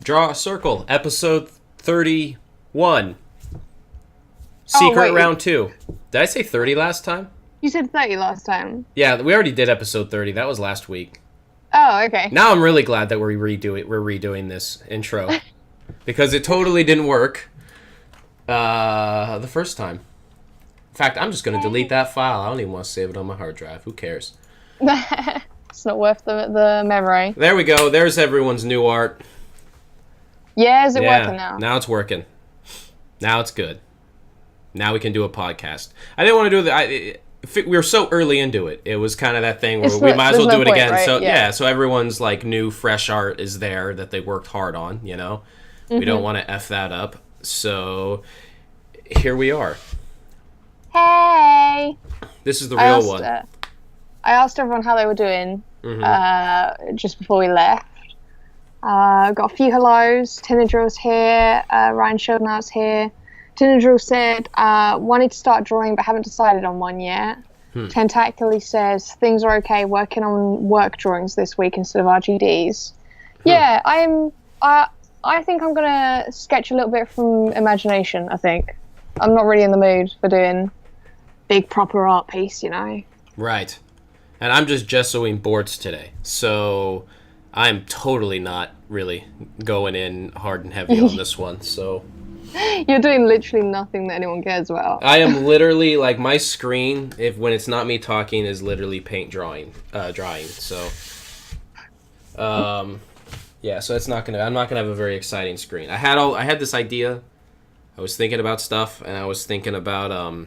Draw a circle, episode 31. Secret round 2. Did I say 30 last time? You said 30 last time. Yeah, we already did episode 30. That was last week. Oh, okay. Now I'm really glad that we're redoing this intro. Because it totally didn't work the first time. In fact, I'm just going to delete that file. I don't even want to save it on my hard drive. Who cares? It's not worth the memory. There we go. There's everyone's new art. Yeah, is it working now? Now it's working. Now it's good. Now we can do a podcast. I didn't want to do that. We were so early into it. It was kind of that thing where we might as well do it again. Right? So so everyone's like new, fresh art is there that they worked hard on. You know, we don't want to f that up. So here we are. Hey. This is the real one. I asked everyone how they were doing just before we left. Got a few hellos. Tinadrill's here. Ryan Sheldon's here. Tinadrill said, wanted to start drawing but haven't decided on one yet. Tentaculi says, things are okay, working on work drawings this week instead of RGDs. Yeah, I think I'm going to sketch a little bit from imagination, I think. I'm not really in the mood for doing big proper art piece, you know? Right. And I'm just gessoing boards today, so I'm totally not really going in hard and heavy on this one, so... You're doing literally nothing that anyone cares about. I am literally, like, my screen, when it's not me talking, is literally paint drying, so... yeah, so I'm not gonna have a very exciting screen. I had this idea, I was thinking about stuff, and I was thinking about,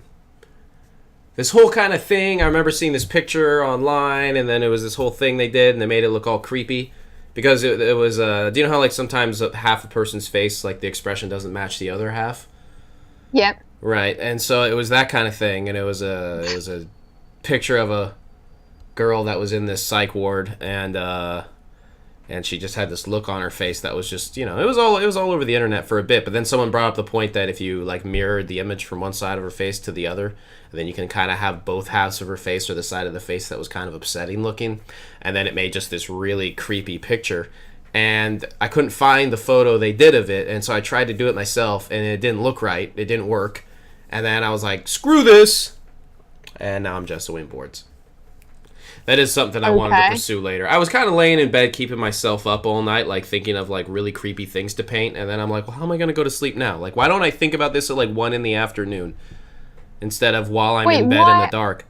this whole kind of thing. I remember seeing this picture online, and then it was this whole thing they did, and they made it look all creepy. Because it was, do you know how, like, sometimes half a person's face, like, the expression doesn't match the other half? Yep. Right, and so it was that kind of thing, and it was a picture of a girl that was in this psych ward, and she just had this look on her face that was just, you know, it was all over the internet for a bit, but then someone brought up the point that if you, like, mirrored the image from one side of her face to the other, then you can kind of have both halves of her face or the side of the face that was kind of upsetting looking, and then it made just this really creepy picture. And I couldn't find the photo they did of it, and so I tried to do it myself, and it didn't look right. It didn't work. And then I was like, screw this! And now I'm just doing boards. That is something I wanted to pursue later. I was kind of laying in bed, keeping myself up all night, like thinking of like really creepy things to paint, and then I'm like, well, how am I going to go to sleep now? Like, why don't I think about this at like 1 p.m. instead of while I'm in bed in the dark?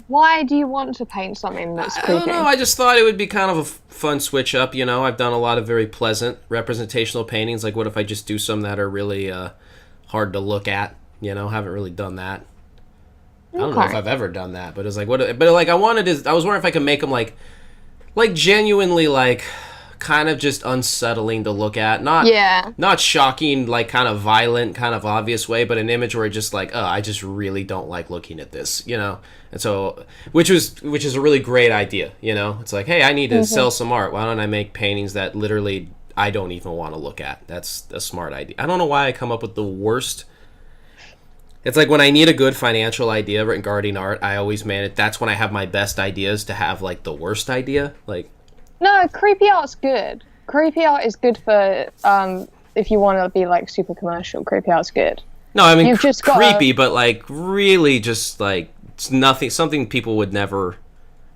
Why do you want to paint something that's creepy? I don't know. I just thought it would be kind of a fun switch up. You know, I've done a lot of very pleasant representational paintings. Like, what if I just do some that are really hard to look at? You know, haven't really done that. I don't know if I've ever done that, but it's like, what? But like, I was wondering if I could make them like genuinely like kind of just unsettling to look at, not shocking, like kind of violent, kind of obvious way, but an image where it's just like, oh, I just really don't like looking at this, you know. And so, which is a really great idea, you know. It's like, hey, I need to sell some art. Why don't I make paintings that literally I don't even want to look at? That's a smart idea. I don't know why I come up with the worst. It's like when I need a good financial idea regarding art, I always manage. That's when I have my best ideas to have like the worst idea. Like, no, creepy art's good. Creepy art is good for if you want to be like super commercial. Creepy art's good. No, I mean creepy, but like really just like it's nothing. Something people would never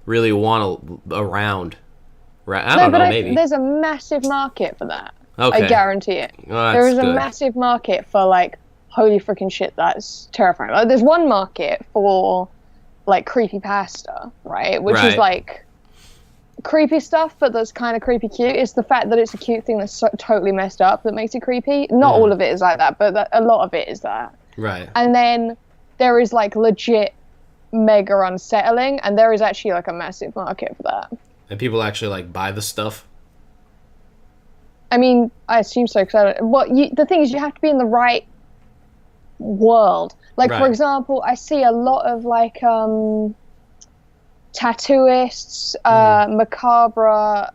really want around. Right? I don't know. Maybe there's a massive market for that. Okay. I guarantee it. Well, there is a massive market for like. Holy freaking shit, that's terrifying. Like, there's one market for, like, creepypasta, right? Which is, like, creepy stuff, but that's kind of creepy cute. It's the fact that it's a cute thing that's so totally messed up that makes it creepy. Not all of it is like that, but a lot of it is that. Right. And then there is, like, legit mega unsettling, and there is actually, like, a massive market for that. And people actually, like, buy the stuff? I mean, I assume so, because the thing is, you have to be in the right world. Like, for example, I see a lot of like tattooists, macabre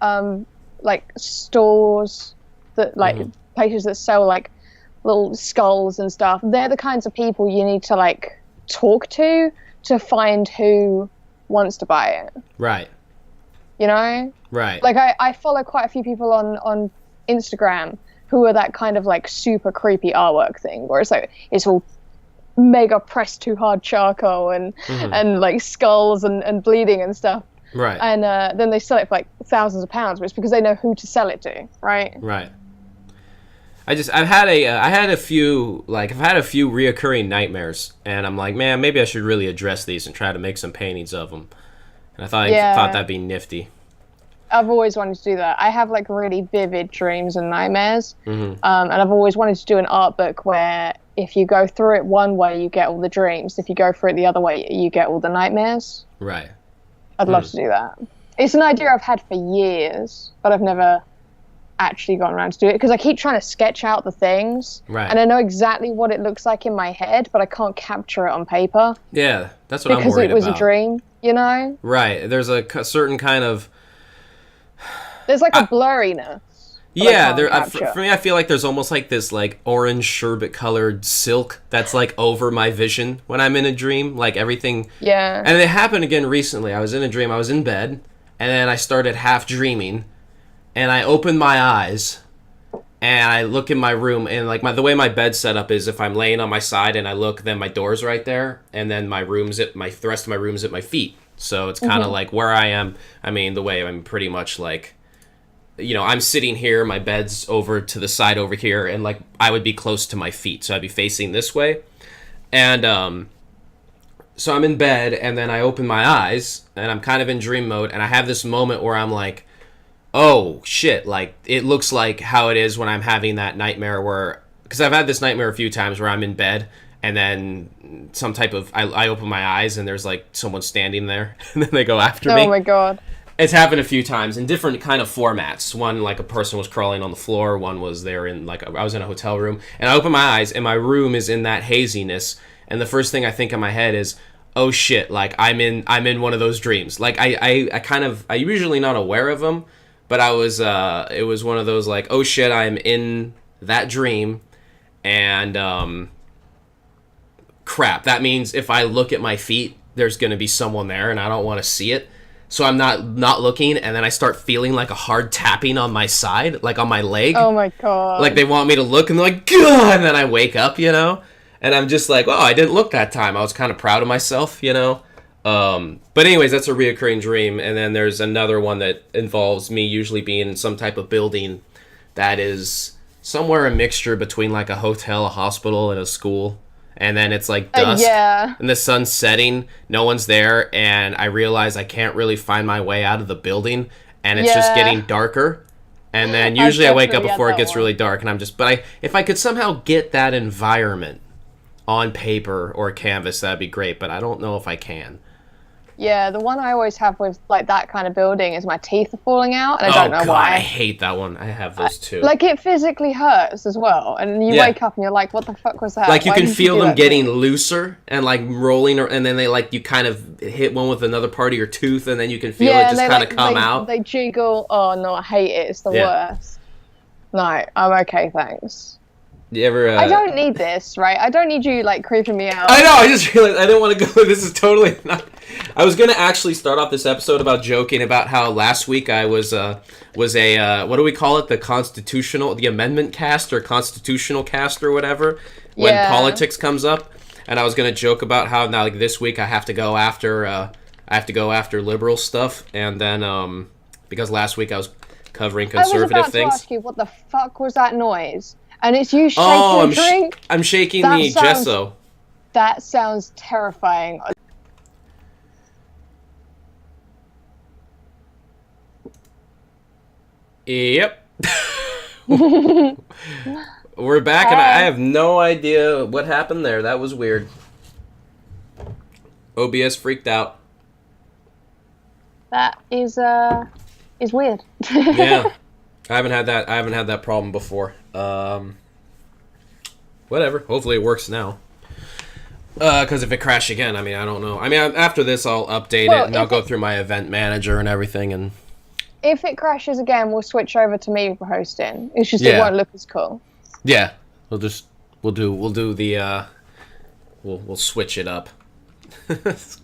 like stores that like places that sell like little skulls and stuff. They're the kinds of people you need to like talk to find who wants to buy it. Right. You know? Right. Like I follow quite a few people on Instagram who are that kind of like super creepy artwork thing, where it's like it's all mega pressed too hard charcoal and like skulls and bleeding and stuff. Right. And then they sell it for like thousands of pounds, but it's because they know who to sell it to, right? Right. I've had a few reoccurring nightmares, and I'm like, man, maybe I should really address these and try to make some paintings of them. And I thought that'd be nifty. I've always wanted to do that. I have like really vivid dreams and nightmares, and I've always wanted to do an art book where if you go through it one way, you get all the dreams. If you go through it the other way, you get all the nightmares. Right. I'd love to do that. It's an idea I've had for years, but I've never actually gotten around to do it because I keep trying to sketch out the things, and I know exactly what it looks like in my head, but I can't capture it on paper. Yeah, that's what I'm worried about. Because it was a dream, you know? Right. There's a certain kind of... There's like a blurriness. Yeah, for me, I feel like there's almost like this like orange sherbet-colored silk that's like over my vision when I'm in a dream, like everything. Yeah. And it happened again recently. I was in a dream. I was in bed, and then I started half dreaming, and I opened my eyes, and I look in my room, and like the way my bed's set up is if I'm laying on my side and I look, then my door's right there, and then the rest of my room's at my feet. So it's kind of like where I am. I mean, the way I'm pretty much like, you know, I'm sitting here, my bed's over to the side over here, and like I would be close to my feet, so I'd be facing this way. And so I'm in bed, and then I open my eyes, and I'm kind of in dream mode, and I have this moment where I'm like, oh shit, like it looks like how it is when I'm having that nightmare where, because I've had this nightmare a few times where I'm in bed, and then some type of, I open my eyes, and there's like someone standing there, and then they go after me. Oh my god. It's happened a few times in different kind of formats. One, like a person was crawling on the floor. One was there in, like, I was in a hotel room. And I open my eyes, and my room is in that haziness. And the first thing I think in my head is, oh shit, like, I'm in one of those dreams. Like, I'm usually not aware of them, but it was one of those, like, oh shit, I'm in that dream. And, crap, that means if I look at my feet, there's going to be someone there, and I don't want to see it. So I'm not looking, and then I start feeling like a hard tapping on my side, like on my leg. Oh my god. Like they want me to look, and they're like, "Gah!" And then I wake up, you know? And I'm just like, oh, I didn't look that time. I was kind of proud of myself, you know? But anyways, that's a reoccurring dream. And then there's another one that involves me usually being in some type of building that is somewhere a mixture between like a hotel, a hospital, and a school. And then it's like dusk, and the sun's setting, no one's there, and I realize I can't really find my way out of the building, and it's just getting darker. And then usually I wake up before it gets really dark, and I'm just, if I could somehow get that environment on paper or canvas, that'd be great, but I don't know if I can. Yeah, the one I always have with like that kind of building is my teeth are falling out, and I don't know why. I hate that one. I have those too. Like it physically hurts as well, and you wake up and you're like, "What the fuck was that?" Like you can feel them getting looser and like rolling, and then they like you kind of hit one with another part of your tooth, and then you can feel it just kind of come out. They jiggle. Oh no, I hate it. It's the worst. No, I'm okay, thanks. You ever? I don't need this, right? I don't need you like creeping me out. I know. I just realized I didn't want to go. This is totally not. I was gonna actually start off this episode about joking about how last week I was a what do we call it? The amendment cast or constitutional cast or whatever when politics comes up, and I was gonna joke about how now like this week I have to go after liberal stuff, and then because last week I was covering conservative things. I was about to ask you what the fuck was that noise. And it's you shaking a drink? I'm shaking the gesso. That sounds terrifying. Yep. We're back, and I have no idea what happened there. That was weird. OBS freaked out. That is weird. Yeah. I haven't had that problem before. Whatever. Hopefully it works now. Because if it crashed again, I mean, I don't know. I mean, after this, I'll update it, and I'll go through my event manager and everything. And if it crashes again, we'll switch over to me for hosting. It's just it won't look as cool. Yeah, we'll do the we'll switch it up.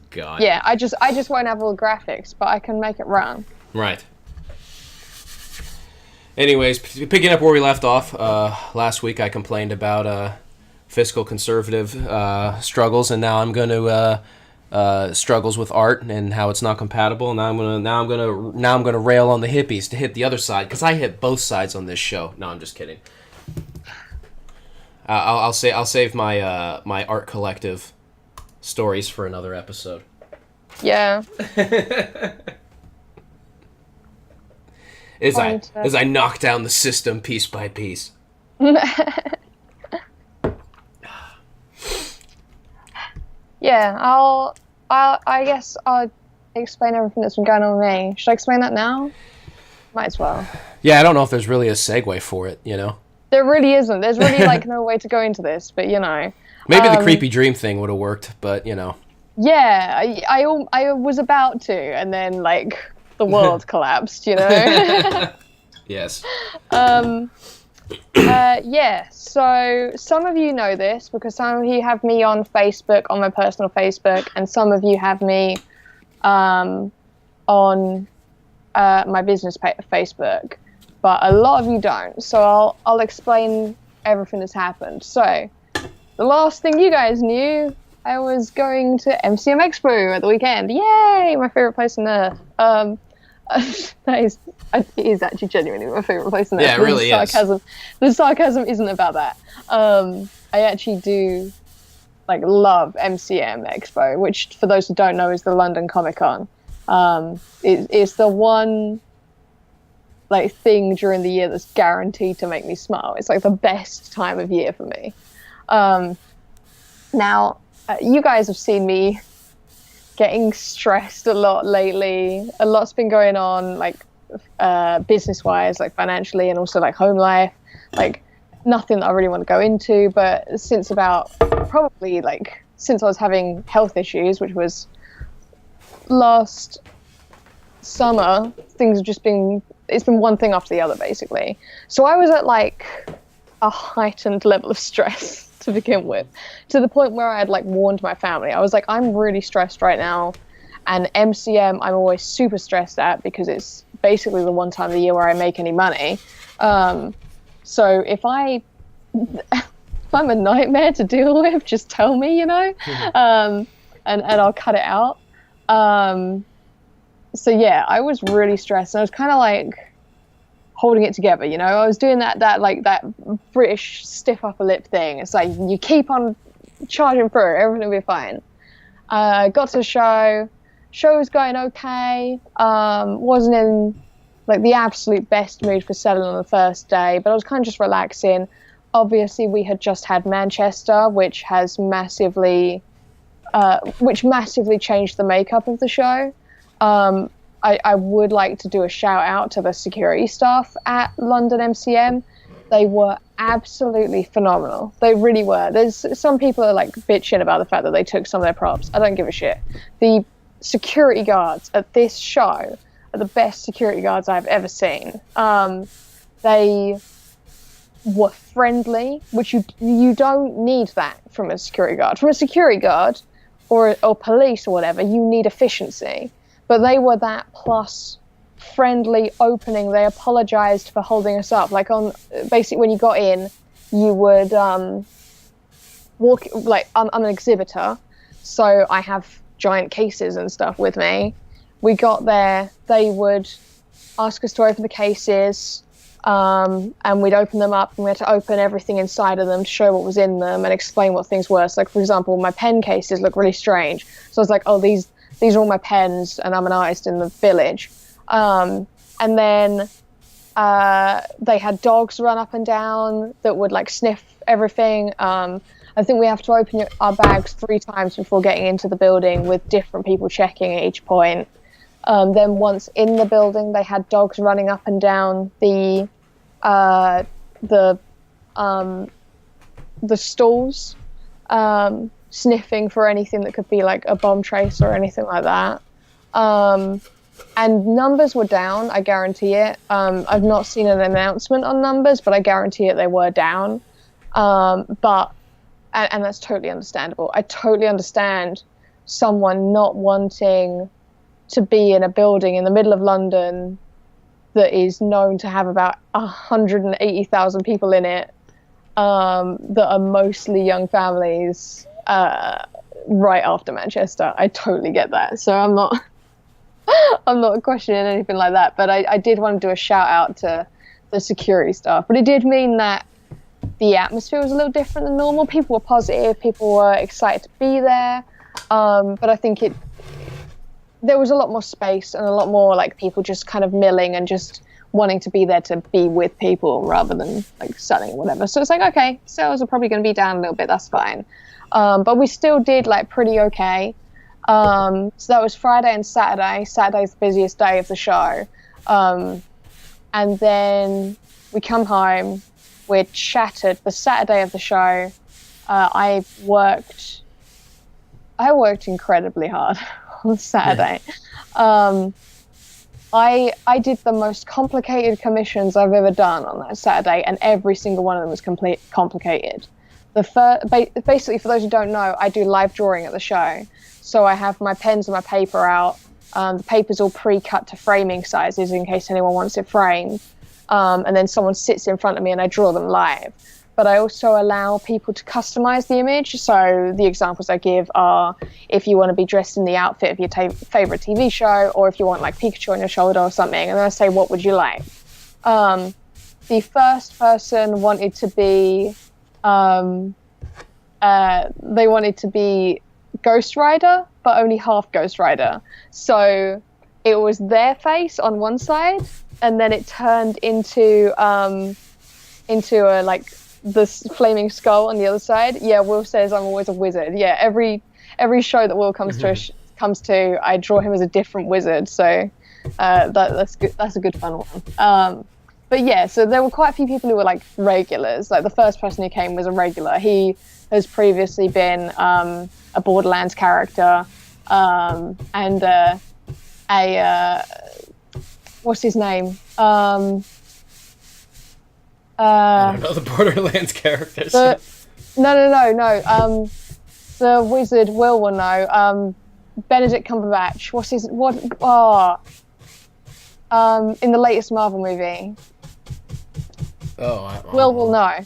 God. Yeah, I just won't have all the graphics, but I can make it run. Right. Anyways, picking up where we left off, last week I complained about fiscal conservative struggles, and now I'm going to struggles with art and how it's not compatible. And now I'm gonna rail on the hippies to hit the other side, because I hit both sides on this show. No, I'm just kidding. I'll save my my art collective stories for another episode. Yeah. As I knock down the system piece by piece. Yeah, I guess I'll explain everything that's been going on with me. Should I explain that now? Might as well. Yeah, I don't know if there's really a segue for it, you know? There really isn't. There's really, no way to go into this, but, you know. Maybe the creepy dream thing would have worked, but, you know. Yeah, I was about to, and then, the world collapsed, you know? Yes. Yeah, so some of you know this because some of you have me on Facebook, on my personal Facebook, and some of you have me on my business Facebook, but a lot of you don't. So I'll explain everything that's happened. So the last thing you guys knew, I was going to MCM Expo at the weekend. Yay! My favorite place on earth. It is actually genuinely my favorite place on earth. Yeah, it really is. The sarcasm isn't about that. I actually do love MCM Expo, which for those who don't know is the London Comic Con. It's the one thing during the year that's guaranteed to make me smile. It's the best time of year for me. Now, you guys have seen me getting stressed a lot lately. A lot's been going on, business-wise, financially, and also home life. Nothing that I really want to go into, but since since I was having health issues, which was last summer, things have just been, it's been one thing after the other, basically. So I was at a heightened level of stress to begin with, to the point where I had warned my family. I was I'm really stressed right now, and MCM I'm always super stressed at because it's basically the one time of the year where I make any money. So if I'm a nightmare to deal with, just tell me, you know, and I'll cut it out. So yeah, I was really stressed, and I was kind of holding it together, you know. I was doing that British stiff upper lip thing. It's you keep on charging through, everything will be fine. Got to the show was going okay. Wasn't in the absolute best mood for selling on the first day, but I was kind of just relaxing. Obviously, we had just had Manchester, which has massively changed the makeup of the show. I would like to do a shout out to the security staff at London MCM. They were absolutely phenomenal. They really were. There's some people are bitching about the fact that they took some of their props. I don't give a shit. The security guards at this show are the best security guards I've ever seen. They were friendly, which you don't need that from a security guard. From a security guard or police or whatever, you need efficiency. But they were that plus friendly, opening. They apologized for holding us up. Basically when you got in, you would walk, I'm an exhibitor, so I have giant cases and stuff with me. We got there, they would ask us to open the cases, and we'd open them up, and we had to open everything inside of them to show what was in them and explain what things were. So for example, my pen cases look really strange. So I was oh, these are all my pens, and I'm an artist in the village. And then they had dogs run up and down that would sniff everything. I think we have to open our bags 3 times before getting into the building, with different people checking at each point. Then once in the building, they had dogs running up and down the stalls, sniffing for anything that could be a bomb trace or anything like that. And numbers were down, I guarantee it. I've not seen an announcement on numbers, but I guarantee it they were down. And that's totally understandable. I totally understand someone not wanting to be in a building in the middle of London that is known to have about 180,000 people in it, that are mostly young families, right after Manchester. I totally get that. So I'm not I'm not questioning anything like that, but I did want to do a shout out to the security staff. But it did mean that the atmosphere was a little different than normal. People were positive, people were excited to be there, but I think there was a lot more space and a lot more like people just kind of milling and just wanting to be there to be with people rather than like selling or whatever. So it's like, okay, sales are probably going to be down a little bit, that's fine. But we still did like pretty okay. So that was Friday and Saturday. Saturday's the busiest day of the show. And then we come home, we're shattered. The Saturday of the show, I worked incredibly hard on Saturday. I did the most complicated commissions I've ever done on that Saturday, and every single one of them was complicated. Basically, for those who don't know, I do live drawing at the show. So I have my pens and my paper out. The paper's all pre-cut to framing sizes in case anyone wants it framed. And then someone sits in front of me and I draw them live. But I also allow people to customize the image. So the examples I give are if you want to be dressed in the outfit of your favorite TV show, or if you want like Pikachu on your shoulder or something. And then I say, what would you like? The first person wanted to be, they wanted to be Ghost Rider, but only half Ghost Rider. So it was their face on one side, and then it turned into a like this flaming skull on the other side. Yeah, Will says I'm always a wizard. Yeah, every show that Will comes to, I draw him as a different wizard. So that's good. That's a good fun one. But yeah, so there were quite a few people who were like regulars. Like the first person who came was a regular. He has previously been a Borderlands character, and what's his name? I don't know the Borderlands characters. No. The wizard will know. Benedict Cumberbatch. In the latest Marvel movie. Oh, Will know.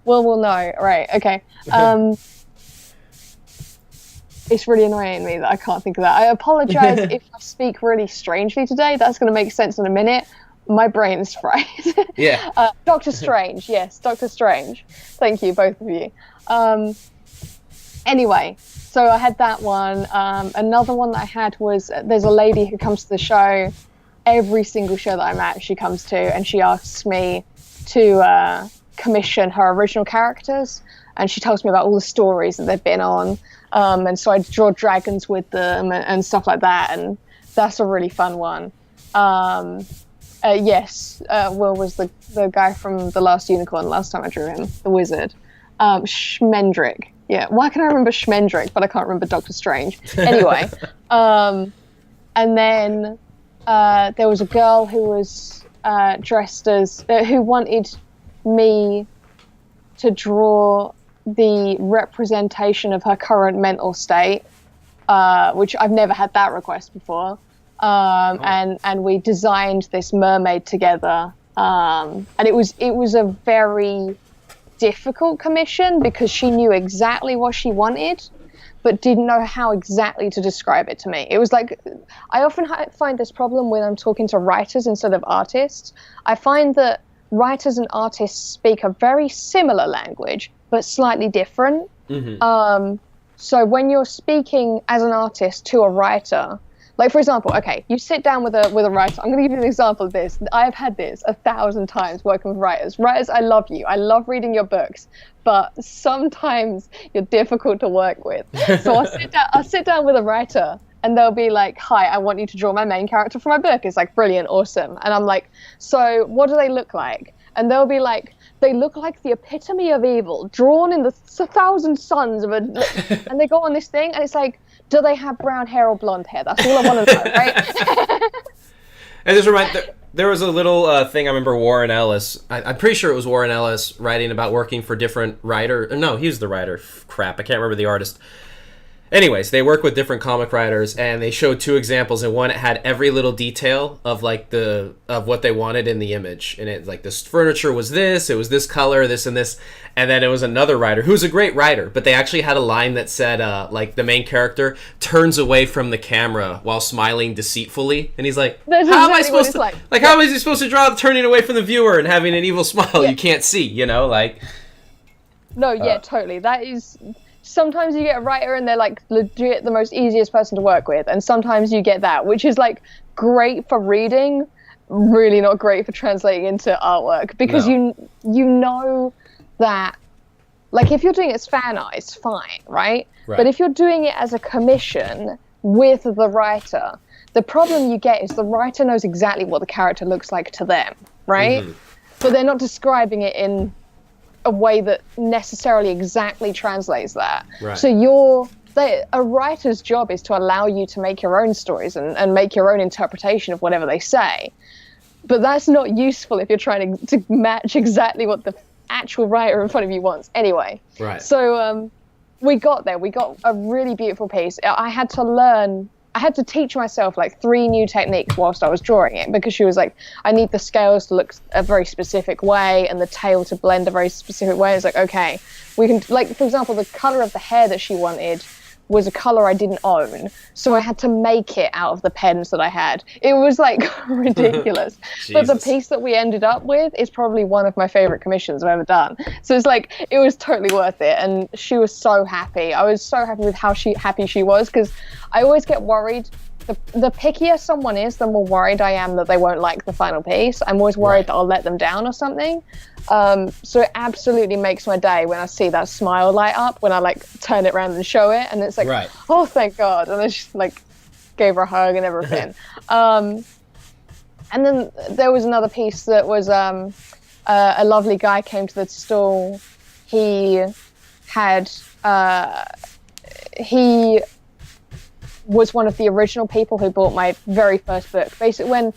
Will know. Right. Okay. It's really annoying me that I can't think of that. I apologize if I speak really strangely today. That's going to make sense in a minute. My brain is fried. Yeah. Doctor Strange. Yes, Doctor Strange. Thank you, both of you. Anyway, so I had that one. Another one that I had was there's a lady who comes to the show. Every single show that I'm at, she comes to, and she asks me to commission her original characters. And she tells me about all the stories that they've been on. And so I draw dragons with them and stuff like that. And that's a really fun one. Yes, Will was the guy from The Last Unicorn last time I drew him, the wizard. Schmendrick. Yeah, why can I remember Schmendrick, but I can't remember Doctor Strange? Anyway, and then there was a girl who was dressed as, who wanted me to draw the representation of her current mental state, which I've never had that request before. And we designed this mermaid together. And it was a very difficult commission because she knew exactly what she wanted, but didn't know how exactly to describe it to me. It was like, I often find this problem when I'm talking to writers instead of artists. I find that writers and artists speak a very similar language, but slightly different. Mm-hmm. So when you're speaking as an artist to a writer, like for example, okay, you sit down with a writer. I'm going to give you an example of this. I've had this 1,000 times working with writers. Writers, I love you. I love reading your books, but sometimes you're difficult to work with. So I'll sit down with a writer, and they'll be like, "Hi, I want you to draw my main character for my book." It's like, brilliant, awesome. And I'm like, "So what do they look like?" And they'll be like, "They look like the epitome of evil, drawn in the 1,000 suns of a," and they go on this thing, and it's like, do they have brown hair or blonde hair? That's all I want to know, right? And just there was a little thing I remember Warren Ellis. I'm pretty sure it was Warren Ellis writing about working for different writer. No, he was the writer. Crap, I can't remember the artist. Anyways, they work with different comic writers, and they showed two examples. And one, it had every little detail of like of what they wanted in the image, and it like this furniture was this, it was this color, this and this. And then it was another writer who's a great writer, but they actually had a line that said like the main character turns away from the camera while smiling deceitfully, and he's like, That's how exactly am I supposed to like how am I supposed to draw turning away from the viewer and having an evil smile you can't see, you know, like. No, yeah, totally. That is. Sometimes you get a writer and they're like legit the most easiest person to work with, and sometimes you get that, which is like great for reading, really not great for translating into artwork, because you know that, like, if you're doing it as fan art, it's fine, right? But if you're doing it as a commission with the writer, the problem you get is the writer knows exactly what the character looks like to them, right? But they're not describing it in a way that necessarily exactly translates that. So a writer's job is to allow you to make your own stories and make your own interpretation of whatever they say. But that's not useful if you're trying to match exactly what the actual writer in front of you wants. Anyway, so we got there. We got a really beautiful piece. I had to teach myself like 3 new techniques whilst I was drawing it, because she was like, I need the scales to look a very specific way and the tail to blend a very specific way. It's like, okay, we can, like, for example, the color of the hair that she wanted was a color I didn't own, so I had to make it out of the pens that I had. It was like ridiculous. But the piece that we ended up with is probably one of my favorite commissions I've ever done. So it's like, it was totally worth it, and she was so happy. I was so happy with how happy she was, because I always get worried. The pickier someone is, the more worried I am that they won't like the final piece. I'm always worried that I'll let them down or something. So it absolutely makes my day when I see that smile light up when I like turn it around and show it, and it's like, oh, thank God. And I just like gave her a hug and everything. And then there was another piece that was a lovely guy came to the stall. He was one of the original people who bought my very first book. Basically,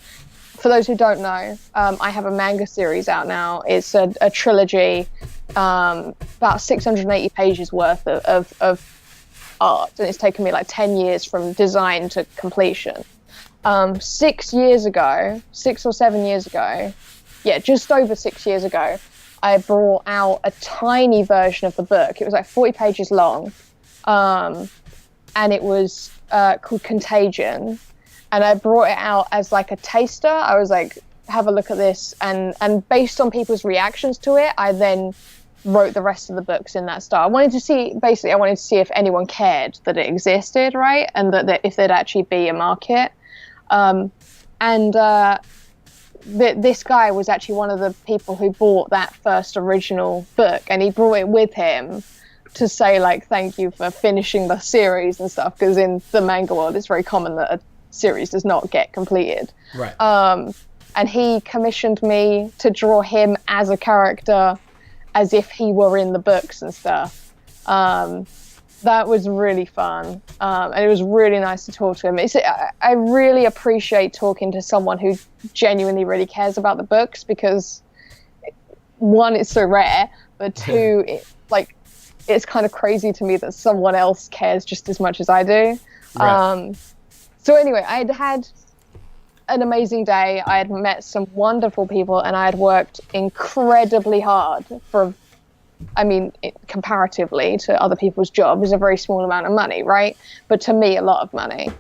for those who don't know, I have a manga series out now. It's a trilogy, about 680 pages worth of art, and it's taken me like 10 years from design to completion. 6 or 7 years ago, just over 6 years ago, I brought out a tiny version of the book. It was like 40 pages long, and it was called Contagion, and I brought it out as like a taster. I was like, have a look at this, and based on people's reactions to it, I then wrote the rest of the books in that style. I wanted to see if anyone cared that it existed, right, and that if there'd actually be a market. This guy was actually one of the people who bought that first original book, and he brought it with him to say, like, thank you for finishing the series and stuff, because in the manga world it's very common that a series does not get completed. And he commissioned me to draw him as a character, as if he were in the books and stuff. That was really fun, and it was really nice to talk to him. I really appreciate talking to someone who genuinely really cares about the books, because one, it's so rare, but two, it's kind of crazy to me that someone else cares just as much as I do. So anyway, I had an amazing day. I had met some wonderful people, and I had worked incredibly hard comparatively to other people's jobs, is a very small amount of money, right? But to me, a lot of money.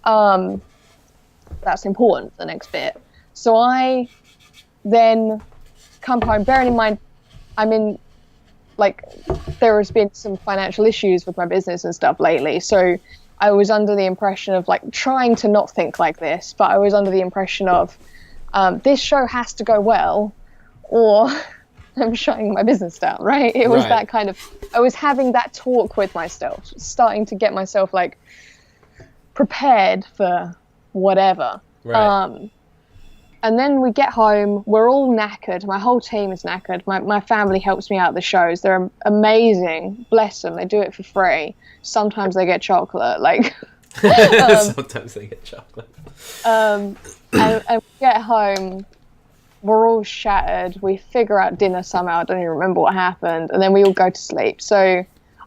That's important, the next bit. So I then come home, bearing in mind, there has been some financial issues with my business and stuff lately. So I was under the impression of trying to not think like this, but I was under the impression of this show has to go well, or I'm shutting my business down, right? It was that kind of, I was having that talk with myself, starting to get myself prepared for whatever. And then we get home, we're all knackered. My whole team is knackered. My family helps me out at the shows. They're amazing. Bless them. They do it for free. Sometimes they get chocolate. Sometimes they get chocolate. And we get home, we're all shattered. We figure out dinner somehow. I don't even remember what happened. And then we all go to sleep. So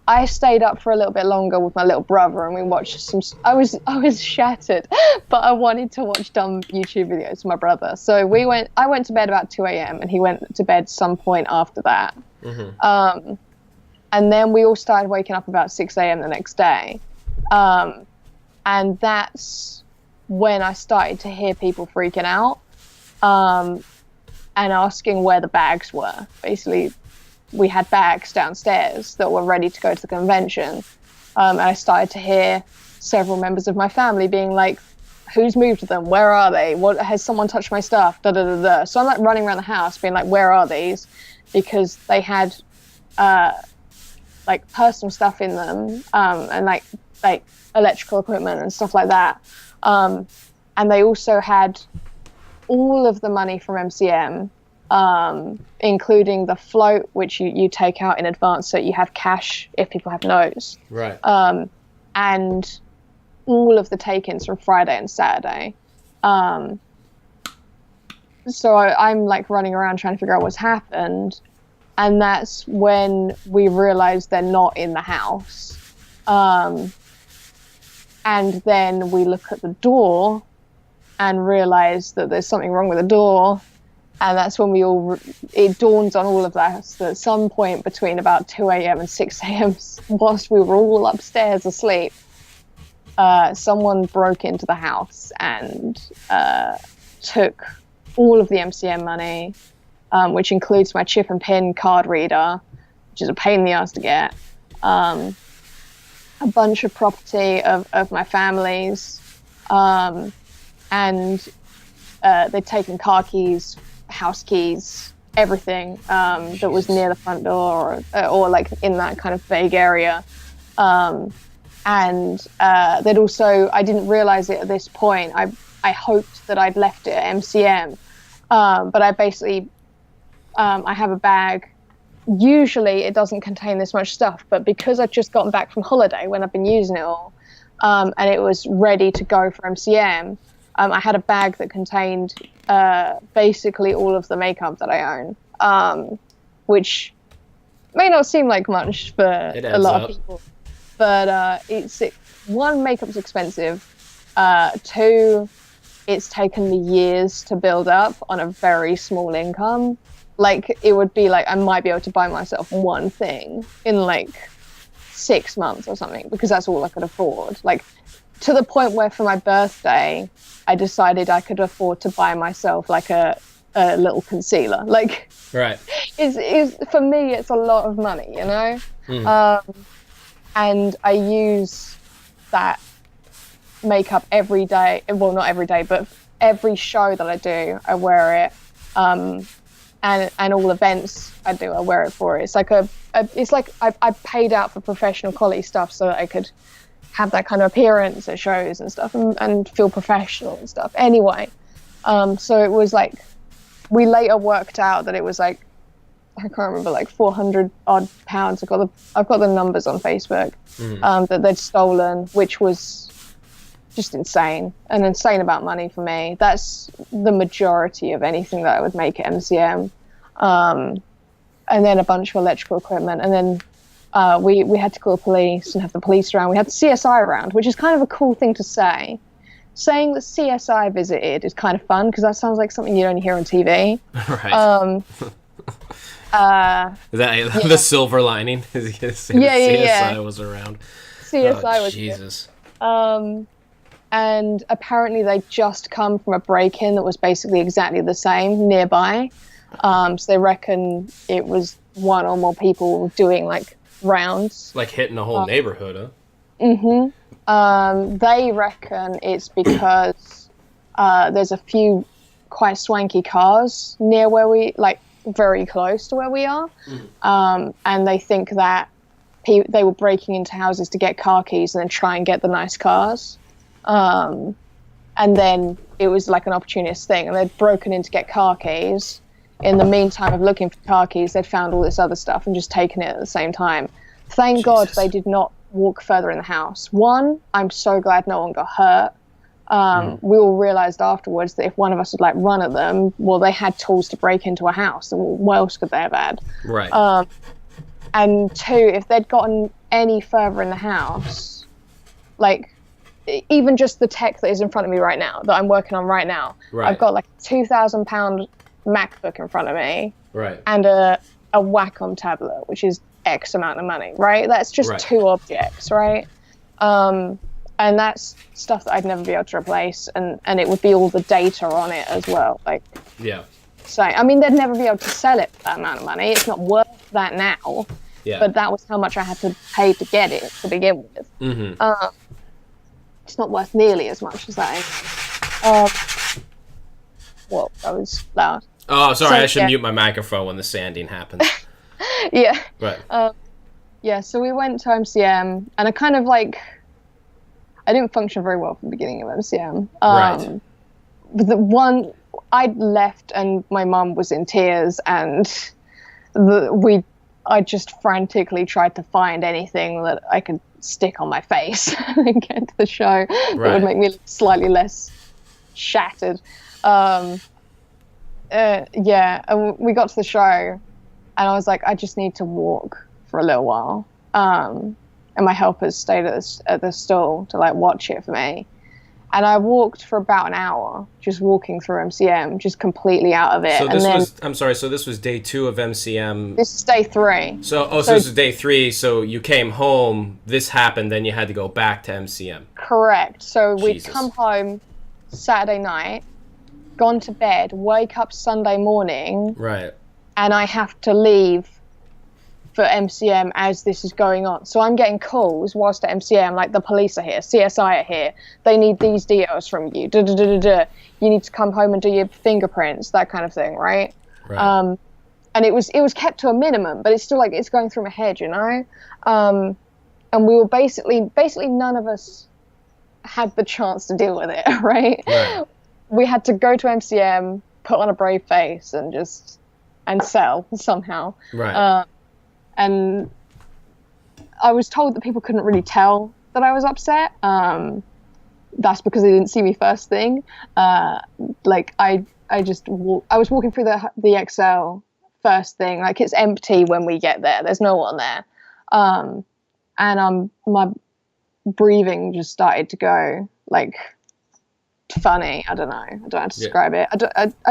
I stayed up for a little bit longer with my little brother, and we watched some. I was shattered, but I wanted to watch dumb YouTube videos with my brother. So I went to bed about 2 a.m. and he went to bed some point after that. Mm-hmm. And then we all started waking up about 6 a.m. the next day, and that's when I started to hear people freaking out, and asking where the bags were. Basically, we had bags downstairs that were ready to go to the convention. And I started to hear several members of my family being like, who's moved them? Where are they? What, has someone touched my stuff? Da, da, da, da. So I'm like running around the house being like, where are these? Because they had like personal stuff in them, and like electrical equipment and stuff like that. And they also had all of the money from MCM, including the float, which you take out in advance so you have cash if people have notes. Right. And all of the take-ins from Friday and Saturday. So I'm like running around trying to figure out what's happened. And that's when we realized they're not in the house. And then we look at the door and realize that there's something wrong with the door. And that's when it dawns on all of us that at some point between about 2 a.m. and 6 a.m., whilst we were all upstairs asleep, someone broke into the house and took all of the MCM money, which includes my chip and pin card reader, which is a pain in the ass to get, a bunch of property of my family's, and they'd taken car keys, house keys, everything that was near the front door or like in that kind of vague area. And they'd also, I didn't realize it at this point, I hoped that I'd left it at MCM, but I basically, I have a bag. Usually it doesn't contain this much stuff, but because I'd just gotten back from holiday when I've been using it all, and it was ready to go for MCM, I had a bag that contained basically all of the makeup that I own, which may not seem like much for a lot of people, but one, makeup's expensive. Two, it's taken me years to build up on a very small income. Like, it would be like I might be able to buy myself one thing in like 6 months or something, because that's all I could afford. Like, to the point where for my birthday, I decided I could afford to buy myself like a little concealer. Like, is for me, it's a lot of money, you know? And I use that makeup every day. Well, not every day, but every show that I do, I wear it. And all events I do, I wear it for. It's like it's like I paid out for professional quality stuff so that I could have that kind of appearance at shows and stuff and feel professional and stuff. Anyway, so it was like, we later worked out that it was like, I can't remember, like 400 odd pounds. I've got the numbers on Facebook, that they'd stolen, which was just insane. An insane amount of money for me. That's the majority of anything that I would make at MCM. And then a bunch of electrical equipment. And then we had to call the police and have the police around. We had the CSI around, which is kind of a cool thing to say. Saying that CSI visited is kind of fun, because that sounds like something you don't hear on TV. Right. Is that the silver lining? CSI was around. CSI was Jesus. And apparently they just come from a break-in that was basically exactly the same nearby. So they reckon it was one or more people doing like rounds. Like hitting a whole neighborhood, huh? Mm-hmm. They reckon it's because there's a few quite swanky cars near where we, like very close to where we are. And they think that they were breaking into houses to get car keys and then try and get the nice cars. And then it was like an opportunist thing, and they'd broken in to get car keys. In the meantime of looking for car keys, they'd found all this other stuff and just taken it at the same time. Thank God they did not walk further in the house. One, I'm so glad no one got hurt. We all realized afterwards that if one of us had like run at them, well, they had tools to break into a house, and what else could they have had? Right. And two, if they'd gotten any further in the house, like even just the tech that is in front of me right now, that I'm working on right now, I've got like a £2,000 MacBook in front of me, and a Wacom tablet, which is X amount of money, right? That's just two objects, right? And that's stuff that I'd never be able to replace, and it would be all the data on it as well. Like, so I mean, they'd never be able to sell it for that amount of money. It's not worth that now, but that was how much I had to pay to get it to begin with. It's not worth nearly as much as that is. Well, that was loud. Oh, sorry, I should mute my microphone when the sanding happens. Yeah. Right. So we went to MCM, and I kind of like, I didn't function very well from the beginning of MCM. But the one, I'd left and my mum was in tears, and I just frantically tried to find anything that I could stick on my face and get to the show that would make me look slightly less shattered. And we got to the show, and I was like, I just need to walk for a little while. And my helpers stayed at the stall to like watch it for me. And I walked for about an hour, just walking through MCM, just completely out of it. So this was day 2 of MCM. This is day 3. So this is day 3. So you came home, this happened, then you had to go back to MCM. Correct. So we'd come home Saturday night, gone to bed, wake up Sunday morning. Right. And I have to leave for MCM as this is going on. So I'm getting calls whilst at MCM, like the police are here, CSI are here, they need these details from you, you need to come home and do your fingerprints, that kind of thing, right? And it was kept to a minimum, but it's still like, it's going through my head, you know? And we were basically none of us had the chance to deal with it, right? We had to go to MCM, put on a brave face, and sell somehow. And I was told that people couldn't really tell that I was upset. That's because they didn't see me first thing. Like I was walking through the Excel first thing. Like, it's empty when we get there. There's no one there. And my breathing just started to go like funny. I don't know. I don't know how to describe it. I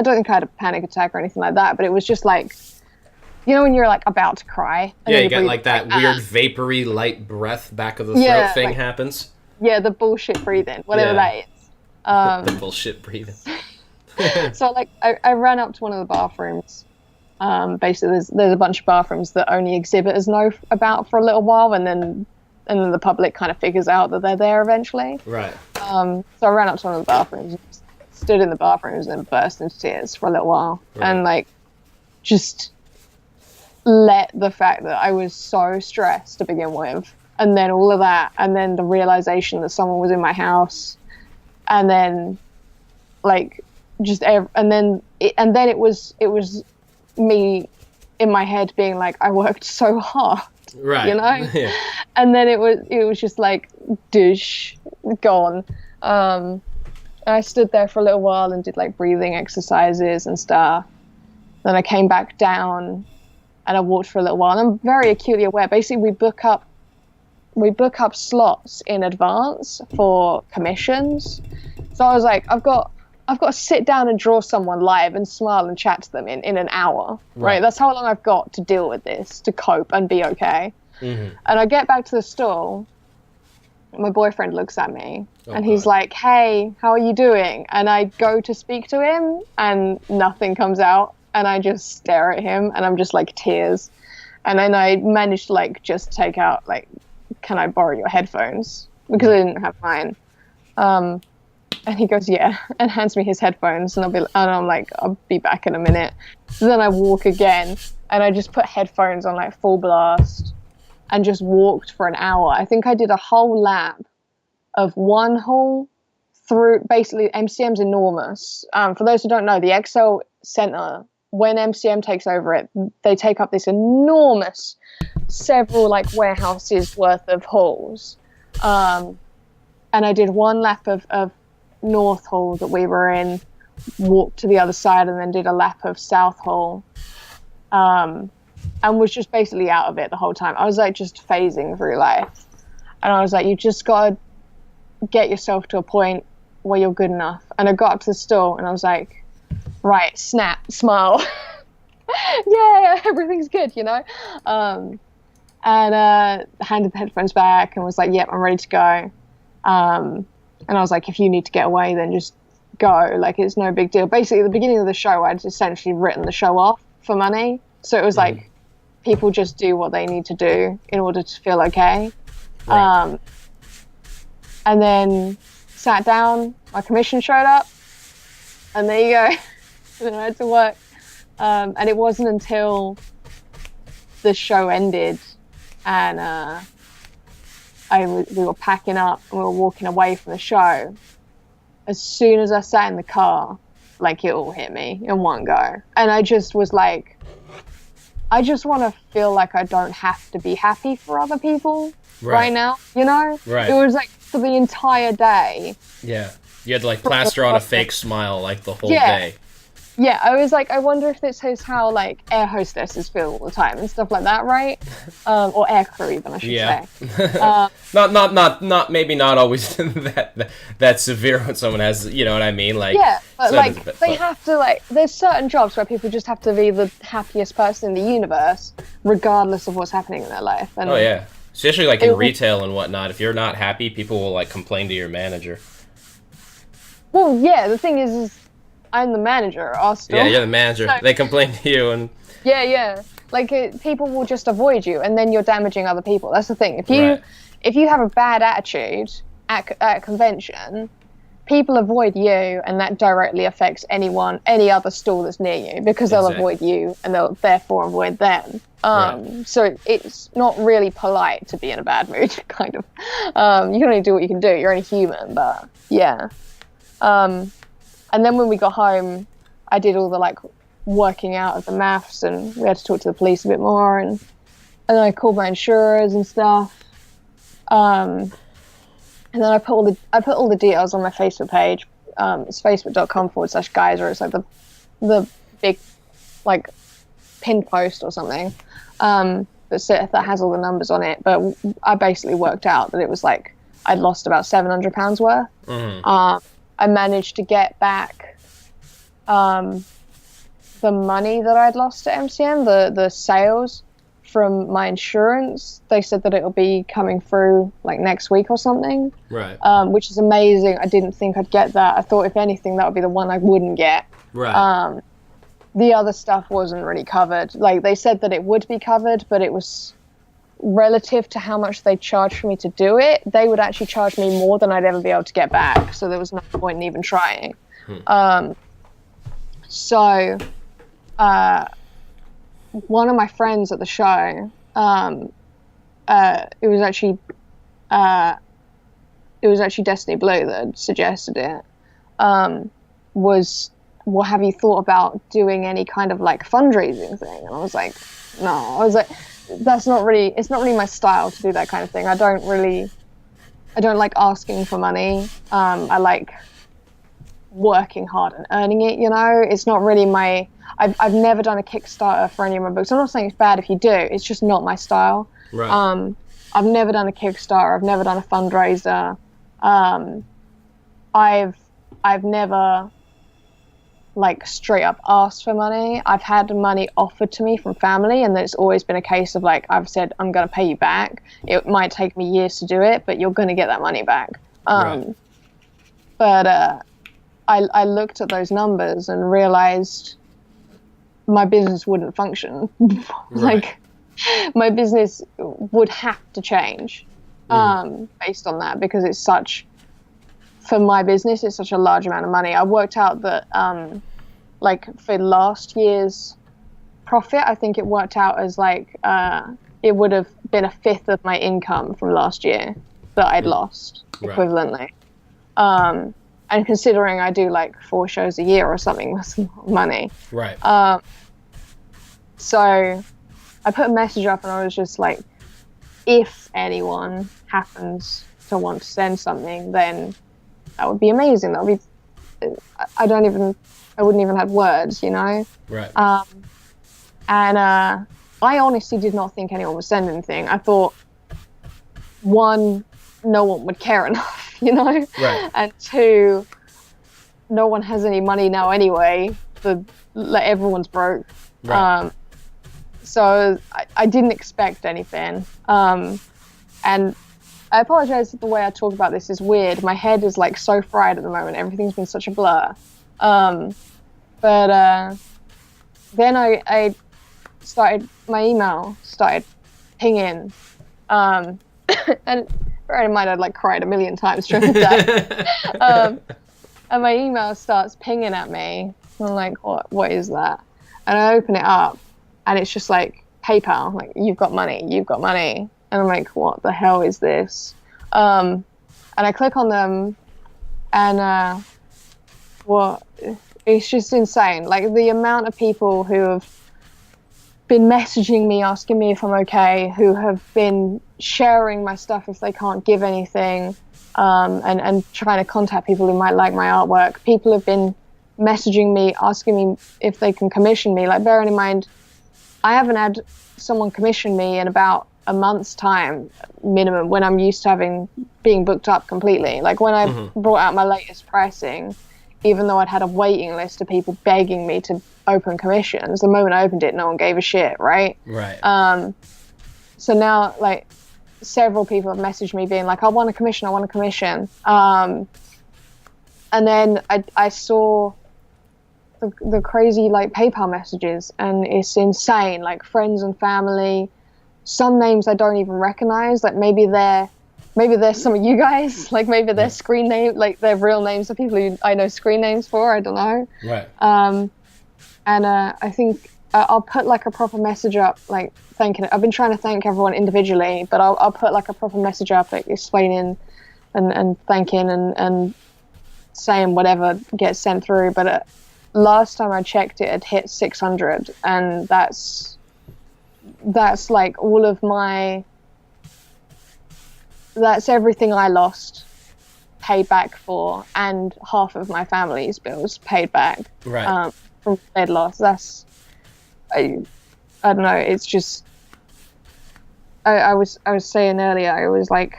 don't think I had a panic attack or anything like that, but it was just like, you know, when you're like about to cry. Yeah, you get like that weird vapory light breath back of the throat thing happens. Yeah, the bullshit breathing, whatever that is. The bullshit breathing. So like I ran up to one of the bathrooms. Basically there's a bunch of bathrooms that only exhibitors know about for a little while, and then the public kind of figures out that they're there eventually. Right. So I ran up to one of the bathrooms, stood in the bathrooms, and burst into tears for a little while, and like just let the fact that I was so stressed to begin with, and then all of that, and then the realization that someone was in my house, and then like and then it was me in my head being like, I worked so hard, you know. And then it was just like dish gone. And I stood there for a little while and did like breathing exercises and stuff. Then I came back down and I walked for a little while, and I'm very acutely aware. Basically, we book up slots in advance for commissions. So I was like, I've got to sit down and draw someone live and smile and chat to them in an hour, right? That's how long I've got to deal with this, to cope and be okay. And I get back to the stall, my boyfriend looks at me, and he's like, hey, how are you doing? And I go to speak to him, and nothing comes out. And I just stare at him, and I'm just like tears. And then I managed to like just take out like, can I borrow your headphones? Because I didn't have mine. And he goes, yeah, and hands me his headphones, and I'm like, I'll be back in a minute. So then I walk again, and I just put headphones on like full blast and just walked for an hour. I think I did a whole lap of one hall through, basically MCM's enormous. For those who don't know, the Excel Center, when MCM takes over it, they take up this enormous, several like warehouses worth of halls. And I did one lap of North Hall that we were in, walked to the other side, and then did a lap of South Hall. and was just basically out of it the whole time. I was like just phasing through life, and I was like, you just gotta get yourself to a point where you're good enough. And I got up to the store and I was like, right, snap, smile. Yeah, everything's good, you know? And handed the headphones back and was like, yep, I'm ready to go. And I was like, if you need to get away, then just go. Like, it's no big deal. Basically, at the beginning of the show, I'd essentially written the show off for money. So it was like, people just do what they need to do in order to feel okay. Right. And then sat down, my commission showed up, and there you go. And then I had to work. And it wasn't until the show ended and we were packing up and we were walking away from the show. As soon as I sat in the car, like, it all hit me in one go. And I just was like, I just want to feel like I don't have to be happy for other people right now, you know? Right. It was like for the entire day. Yeah. You had to like plaster on a fake smile like the whole day. Yeah, I was like, I wonder if this is how like air hostesses feel all the time and stuff like that, right? Or air crew, even, I should say. Not maybe not always that severe when someone has, you know what I mean? Like, yeah, but like they have to, like, there's certain jobs where people just have to be the happiest person in the universe, regardless of what's happening in their life. And especially like in retail and whatnot. If you're not happy, people will like complain to your manager. Well, yeah, the thing is I'm the manager, Austin. Yeah, you're the manager. So, they complain to you, and yeah. Like, people will just avoid you, and then you're damaging other people. That's the thing. If you have a bad attitude at a convention, people avoid you, and that directly affects any other stall that's near you, because they'll avoid you, and they'll therefore avoid them. So it's not really polite to be in a bad mood, kind of. You can only do what you can do. You're only human, but yeah. And then when we got home, I did all the like working out of the maths, and we had to talk to the police a bit more, and then I called my insurers and stuff. And then I put all the details on my Facebook page. It's facebook.com/Geyser. It's like the big like pinned post or something that has all the numbers on it. But I basically worked out that it was like I'd lost about £700 worth. Mm-hmm. I managed to get back the money that I'd lost at MCM, the sales from my insurance. They said that it'll be coming through like next week or something. Right. Which is amazing. I didn't think I'd get that. I thought if anything that would be the one I wouldn't get. Right. The other stuff wasn't really covered. Like, they said that it would be covered, but it was relative to how much they charged for me to do it. They would actually charge me more than I'd ever be able to get back, so there was no point in even trying. So one of my friends at the show, it was actually Destiny Blue that suggested it, was, well, have you thought about doing any kind of like fundraising thing? And I was like, no. I was like, it's not really my style to do that kind of thing. I don't like asking for money. I like working hard and earning it, you know. It's not really I've never done a Kickstarter for any of my books. I'm not saying it's bad if you do, it's just not my style. Right. I've never done a Kickstarter, I've never done a fundraiser. I've never like straight up asked for money. I've had money offered to me from family, and it's always been a case of like, I've said, I'm going to pay you back. It might take me years to do it, but you're going to get that money back. Right. But I looked at those numbers and realized my business wouldn't function. Like, my business would have to change based on that, because it's for my business, it's such a large amount of money. I worked out that, like, for last year's profit, I think it worked out as, like, it would have been a fifth of my income from last year that I'd lost, equivalently. And considering I do, like, 4 shows a year or something, that's a lot of money. Right. So I put a message up, and I was just like, if anyone happens to want to send something, then that would be amazing. That would be, I wouldn't even have words, you know? Right. And I honestly did not think anyone would send anything. I thought, one, no one would care enough, you know? Right. And two, no one has any money now anyway. Everyone's broke. Right. So I didn't expect anything. And I apologize if the way I talk about this is weird. My head is like so fried at the moment. Everything's been such a blur. But then I started, my email started pinging. And bearing in mind, I'd like cried a million times during the day. And my email starts pinging at me. I'm like, what is that? And I open it up, and it's just like PayPal, like, you've got money. And I'm like, what the hell is this? And I click on them, and it's just insane. Like, the amount of people who have been messaging me, asking me if I'm okay, who have been sharing my stuff if they can't give anything, and trying to contact people who might like my artwork. People have been messaging me, asking me if they can commission me. Like, bearing in mind, I haven't had someone commission me in about a month's time minimum, when I'm used to being booked up completely. Like, when I brought out my latest pricing, even though I'd had a waiting list of people begging me to open commissions, the moment I opened it, no one gave a shit, right? Right. So now, like, several people have messaged me being like, I want a commission. And then I saw the crazy, like, PayPal messages, and it's insane. Like, friends and family, some names I don't even recognize. Like, maybe they're some of you guys. Like, maybe they're screen name, like, they're real names of people who I know screen names for. I don't know. Right. And I think I'll put like a proper message up, like, thanking. I've been trying to thank everyone individually, but I'll put like a proper message up, like, explaining and thanking and saying whatever gets sent through. But last time I checked, it had hit 600, and that's like all of that's everything I lost paid back for, and half of my family's bills paid back. Right. From they'd lost. I don't know. It's just I was saying earlier, I was like,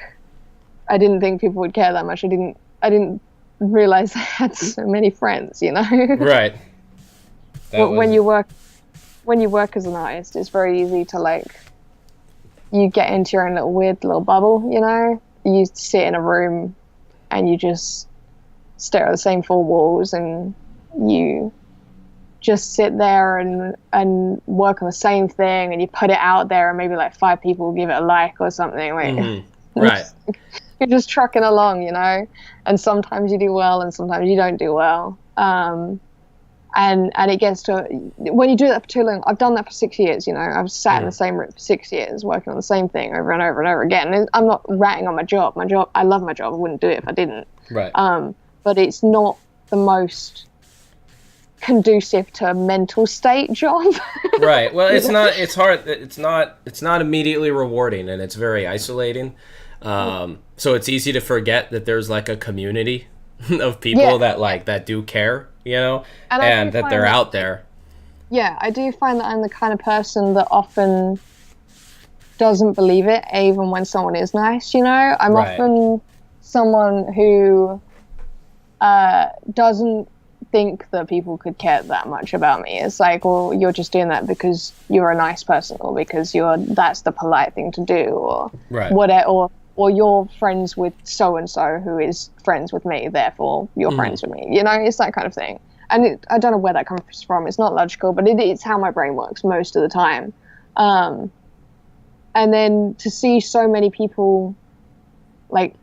I didn't think people would care that much. I didn't realize I had so many friends, you know. Right. When you work as an artist, it's very easy to, like, you get into your own weird little bubble, you know. You sit in a room and you just stare at the same four walls, and you just sit there and work on the same thing, and you put it out there, and maybe like 5 people give it a like or something. Like, right. You're just trucking along, you know. And sometimes you do well, and sometimes you don't do well. And it gets to, when you do that for too long. I've done that for 6 years, you know. I've sat in the same room for 6 years working on the same thing over and over and over again. And I'm not ratting on my job. I love my job. I wouldn't do it if I didn't. Right. But it's not the most conducive to a mental state job. Right. Well, it's not, it's hard. It's not immediately rewarding, and it's very isolating. So it's easy to forget that there's like a community of people that do care, you know, and that they're out there. Yeah, I do find that I'm the kind of person that often doesn't believe it, even when someone is nice, you know. I'm often someone who doesn't think that people could care that much about me. It's like, well, you're just doing that because you're a nice person, or because that's the polite thing to do, or whatever, or you're friends with so and so who is friends with me, therefore you're friends with me. You know, it's that kind of thing. And I don't know where that comes from. It's not logical, but it's how my brain works most of the time. And then to see so many people, like,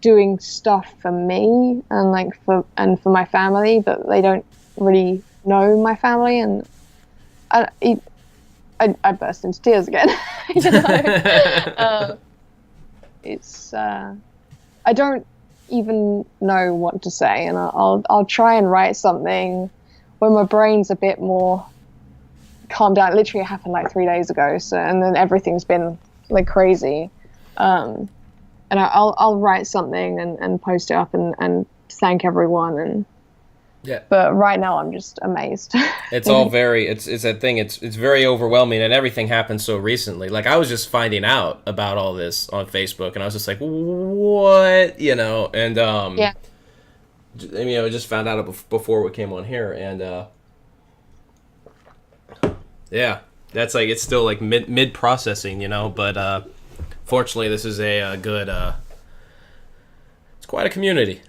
doing stuff for me and like for my family, but they don't really know my family, and I burst into tears again. You know? It's I don't even know what to say, and I'll try and write something when my brain's a bit more calmed down. It literally happened like 3 days ago, so, and then everything's been like crazy. And I'll write something and post it up and thank everyone, Yeah. But right now, I'm just amazed. It's all very it's that thing. It's very overwhelming, and everything happened so recently. Like I was just finding out about all this on Facebook, and I was just like, what, And Yeah. I just found out before we came on here, and yeah, that's like it's still like mid processing, But fortunately, this is a good. It's quite a community.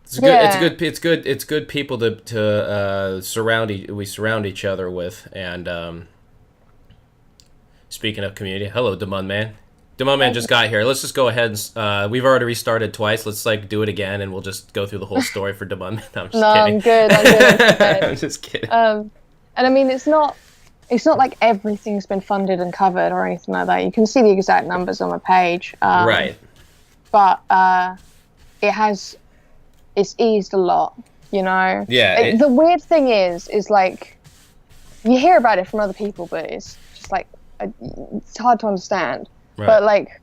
It's good. Yeah. It's good. It's good people to surround each other with. And speaking of community, hello, Demon Man. Demon Man just got here. Let's just go ahead and we've already restarted twice. Let's do it again, and we'll just go through the whole story for Demon Man. I'm just kidding. I'm good. I'm good. I'm just kidding. And I mean, it's not like everything's been funded and covered or anything like that. You can see the exact numbers on my page. Right. But it's eased a lot, Yeah. The weird thing is like, you hear about it from other people, but it's just like, it's hard to understand. Right. But like,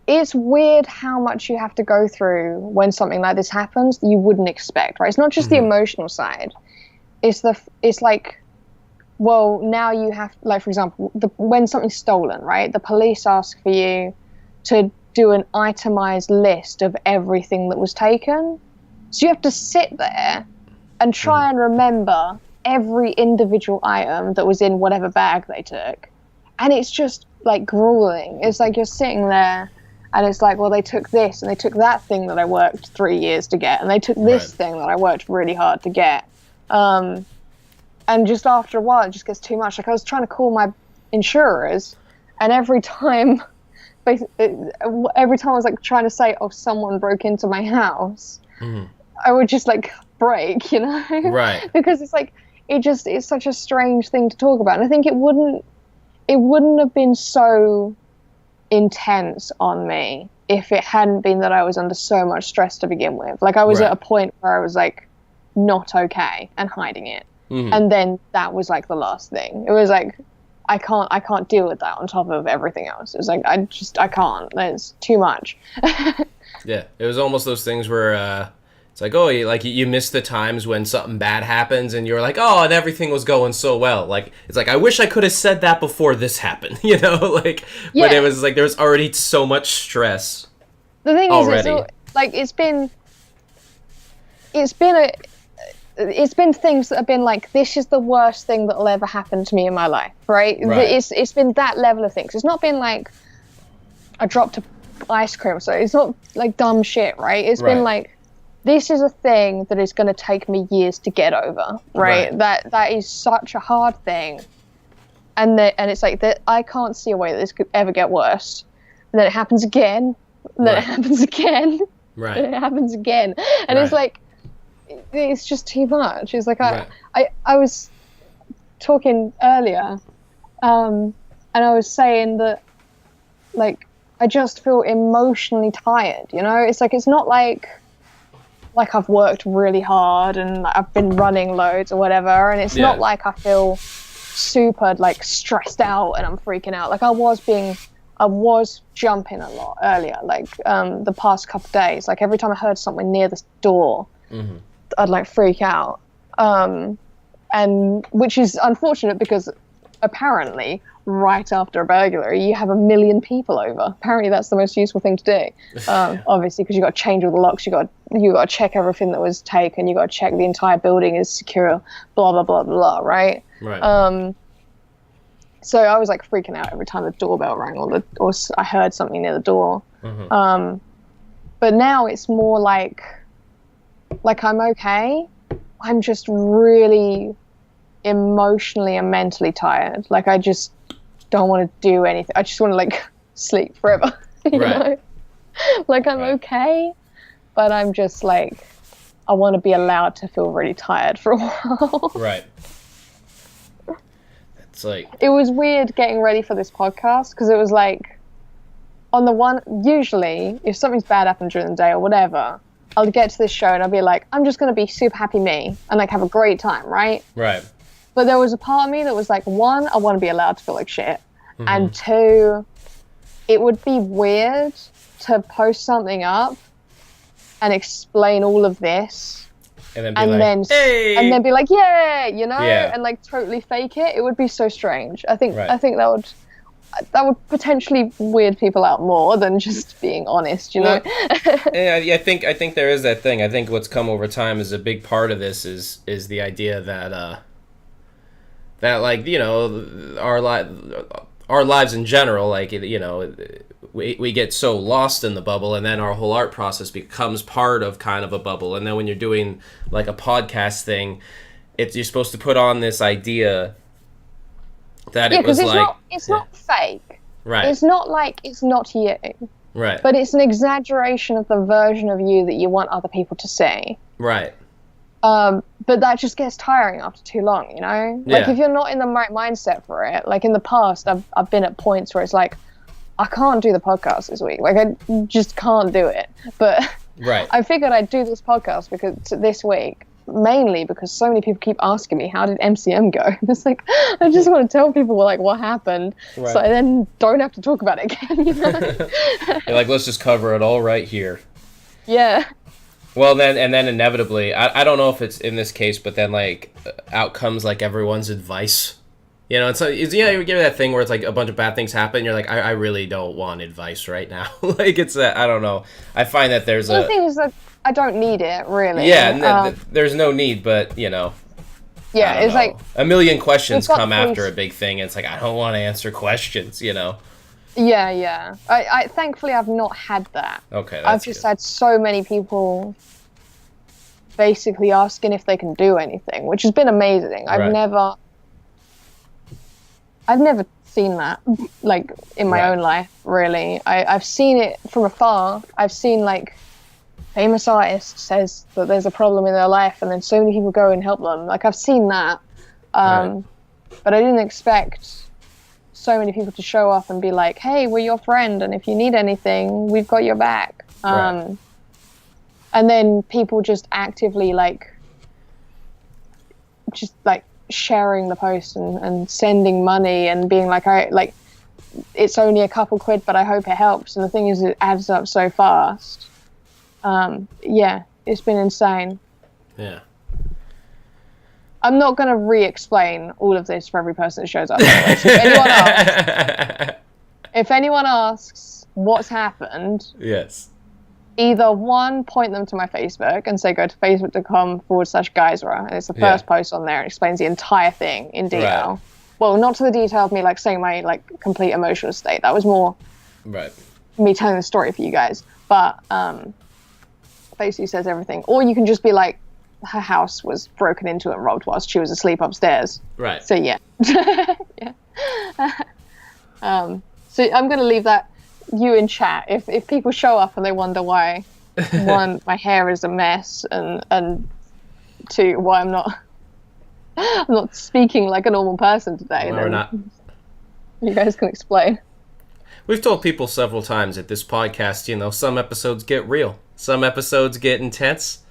it's weird how much you have to go through when something like this happens that you wouldn't expect, right? It's not just the emotional side. It's like, well, now you have, like, for example, when something's stolen, right? The police ask for you to do an itemized list of everything that was taken. So you have to sit there and try and remember every individual item that was in whatever bag they took. And it's just like grueling. It's like you're sitting there and it's like, well, they took this and they took that thing that I worked 3 years to get, and they took this thing that I worked really hard to get. And just after a while, it just gets too much. Like I was trying to call my insurers, and every time I was like trying to say, oh, someone broke into my house, I would just like break, Right. Because it's like, it's such a strange thing to talk about. And I think it wouldn't have been so intense on me if it hadn't been that I was under so much stress to begin with. Like I was at a point where I was like not okay and hiding it. And then that was like the last thing. It was like, I can't deal with that on top of everything else. It was like, I can't. There's too much. Yeah, it was almost those things where it's like, oh, you miss the times when something bad happens, and you're like, oh, and everything was going so well. Like it's like, I wish I could have said that before this happened, Like, yeah. But it was like there was already so much stress. The thing already. Is, like it's been things that have been like, this is the worst thing that'll ever happen to me in my life, right? It's been that level of things. It's not been like I dropped a ice cream, so it's not like dumb shit, right? It's been like, this is a thing that is going to take me years to get over, right? That is such a hard thing, and it's like that I can't see a way that this could ever get worse. And then it happens again, and then it happens again, and it happens again, and it's like, it's just too much. It's like I was talking earlier, and I was saying that, like, I just feel emotionally tired, It's like, it's not like I've worked really hard and I've been running loads or whatever, and it's not like I feel super like stressed out and I'm freaking out. Like I was jumping a lot earlier, like the past couple of days. Like every time I heard something near the door, I'd like freak out, and which is unfortunate because apparently right after a burglary you have 1 million people over. Apparently that's the most useful thing to do, obviously, because you got to change all the locks, you got to check everything that was taken, you got to check the entire building is secure, blah blah blah blah, right? So I was like freaking out every time the doorbell rang or I heard something near the door. But now it's more like I'm okay, I'm just really emotionally and mentally tired. Like I just don't want to do anything. I just want to like sleep forever. you know? Like I'm okay, but I'm just like, I want to be allowed to feel really tired for a while. It's like, it was weird getting ready for this podcast because it was like, usually if something's bad happened during the day or whatever, I'll get to this show and I'll be like, I'm just going to be super happy me and like have a great time, right? But there was a part of me that was like, one, I want to be allowed to feel like shit. And two, it would be weird to post something up and explain all of this And then hey! And then be like, yeah, you know, Yeah. and like totally fake it. It would be so strange. I think Right. that would potentially weird people out more than just being honest, you know. Yeah, I think there is that thing. I think what's come over time is a big part of this is the idea that like, you know, our lives in general, like, you know, we get so lost in the bubble, and then our whole art process becomes part of kind of a bubble. And then when you're doing like a podcast thing, you're supposed to put on this idea that it was it's not fake. Right. It's not like it's not you. Right. But it's an exaggeration of the version of you that you want other people to see. Right. But that just gets tiring after too long, you know? Like, Yeah. if you're not in the right mindset for it, like in the past, I've been at points where it's like, I can't do the podcast this week. Like, I just can't do it. But right. I figured I'd do this podcast this week, mainly because so many people keep asking me, how did MCM go? It's like, I just want to tell people, like, what happened, right. so I then don't have to talk about it again, you know? You're like, let's just cover it all right here. Yeah. Well, then inevitably, I don't know if it's in this case, but then, like, out comes, like, everyone's advice. You know, you give that thing where it's, like, a bunch of bad things happen, you're like, I really don't want advice right now. Like, it's, I don't know. I find that there's the thing is that I don't need it, really. Yeah, there's no need, but, you know. Yeah, it's like... a million questions come after a big thing, and it's like, I don't want to answer questions, you know. Yeah. I thankfully I've not had that. Okay, that's I've just good. had so many people basically asking if they can do anything, which has been amazing. Right. I've never seen that, like, in my own life, really. I've seen it from afar. I've seen, like, famous artist says that there's a problem in their life, and then so many people go and help them. Like, I've seen that. But I didn't expect so many people to show up and be like, hey, we're your friend, and if you need anything, we've got your back. And then people just actively, like, sharing the post and sending money and being like, it's only a couple quid, but I hope it helps. And the thing is, it adds up so fast. Yeah, it's been insane. Yeah. I'm not going to re-explain all of this for every person that shows up. So if anyone asks what's happened, yes, either one, point them to my Facebook and say go to facebook.com/Geisra, and it's the first post on there. It explains the entire thing in detail. Right. Well, not to the detail of me like saying my like complete emotional state. That was more me telling the story for you guys. But basically says everything. Or you can just be like, her house was broken into and robbed whilst she was asleep upstairs. Right. So yeah. Yeah. So I'm going to leave that you in chat. If people show up and they wonder why, one, my hair is a mess, and two, why I'm not speaking like a normal person today. No, we're not. You guys can explain. We've told people several times at this podcast, you know, some episodes get real. Some episodes get intense.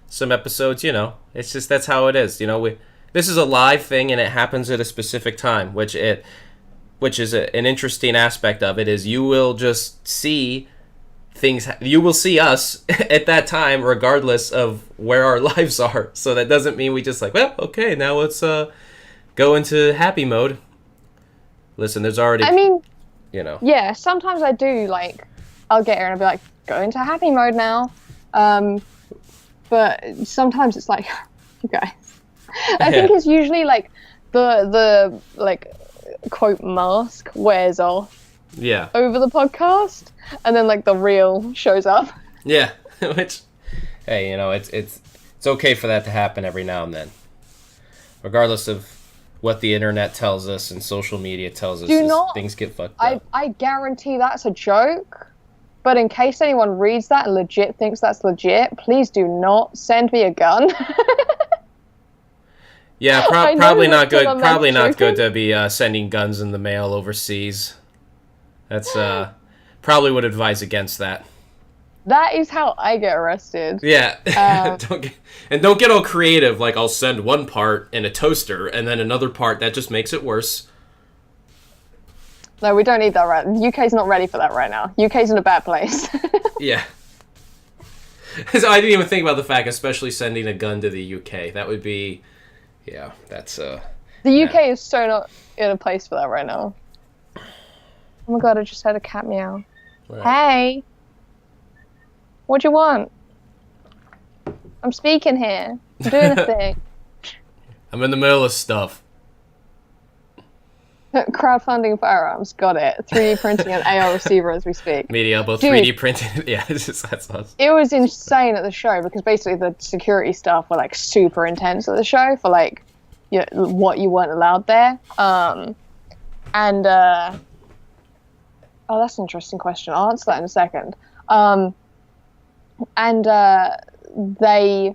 Some episodes, you know, it's just, that's how it is. You know, this is a live thing, and it happens at a specific time, which is an interesting aspect of it, is you will just see things, you will see us at that time regardless of where our lives are. So that doesn't mean we just like, well, okay, now let's go into happy mode. Listen, there's already, I mean, you know. Yeah, sometimes I do, like, I'll get here and I'll be like, go into happy mode now. But sometimes it's like, you guys. I think it's usually like the like quote mask wears off. Yeah. Over the podcast, and then like the real shows up. Yeah, which, hey, you know, it's okay for that to happen every now and then, regardless of what the internet tells us and social media tells us. Things get fucked up. I guarantee that's a joke. But in case anyone reads that and legit thinks that's legit, please do not send me a gun. Yeah, probably not good. Probably not good to be sending guns in the mail overseas. That's probably would advise against that. That is how I get arrested. Yeah, don't get all creative. Like, I'll send one part in a toaster and then another part that just makes it worse. No, we don't need that right. UK's not ready for that right now. UK's in a bad place. Yeah. So I didn't even think about the fact, especially sending a gun to the UK. That would be, yeah, that's The UK is so not in a place for that right now. Oh my god, I just had a cat meow. Right. Hey, what do you want? I'm speaking here. I'm doing a thing. I'm in the middle of stuff. Crowdfunding firearms, got it. 3D printing an AR receiver as we speak. Media, both 3D printed. Yeah, that's awesome. It was insane at the show because basically the security staff were like super intense at the show for like what you weren't allowed there. Oh, that's an interesting question. I'll answer that in a second. They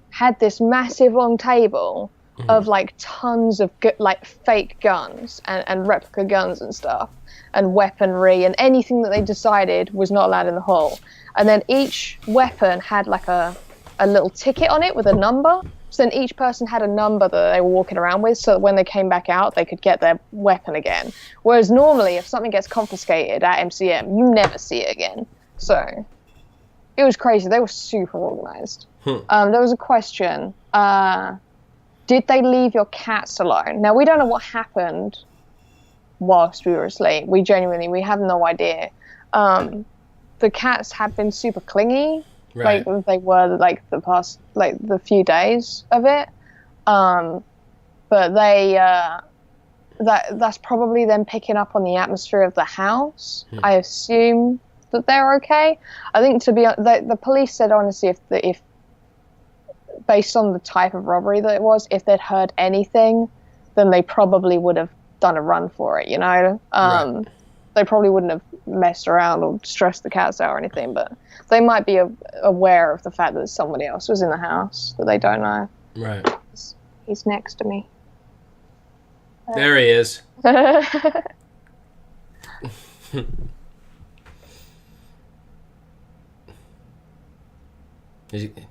had this massive long table of like tons of like fake guns and replica guns and stuff and weaponry and anything that they decided was not allowed in the hall. And then each weapon had like a little ticket on it with a number. So then each person had a number that they were walking around with so that when they came back out, they could get their weapon again. Whereas normally if something gets confiscated at MCM, you never see it again. So it was crazy. They were super organized. There was a question. Did they leave your cats alone? Now, we don't know what happened whilst we were asleep. We have no idea. The cats have been super clingy, right. Like they were like the past, like the few days of it. But that's probably them picking up on the atmosphere of the house. I assume that they're okay. I think the police said honestly if based on the type of robbery that it was, if they'd heard anything, then they probably would have done a run for it, you know? Right. They probably wouldn't have messed around or stressed the cats out or anything, but they might be aware of the fact that somebody else was in the house that they don't know. Right. He's next to me. There he is.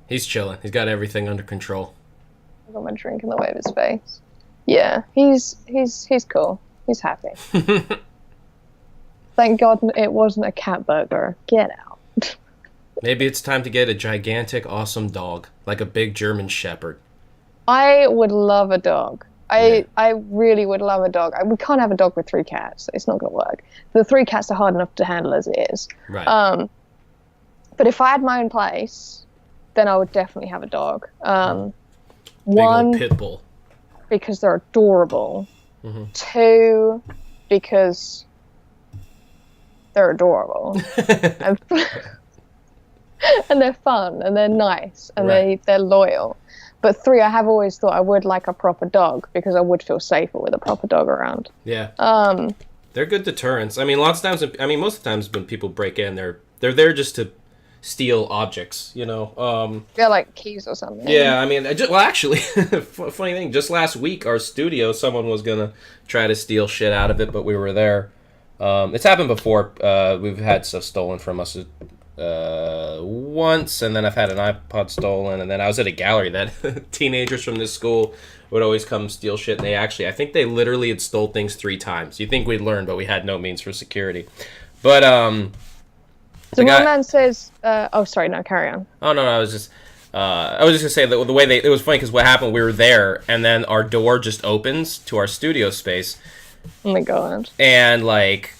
He's chilling. He's got everything under control. I got my drink in the way of his face. Yeah, he's cool. He's happy. Thank God it wasn't a cat burger. Get out. Maybe it's time to get a gigantic, awesome dog, like a big German Shepherd. I would love a dog. I really would love a dog. We can't have a dog with 3 cats. It's not going to work. The 3 cats are hard enough to handle as it is. Right. But if I had my own place, then I would definitely have a dog. Big old pit bull. Because they're adorable. 2, because they're adorable. And they're fun, and they're nice, and they're loyal. But 3, I have always thought I would like a proper dog, because I would feel safer with a proper dog around. Yeah. They're good deterrents. I mean, most of the times when people break in, they're there just to steal objects, you know. Yeah, like keys or something. Yeah, I mean, actually, funny thing, just last week, our studio, someone was gonna try to steal shit out of it, but we were there. It's happened before. We've had stuff stolen from us once, and then I've had an iPod stolen, and then I was at a gallery that teenagers from this school would always come steal shit, and I think they literally had stole things 3 times. You think we'd learn, but we had no means for security. But, so my man says, oh, sorry, no, carry on. Oh, no, I was just going to say that the way it was funny because what happened, we were there, and then our door just opens to our studio space. Oh my God. And, like,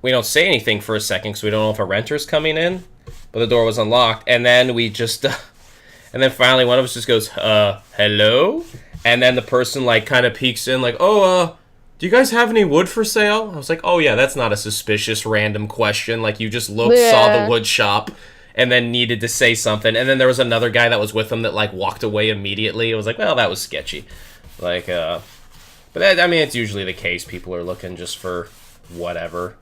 we don't say anything for a second because we don't know if a renter's coming in, but the door was unlocked, and then we just, and then finally one of us just goes, hello? And then the person, like, kind of peeks in, like, oh, do you guys have any wood for sale? I was like, oh yeah, that's not a suspicious random question. Like, you just looked, saw the wood shop, and then needed to say something. And then there was another guy that was with him that, like, walked away immediately. It was like, well, that was sketchy. Like, but that, I mean, it's usually the case. People are looking just for whatever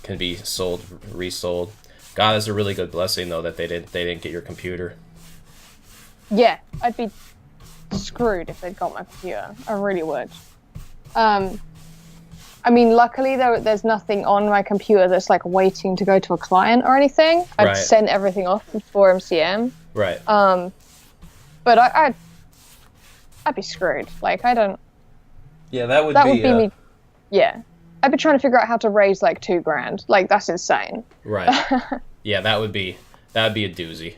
can be sold, resold. God, that's a really good blessing, though, that they didn't get your computer. Yeah, I'd be screwed if they'd got my computer. I really would. I mean, luckily there's nothing on my computer that's like waiting to go to a client or anything. I'd sent everything off before MCM. Right. But I'd be screwed. Like, I don't. Yeah, that would be me. Yeah, I'd be trying to figure out how to raise like $2,000. Like, that's insane. Right. Yeah, that would be a doozy.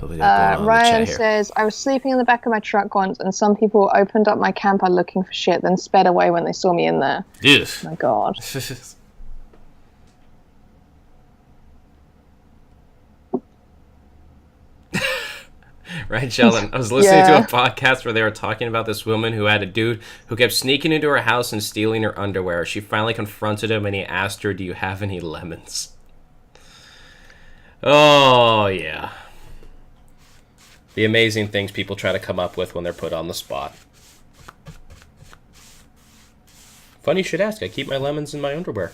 What we got going on in the Ryan chat here? says, I was sleeping in the back of my truck once and some people opened up my camper looking for shit, then sped away when they saw me in there. Ugh. Oh my God. Right, Sheldon? I was listening to a podcast where they were talking about this woman who had a dude who kept sneaking into her house and stealing her underwear. She finally confronted him and he asked her, do you have any lemons? Oh, yeah. The amazing things people try to come up with when they're put on the spot. Funny you should ask. I keep my lemons in my underwear.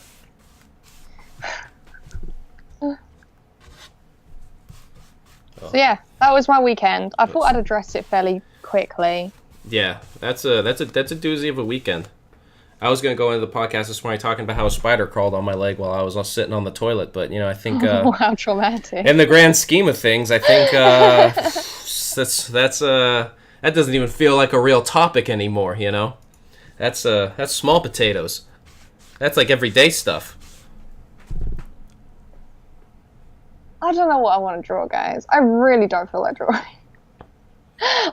So yeah, that was my weekend. I thought I'd address it fairly quickly. Yeah, that's a doozy of a weekend. I was gonna go into the podcast this morning talking about how a spider crawled on my leg while I was sitting on the toilet, but I think Wow, traumatic. in the grand scheme of things, I think that doesn't even feel like a real topic anymore. That's small potatoes. That's like everyday stuff. I don't know what I want to draw, guys. I really don't feel like drawing.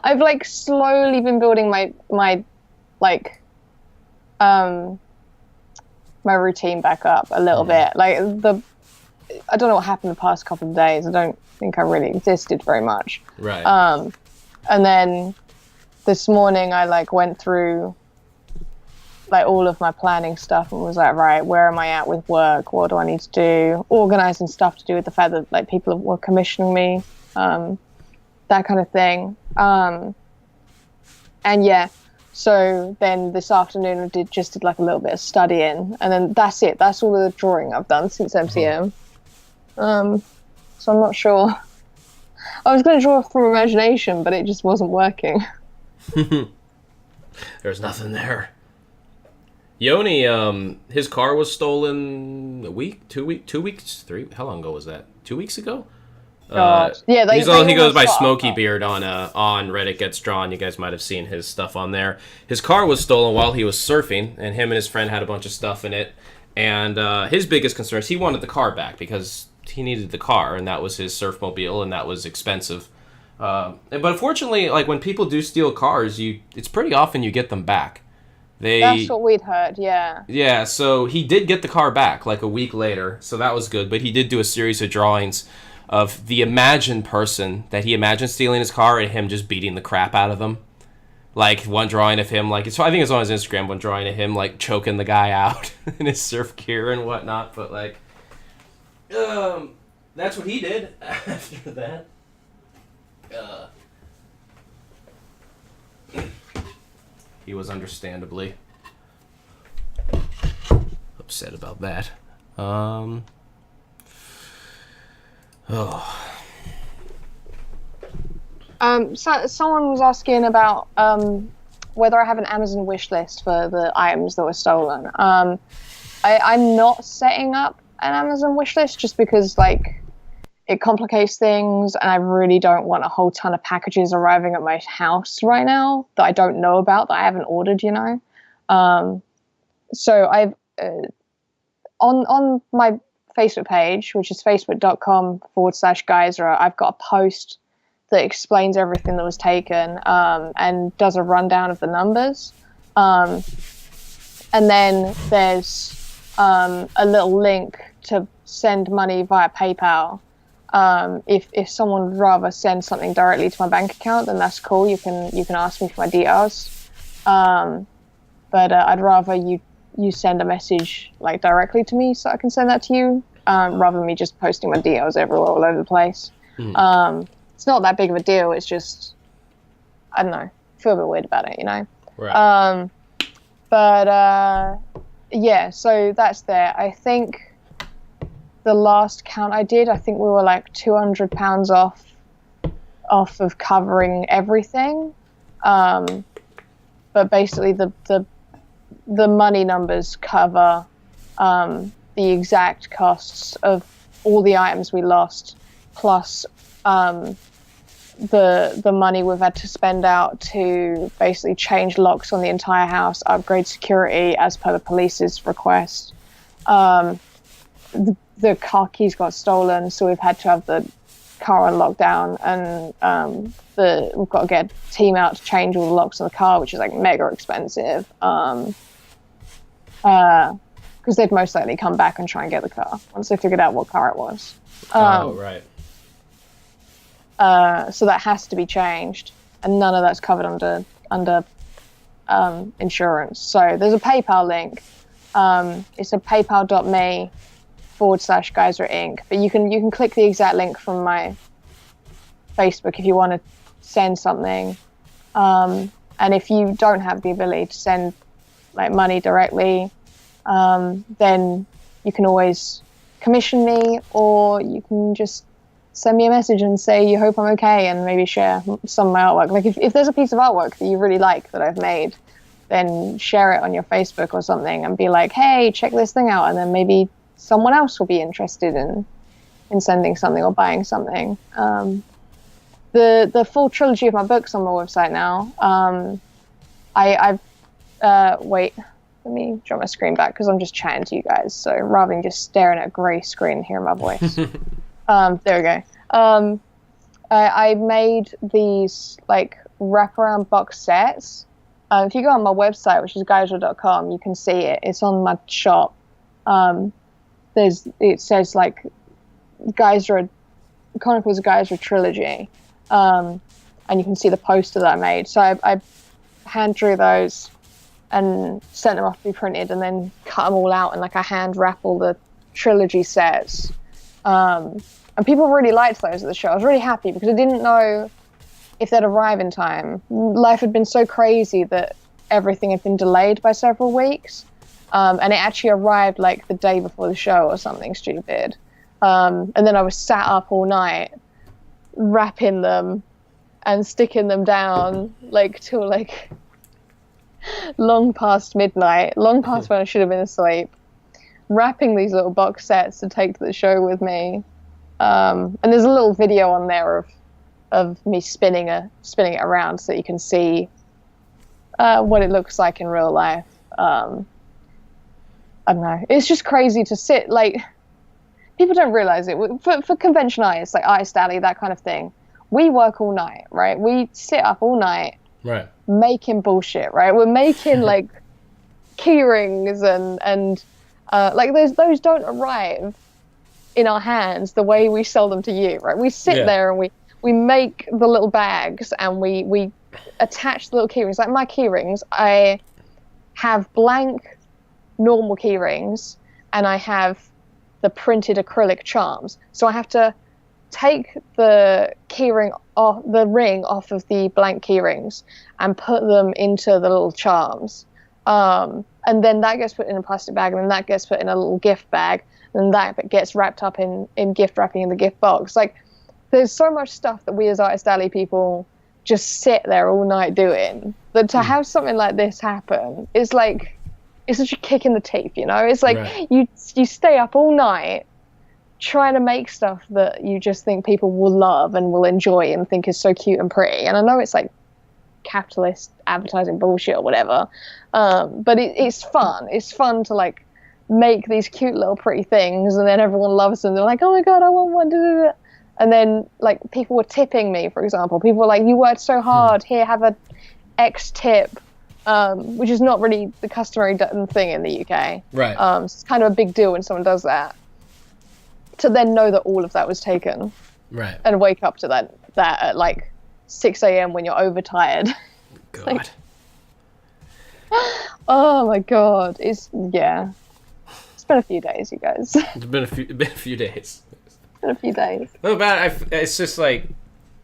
I've slowly been building my routine back up a little bit. I don't know what happened the past couple of days. I don't think I really existed very much. Right. And then this morning I went through all of my planning stuff and was like, right, where am I at with work? What do I need to do? Organizing stuff to do with the fact that people were commissioning me, that kind of thing. And yeah, so then this afternoon I did a little bit of studying, and then that's it. That's all the drawing I've done since MCM. So I'm not sure. I was going to draw from imagination, but it just wasn't working. There's nothing there. Yoni, his car was stolen a week, 2 weeks, 3. How long ago was that? 2 weeks ago? Yeah, he goes by Smokey Beard on Reddit Gets Drawn. You guys might have seen his stuff on there. His car was stolen while he was surfing, and him and his friend had a bunch of stuff in it. And his biggest concern is he wanted the car back because he needed the car, and that was his surfmobile, and that was expensive. But unfortunately, when people do steal cars, it's pretty often you get them back. That's what we'd heard, yeah. Yeah, so he did get the car back a week later, so that was good. But he did do a series of drawings of the imagined person that he imagined stealing his car and him just beating the crap out of them. One drawing of him, I think it's on his Instagram, one drawing of him, choking the guy out in his surf gear and whatnot. But, that's what he did after that. He was understandably upset about that. So someone was asking about whether I have an Amazon wish list for the items that were stolen. I'm not setting up an Amazon wish list just because it complicates things, and I really don't want a whole ton of packages arriving at my house right now that I don't know about, that I haven't ordered, So I've on my Facebook page, which is facebook.com/Geyser, I've got a post that explains everything that was taken and does a rundown of the numbers. And then there's a little link to send money via PayPal. If someone would rather send something directly to my bank account, then that's cool. You can ask me for my details. But I'd rather you send a message directly to me so I can send that to you, rather than me just posting my details everywhere all over the place. It's not that big of a deal. It's just, I don't know, I feel a bit weird about it, Right. Yeah, so that's there. I think the last count I did, I think we were £200 off of covering everything. But basically the money numbers cover the exact costs of all the items we lost, plus the money we've had to spend out to basically change locks on the entire house, upgrade security as per the police's request. The car keys got stolen, so we've had to have the car on lockdown, and we've got to get a team out to change all the locks on the car, which is like mega expensive. Because they'd most likely come back and try and get the car once they figured out what car it was. Right. So that has to be changed, and none of that's covered under insurance. So there's a PayPal link. It's a paypal.me/Geyser Inc. But you can click the exact link from my Facebook if you want to send something. And if you don't have the ability to send like money directly, then you can always commission me, or you can just send me a message and say you hope I'm okay, and maybe share some of my artwork. Like if there's a piece of artwork that you really like that I've made, then share it on your Facebook or something and be like, hey, check this thing out, and then maybe someone else will be interested in sending something or buying something. The full trilogy of my books on my website now. I've wait, let me draw my screen back because I'm just chatting to you guys. So rather than just staring at a grey screen and hearing my voice. There we go. I made these like wraparound box sets. If you go on my website, which is geyser.com, you can see it. It's on my shop. It says like Geyser, Chronicles of Geyser trilogy, and you can see the poster that I made. So I hand drew those and sent them off to be printed, and then cut them all out, and like I hand wrap all the trilogy sets. And people really liked those at the show. I was really happy because I didn't know if they'd arrive in time. Life had been so crazy that everything had been delayed by several weeks. And it actually arrived like the day before the show or something stupid. And then I was sat up all night wrapping them and sticking them down like till like long past midnight, long past when I should have been asleep, wrapping these little box sets to take to the show with me. And there's a little video on there of me spinning it around so that you can see what it looks like in real life. I don't know. It's just crazy to sit, like, people don't realize it. For convention artists, like Artist Alley, that kind of thing, we work all night, right? We sit up all night, right, making bullshit, right? We're making, like, key rings and like, those don't arrive in our hands the way we sell them to you, right? We sit there and we make the little bags and we attach the little key rings. Like my key rings, I have blank normal key rings and I have the printed acrylic charms. So I have to take the ring off of the blank key rings and put them into the little charms. And then that gets put in a plastic bag, and then that gets put in a little gift bag, and that gets wrapped up in gift wrapping in the gift box. Like, there's so much stuff that we as Artist Alley people just sit there all night doing, that to have something like this happen is like, it's such a kick in the teeth, you know? It's like, right, you stay up all night trying to make stuff that you just think people will love and will enjoy and think is so cute and pretty. And I know it's like capitalist advertising bullshit or whatever, but it's fun. It's fun to like make these cute little pretty things, and then everyone loves them. They're like, oh my god, I want one. And then like people were tipping me, for example. People were like, you worked so hard, here, have a X tip, which is not really the customary thing in the UK. Right. So it's kind of a big deal when someone does that. To then know that all of that was taken. Right. And wake up to that at like 6 a.m. when you're overtired. God. Like, oh my god. It's been a few days, you guys. It's been a few days. It's been a few days. No, but it's just like,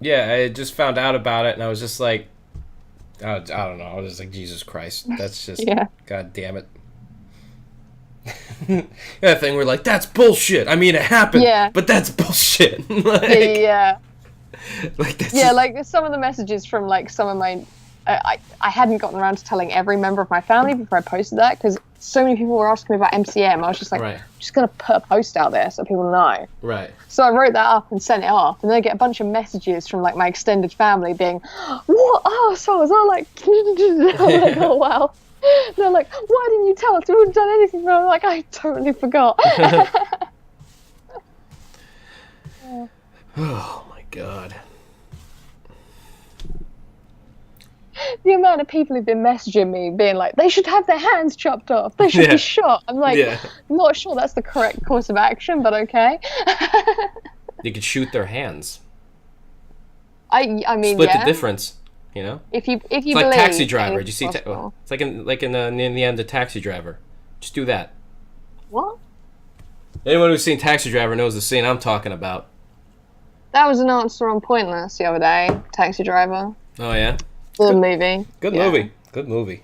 I just found out about it, and I was just like, I don't know. I was just like, Jesus Christ, that's just, God damn it. That thing we're like, that's bullshit. I mean, it happened, but that's bullshit. Like, like that's like some of the messages from like some of my, I hadn't gotten around to telling every member of my family before I posted that, because so many people were asking me about MCM. I was just like, I'm just going to put a post out there so people know. Right. So I wrote that up and sent it off, and then I get a bunch of messages from like my extended family being, what? Oh, so was I like, I'm like, oh wow. And they're like, why didn't you tell us? We wouldn't have done anything. And I'm like, I totally forgot. Oh my god. The amount of people who've been messaging me being like, they should have their hands chopped off. They should be shot. I'm like, not sure that's the correct course of action, but okay. You could shoot their hands. I mean, split the difference. You know, if you it's believe, like Taxi Driver. Did you see? It's like in the end of Taxi Driver. Just do that. What? Anyone who's seen Taxi Driver knows the scene I'm talking about. That was an answer on Pointless the other day. Taxi Driver. Oh yeah. Good movie. Good movie. Good movie.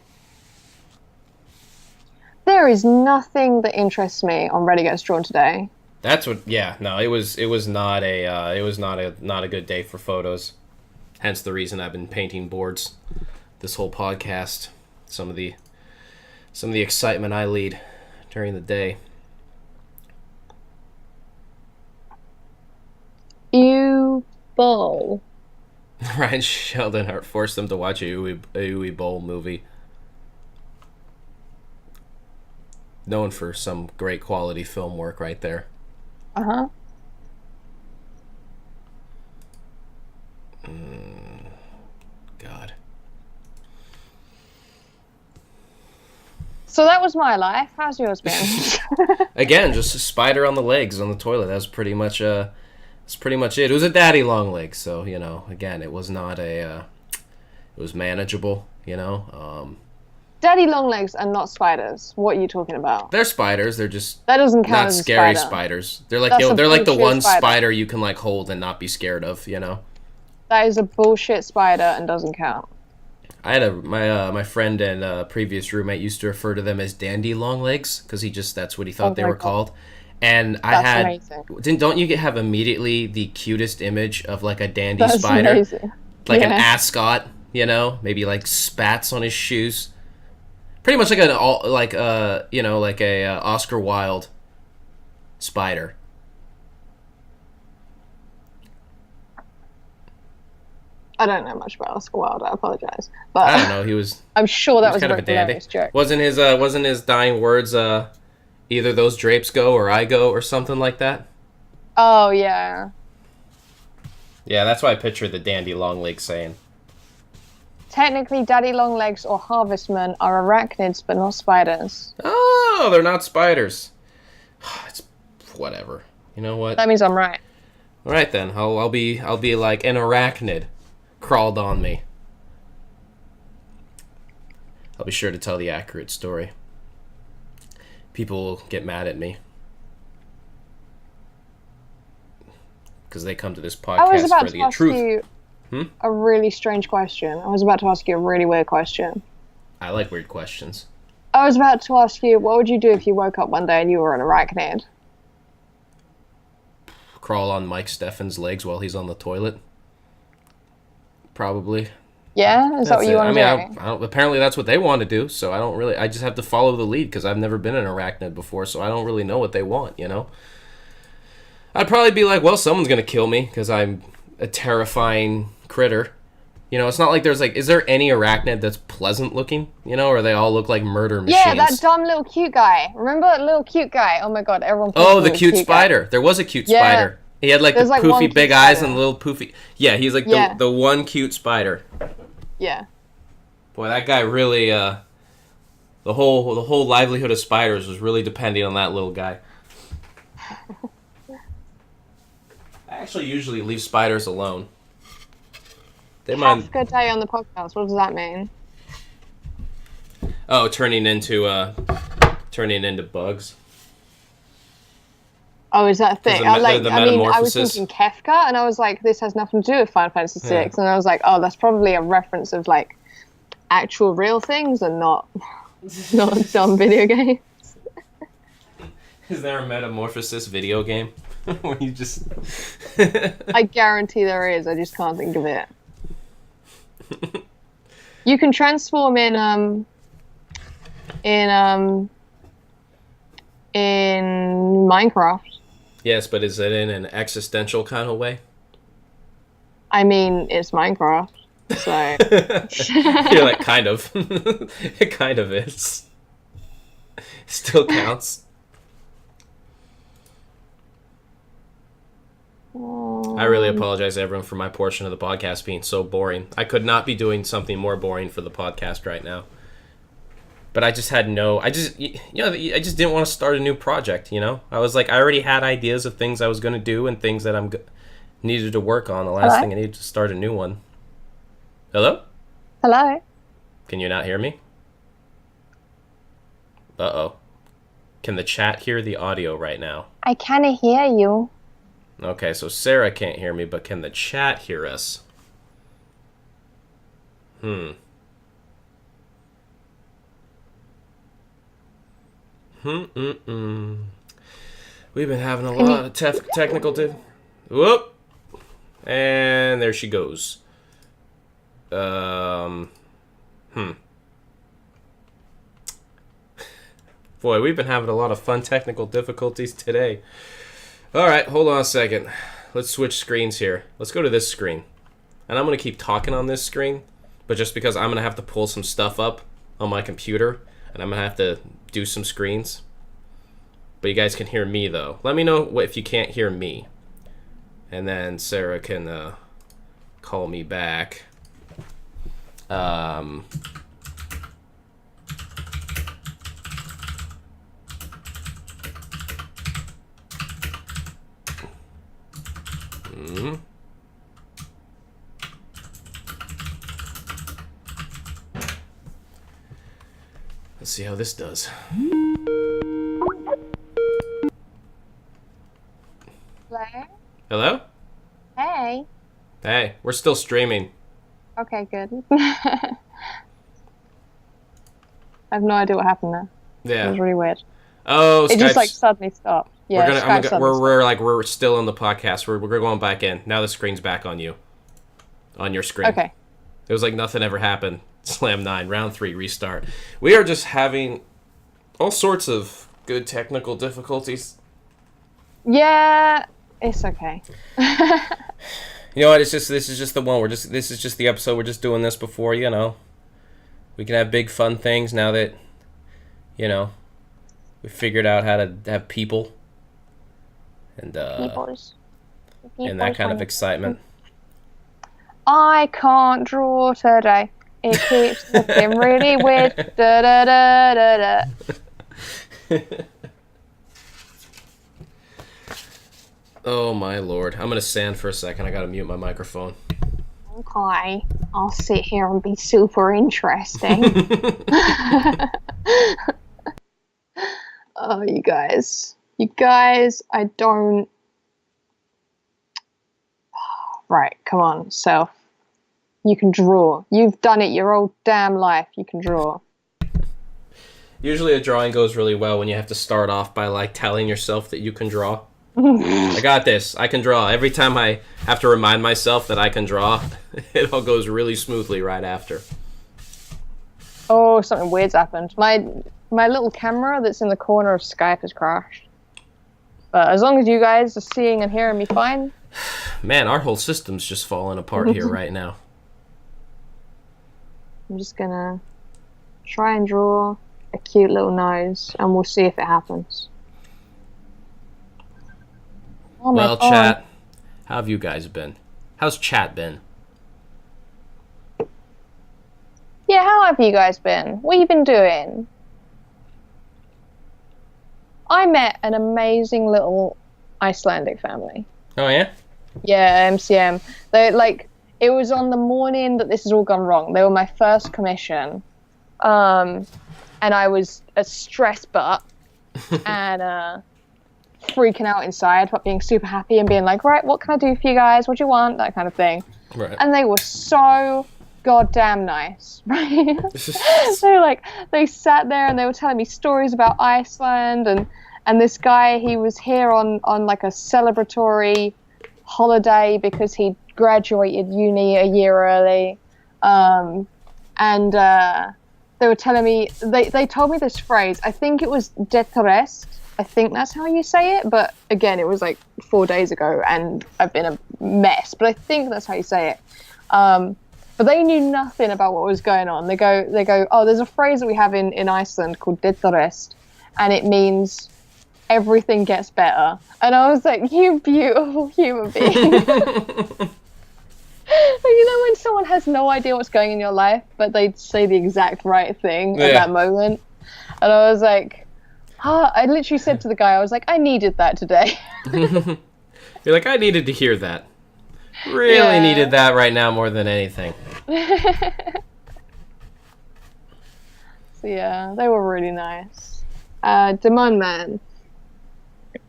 There is nothing that interests me on Ready Gets Drawn today. That's what. Yeah. No. It was not a good day for photos. Hence the reason I've been painting boards this whole podcast. Some of the excitement I lead during the day. You bowl. Ryan Sheldon forced them to watch a Uwe Boll movie. Known for some great quality film work right there. Uh-huh. God. So that was my life. How's yours been? Again, just a spider on the legs on the toilet. That was pretty much that's pretty much it. It was a daddy long leg, so you know. Again, it was not it was manageable. You know. Daddy long legs are not spiders. What are you talking about? They're spiders. They're just that doesn't count not as scary a spider. Spiders. They're like they're like the one spider you can like hold and not be scared of. You know. That is a bullshit spider and doesn't count. I had my friend and previous roommate used to refer to them as dandy long legs because that's what he thought they were called. And don't you have immediately the cutest image of like a dandy spider, amazing. Like an ascot, you know, maybe like spats on his shoes, pretty much like an Oscar Wilde spider. I don't know much about Oscar Wilde. I apologize, but I don't know. He was. I'm sure that was kind a of a dandy joke. Wasn't his dying words either those drapes go or I go or something like that? Oh yeah. Yeah, that's why I picture the dandy long legs saying. Technically, daddy long legs or harvestmen are arachnids, but not spiders. Oh, they're not spiders. It's whatever. You know what? That means I'm right. All right then. I'll be like an arachnid crawled on me. I'll be sure to tell the accurate story. People will get mad at me because they come to this podcast for the truth. I was about to ask you a really strange question. I was about to ask you a really weird question. I like weird questions. I was about to ask you, what would you do if you woke up one day and you were an arachnid? Crawl on Mike Steffen's legs while he's on the toilet. Probably. Yeah? Is that what you want to do? I don't, apparently that's what they want to do, so I just have to follow the lead because I've never been an arachnid before, so I don't really know what they want, you know? I'd probably be like, well, someone's going to kill me because I'm a terrifying critter. You know, it's not like there's like, is there any arachnid that's pleasant looking? You know, or they all look like murder machines? Yeah, that dumb little cute guy. Remember that little cute guy? Oh my god, everyone. Oh, the cute spider. Guy. There was a cute spider. He had like the poofy big eyes and little poofy. Yeah, he's like the one cute spider. Yeah. Boy, that guy really. The whole livelihood of spiders was really depending on that little guy. I actually usually leave spiders alone. They have a good day on the podcast. What does that mean? Oh, turning into bugs. Oh, is that a thing? I was thinking Kefka, and I was like, this has nothing to do with Final Fantasy VI. Yeah. And I was like, oh, that's probably a reference of like actual real things and not dumb video games. Is there a Metamorphosis video game where you just? I guarantee there is. I just can't think of it. You can transform in Minecraft. Yes, but is it in an existential kind of way? I mean, it's Minecraft, so... You're like, kind of. It kind of is. Still counts. I really apologize to everyone for my portion of the podcast being so boring. I could not be doing something more boring for the podcast right now. But I just had I just didn't want to start a new project, you know? I was like, I already had ideas of things I was going to do and things that needed to work on. The last thing I needed to start a new one. Hello? Hello? Can you not hear me? Uh-oh. Can the chat hear the audio right now? I kind of hear you. Okay, so Sarah can't hear me, but can the chat hear us? We've been having a lot of technical whoop! And there she goes. Boy, we've been having a lot of fun technical difficulties today. Alright, hold on a second. Let's switch screens here. Let's go to this screen. And I'm going to keep talking on this screen, but just because I'm going to have to pull some stuff up on my computer, and I'm going to have to do some screens. But you guys can hear me, though. Let me know if you can't hear me. And then Sarah can call me back. Let's see how this does. Hello? Hello? Hey. Hey, we're still streaming. Okay, good. I have no idea what happened there. Yeah. It was really weird. Oh, it just like suddenly stopped. Yeah, we're still on the podcast. We're going back in. Now the screen's back on you. On your screen. Okay. It was like nothing ever happened. Slam 9, round 3, restart. We are just having all sorts of good technical difficulties. Yeah, it's okay. You know what? This is just the one. This is just the episode. We're just doing this before, you know, we can have big fun things now that, you know, we figured out how to have people and and that kind of excitement. I can't draw today. It keeps looking really weird. Da, da, da, da, da. Oh my lord. I'm gonna stand for a second. I gotta mute my microphone. Okay. I'll sit here and be super interesting. Oh, you guys. I don't... Right, come on, self. You can draw. You've done it your whole damn life. You can draw. Usually a drawing goes really well when you have to start off by like telling yourself that you can draw. I got this. I can draw. Every time I have to remind myself that I can draw, it all goes really smoothly right after. Oh, something weird's happened. My little camera that's in the corner of Skype has crashed. But as long as you guys are seeing and hearing me fine. Man, our whole system's just falling apart here right now. I'm just gonna try and draw a cute little nose, and we'll see if it happens. Oh my well, God. chat, how have you guys been? How's chat been? Yeah, how have you guys been? What have you been doing? I met an amazing little Icelandic family. Oh, yeah? Yeah, MCM. It was on the morning that this has all gone wrong. They were my first commission. And I was a stress butt and freaking out inside, but being super happy and being like, right, what can I do for you guys? What do you want? That kind of thing. Right. And they were so goddamn nice, right? They sat there and they were telling me stories about Iceland and this guy, he was here on like a celebratory holiday because he graduated uni a year early. They were telling me, they told me this phrase, I think it was detrest. I think that's how you say it, but again, it was like 4 days ago and I've been a mess, but I think that's how you say it. But they knew nothing about what was going on. They go, oh, there's a phrase that we have in Iceland called detrest, and it means everything gets better. And I was like, you beautiful human being. You know when someone has no idea what's going in your life, but they say the exact right thing at that moment? And I was like, I literally said to the guy, I was like, I needed that today. You're like, I needed to hear that. Really needed that right now more than anything. So yeah, they were really nice. Demand Man.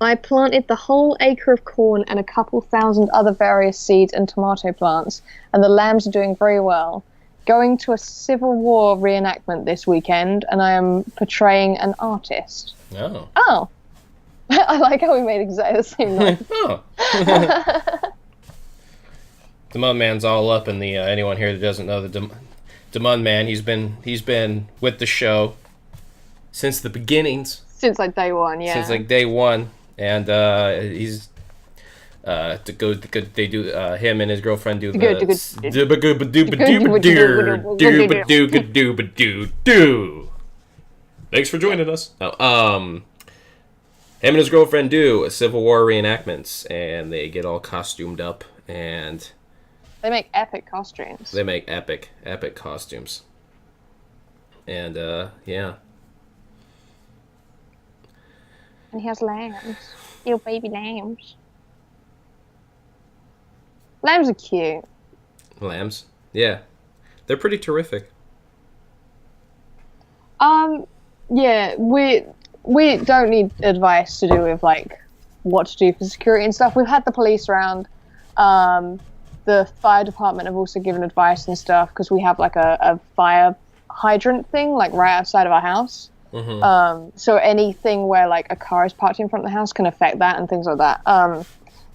I planted the whole acre of corn and a couple thousand other various seeds and tomato plants, and the lambs are doing very well. Going to a Civil War reenactment this weekend, and I am portraying an artist. Oh. I like how we made exactly the same noise. Demand Man's all up in the, anyone here that doesn't know the Demand Man, he's been with the show since the beginnings. Since like day one, yeah. Since like day one. And he's they do him and his girlfriend do the Thanks for joining us. Him and his girlfriend do a Civil War reenactments, and they get all costumed up, and they make epic costumes. They make epic costumes. And yeah. And he has lambs. Little baby lambs. Lambs are cute. Lambs? Yeah. They're pretty terrific. Yeah, we don't need advice to do with, like, what to do for security and stuff. We've had the police around. The fire department have also given advice and stuff, because we have, like, a fire hydrant thing, like, right outside of our house. Mm-hmm. So anything where like a car is parked in front of the house can affect that and things like that.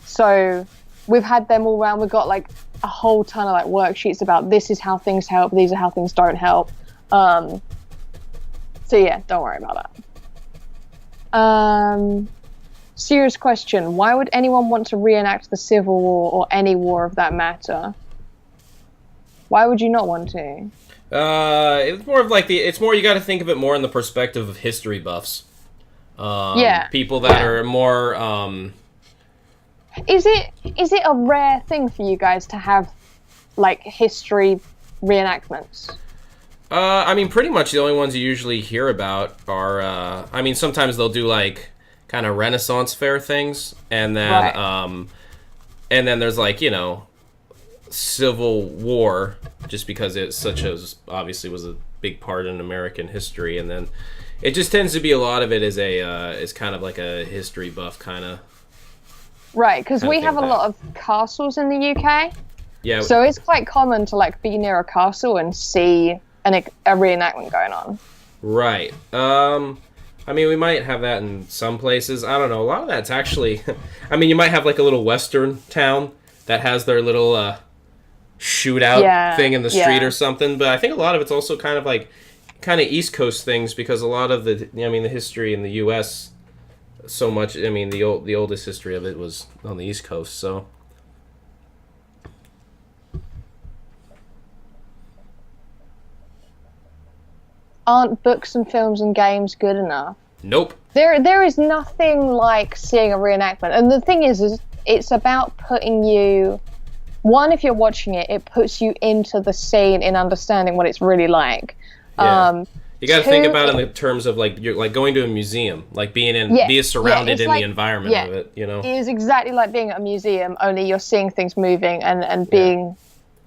So we've had them all around. We've got like a whole ton of like worksheets about this is how things help, these are how things don't help. So yeah, don't worry about that. Serious question. Why would anyone want to reenact the Civil War or any war of that matter? Why would you not want to? It's more of like it's more, you got to think of it more in the perspective of history buffs. People that are more, Is it a rare thing for you guys to have, like, history reenactments? I mean, pretty much the only ones you usually hear about are, I mean, sometimes they'll do, like, kind of Renaissance fair things, and then, and then there's, like, you know, Civil War, just because it obviously was a big part in American history, and then it just tends to be a lot of it is kind of like a history buff kind of. Right, because we have a lot of castles in the UK. Yeah. So it's quite common to like be near a castle and see a reenactment going on. Right. I mean, we might have that in some places. I don't know. A lot of that's actually, I mean, you might have like a little western town that has their little shootout thing in the street or something, but I think a lot of it's also kind of East Coast things, because a lot of the history in the U.S. so much, I mean, the oldest history of it was on the East Coast, so. Aren't books and films and games good enough? Nope. There is nothing like seeing a reenactment, and the thing is it's about putting you. One, if you're watching it, it puts you into the scene in understanding what it's really like. Yeah. You got to think about it in the terms of like you're like going to a museum, like being surrounded in the environment of it. You know, it is exactly like being at a museum, only you're seeing things moving and being.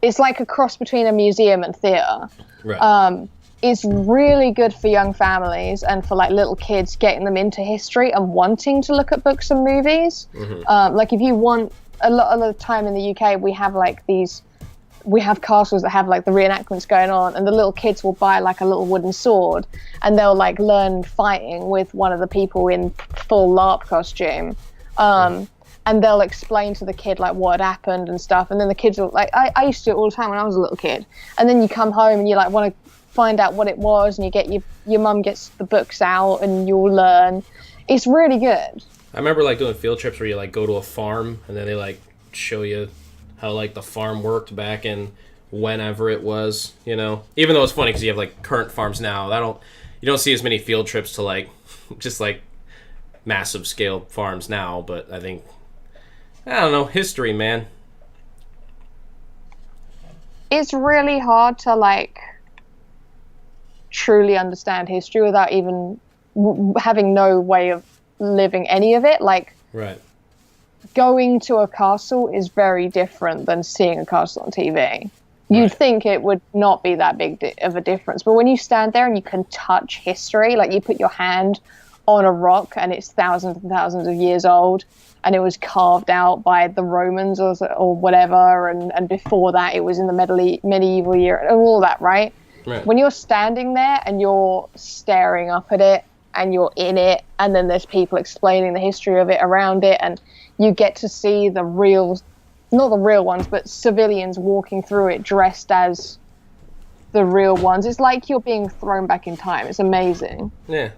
It's like a cross between a museum and theater. Right. It's really good for young families and for like little kids, getting them into history and wanting to look at books and movies. Mm-hmm. Like if you want. A lot of the time in the UK, we have castles that have like the reenactments going on, and the little kids will buy like a little wooden sword, and they'll like learn fighting with one of the people in full LARP costume, and they'll explain to the kid like what had happened and stuff, and then the kids will like I used to do it all the time when I was a little kid, and then you come home and you like want to find out what it was, and you get your mum gets the books out and you'll learn. It's really good. I remember like doing field trips where you like go to a farm and then they like show you how like the farm worked back in whenever it was, you know. Even though it's funny because you have like current farms now, you don't see as many field trips to like just like massive scale farms now, but I think, I don't know, history, man. It's really hard to like truly understand history without even having no way of living any of it. Like, right. Going to a castle is very different than seeing a castle on TV. You'd think it would not be that big of a difference, but when you stand there and you can touch history, like you put your hand on a rock and it's thousands and thousands of years old, and it was carved out by the Romans or whatever, and before that it was in the medieval year, and all that, right? When you're standing there and you're staring up at it and you're in it, and then there's people explaining the history of it around it, and you get to see the real, not the real ones, but civilians walking through it dressed as the real ones. It's like you're being thrown back in time. It's amazing. Yeah.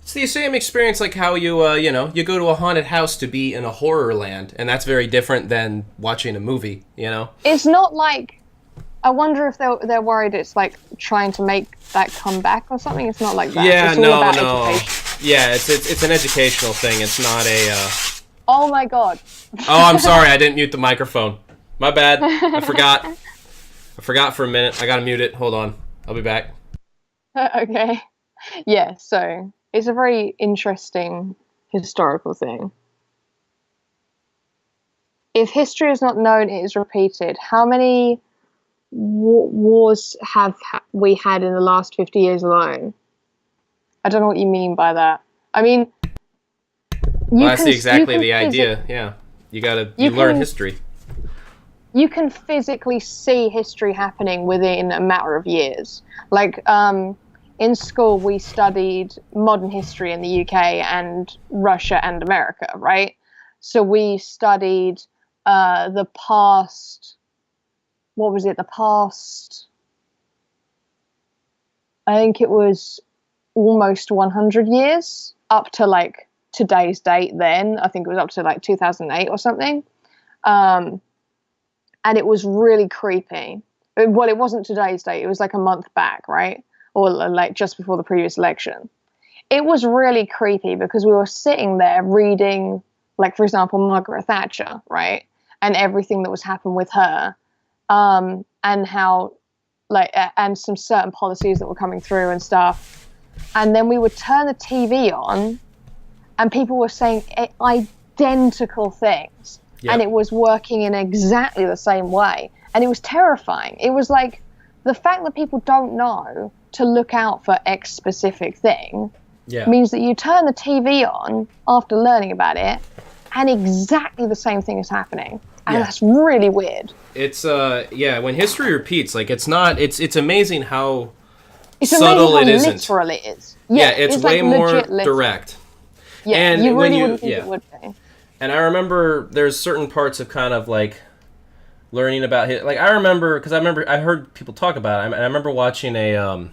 It's the same experience like how you, you go to a haunted house to be in a horror land, and that's very different than watching a movie, you know? It's not like, I wonder if they're worried it's like trying to make that come back or something. It's not like that. Yeah, it's all about education. Yeah, it's an educational thing. It's not a... Oh my god. Oh, I'm sorry. I didn't mute the microphone. My bad. I forgot. I forgot for a minute. I gotta mute it. Hold on. I'll be back. Okay. Yeah, so it's a very interesting historical thing. If history is not known, it is repeated. How many wars have we had in the last 50 years alone? I don't know what you mean by that. I mean, that's exactly the idea. Yeah, you learn history. You can physically see history happening within a matter of years. Like in school, we studied modern history in the UK and Russia and America, right? So we studied the past. What was it? The past. I think it was almost 100 years up to like today's date. Then I think it was up to like 2008 or something, and it was really creepy. Well, it wasn't today's date, it was like a month back, right? Or like just before the previous election. It was really creepy because we were sitting there reading, like, for example, Margaret Thatcher, right, and everything that was happened with her, and how and some certain policies that were coming through and stuff. And then we would turn the TV on and people were saying identical things. Yep. And it was working in exactly the same way. And it was terrifying. It was like the fact that people don't know to look out for X specific thing means that you turn the TV on after learning about it and exactly the same thing is happening. And that's really weird. It's, when history repeats, like, it's amazing how subtle it isn't. Literal it is. Yeah, it's way like more direct. Yeah, and you really wouldn't think it would be. And I remember there's certain parts of kind of like learning about it. Like I remember I heard people talk about it. I remember watching because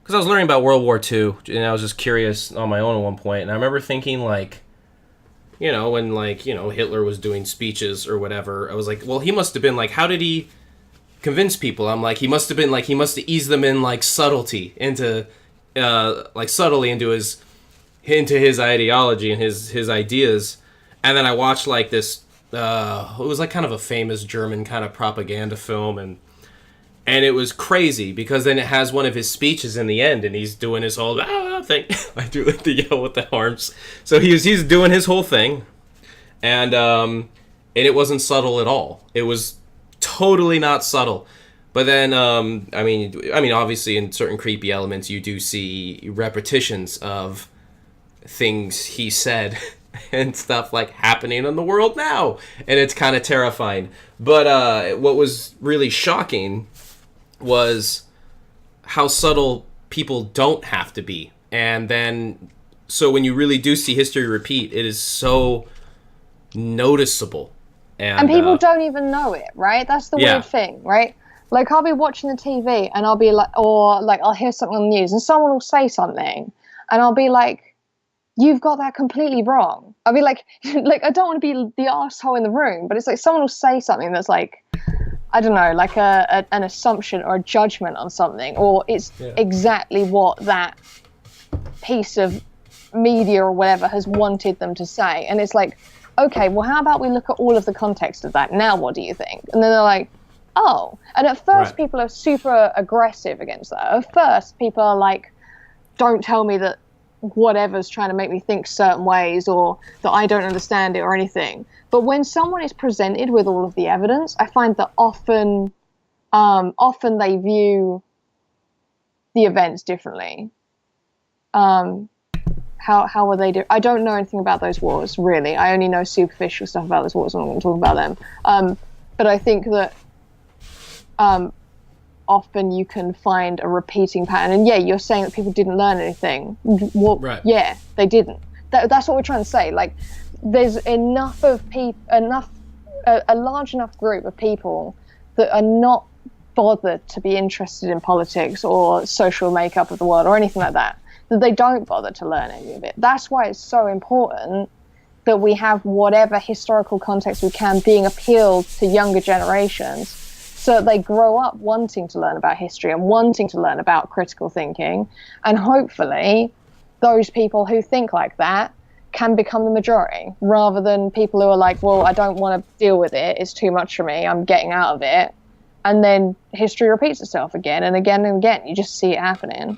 I was learning about World War II and I was just curious on my own at one point. And I remember thinking like, when like, Hitler was doing speeches or whatever, I was like, well, he must have been like, how did he convince people? I'm like, he must have eased them in like subtlety into his ideology and his ideas. And then I watched like this it was like kind of a famous German kind of propaganda film, and it was crazy because then it has one of his speeches in the end and he's doing his whole thing. I do like the yell with the arms. So he's doing his whole thing, and it wasn't subtle at all. It was totally not subtle. But then, I mean, obviously, in certain creepy elements, you do see repetitions of things he said and stuff like happening in the world now, and it's kind of terrifying. But what was really shocking was how subtle people don't have to be, and then so when you really do see history repeat, it is so noticeable, and people don't even know it, right? That's the weird thing, right? Like, I'll be watching the TV and I'll be like, or like I'll hear something on the news and someone will say something and I'll be like, you've got that completely wrong. I'll be like I don't want to be the asshole in the room, but it's like someone will say something that's like, I don't know, like an assumption or a judgment on something, or it's exactly what that piece of media or whatever has wanted them to say. And it's like, okay, well, how about we look at all of the context of that? Now, what do you think? And then they're like, oh. And at first, people are super aggressive against that. At first, people are like, don't tell me that whatever's trying to make me think certain ways or that I don't understand it or anything. But when someone is presented with all of the evidence, I find that often they view the events differently. How were they I don't know anything about those wars, really. I only know superficial stuff about those wars, and I'm going to talk about them. But I think that often you can find a repeating pattern. And yeah, you're saying that people didn't learn anything. Well, right. Yeah, they didn't. That's what we're trying to say. Like, there's enough of people, a large enough group of people that are not bothered to be interested in politics or social makeup of the world or anything like that, that they don't bother to learn any of it. That's why it's so important that we have whatever historical context we can being appealed to younger generations, so that they grow up wanting to learn about history and wanting to learn about critical thinking. And hopefully those people who think like that can become the majority, rather than people who are like, well, I don't want to deal with it, it's too much for me, I'm getting out of it. And then history repeats itself again and again and again. You just see it happening.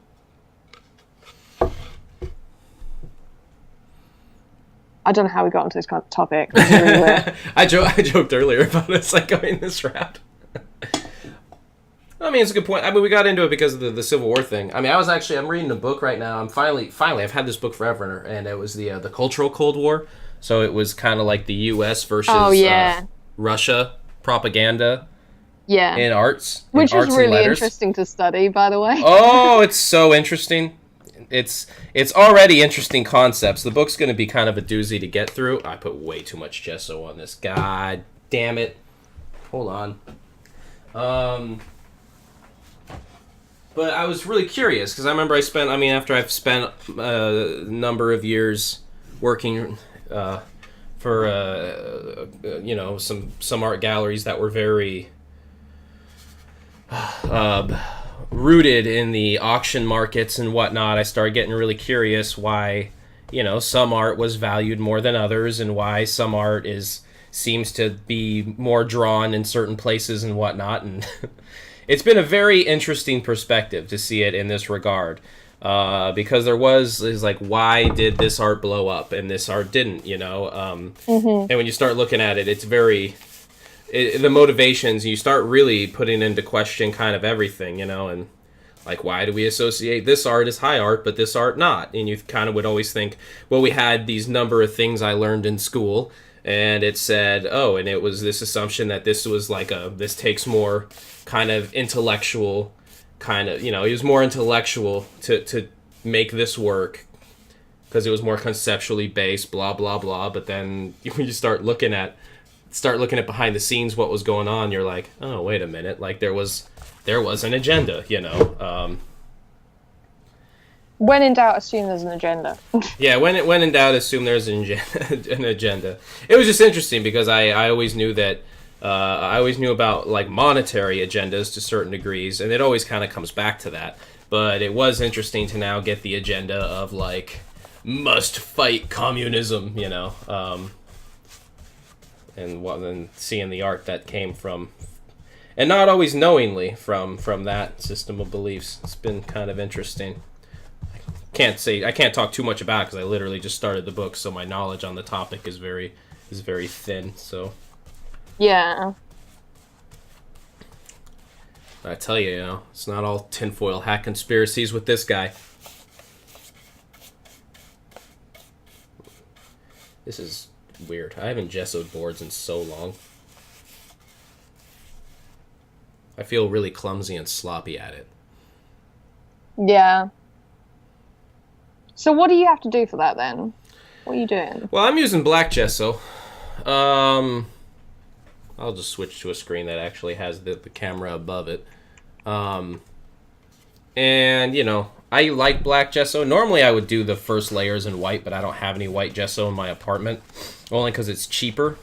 I don't know how we got onto this kind of topic. Really weird. I joked earlier about us like going this route. I mean, it's a good point. I mean, we got into it because of the Civil War thing. I mean, I'm reading a book right now. I'm finally, I've had this book forever, and it was the Cultural Cold War. So it was kind of like the U.S. versus Russia propaganda. Yeah. In arts. Which is really interesting to study, by the way. Oh, it's so interesting. It's already interesting concepts. The book's going to be kind of a doozy to get through. I put way too much gesso on this. God damn it. Hold on. But I was really curious because I remember after I've spent a number of years working for some art galleries that were very rooted in the auction markets and whatnot, I started getting really curious why, some art was valued more than others, and why some art seems to be more drawn in certain places and whatnot. And it's been a very interesting perspective to see it in this regard, because is like, why did this art blow up and this art didn't? And when you start looking at it, it's very. The motivations, you start really putting into question kind of everything, and like, why do we associate this art as high art but this art not? And you kind of would always think, well, we had these number of things I learned in school, and it said, and it was this assumption that this was like this takes more kind of intellectual kind of, it was more intellectual to make this work because it was more conceptually based, blah blah blah. But then when you start looking at behind the scenes what was going on, you're like, oh, wait a minute, like there was an agenda, When in doubt, assume there's an agenda. Yeah, when in doubt, assume there's an agenda. It was just interesting because I always knew that I always knew about like monetary agendas to certain degrees, and it always kind of comes back to that. But it was interesting to now get the agenda of like must fight communism, and then seeing the art that came from, and not always knowingly from that system of beliefs. It's been kind of interesting. I can't talk too much about it because I literally just started the book, so my knowledge on the topic is very thin. So yeah, I tell you, it's not all tinfoil hat conspiracies with this guy. This is weird. I haven't gessoed boards in so long. I feel really clumsy and sloppy at it. Yeah. So what do you have to do for that then? What are you doing? Well, I'm using black gesso. I'll just switch to a screen that actually has the camera above it. And, I like black gesso. Normally I would do the first layers in white, but I don't have any white gesso in my apartment, only because it's cheaper.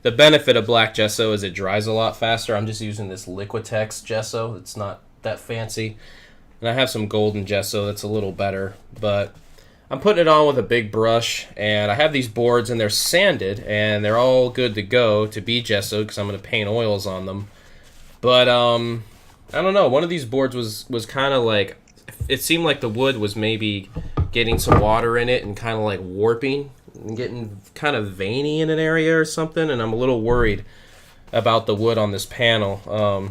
The benefit of black gesso is it dries a lot faster. I'm just using this Liquitex gesso. It's not that fancy. And I have some golden gesso that's a little better, but I'm putting it on with a big brush, and I have these boards, and they're sanded, and they're all good to go to be gesso because I'm going to paint oils on them. But, I don't know, one of these boards was kind of like, it seemed like the wood was maybe getting some water in it and kind of like warping and getting kind of veiny in an area or something, and I'm a little worried about the wood on this panel.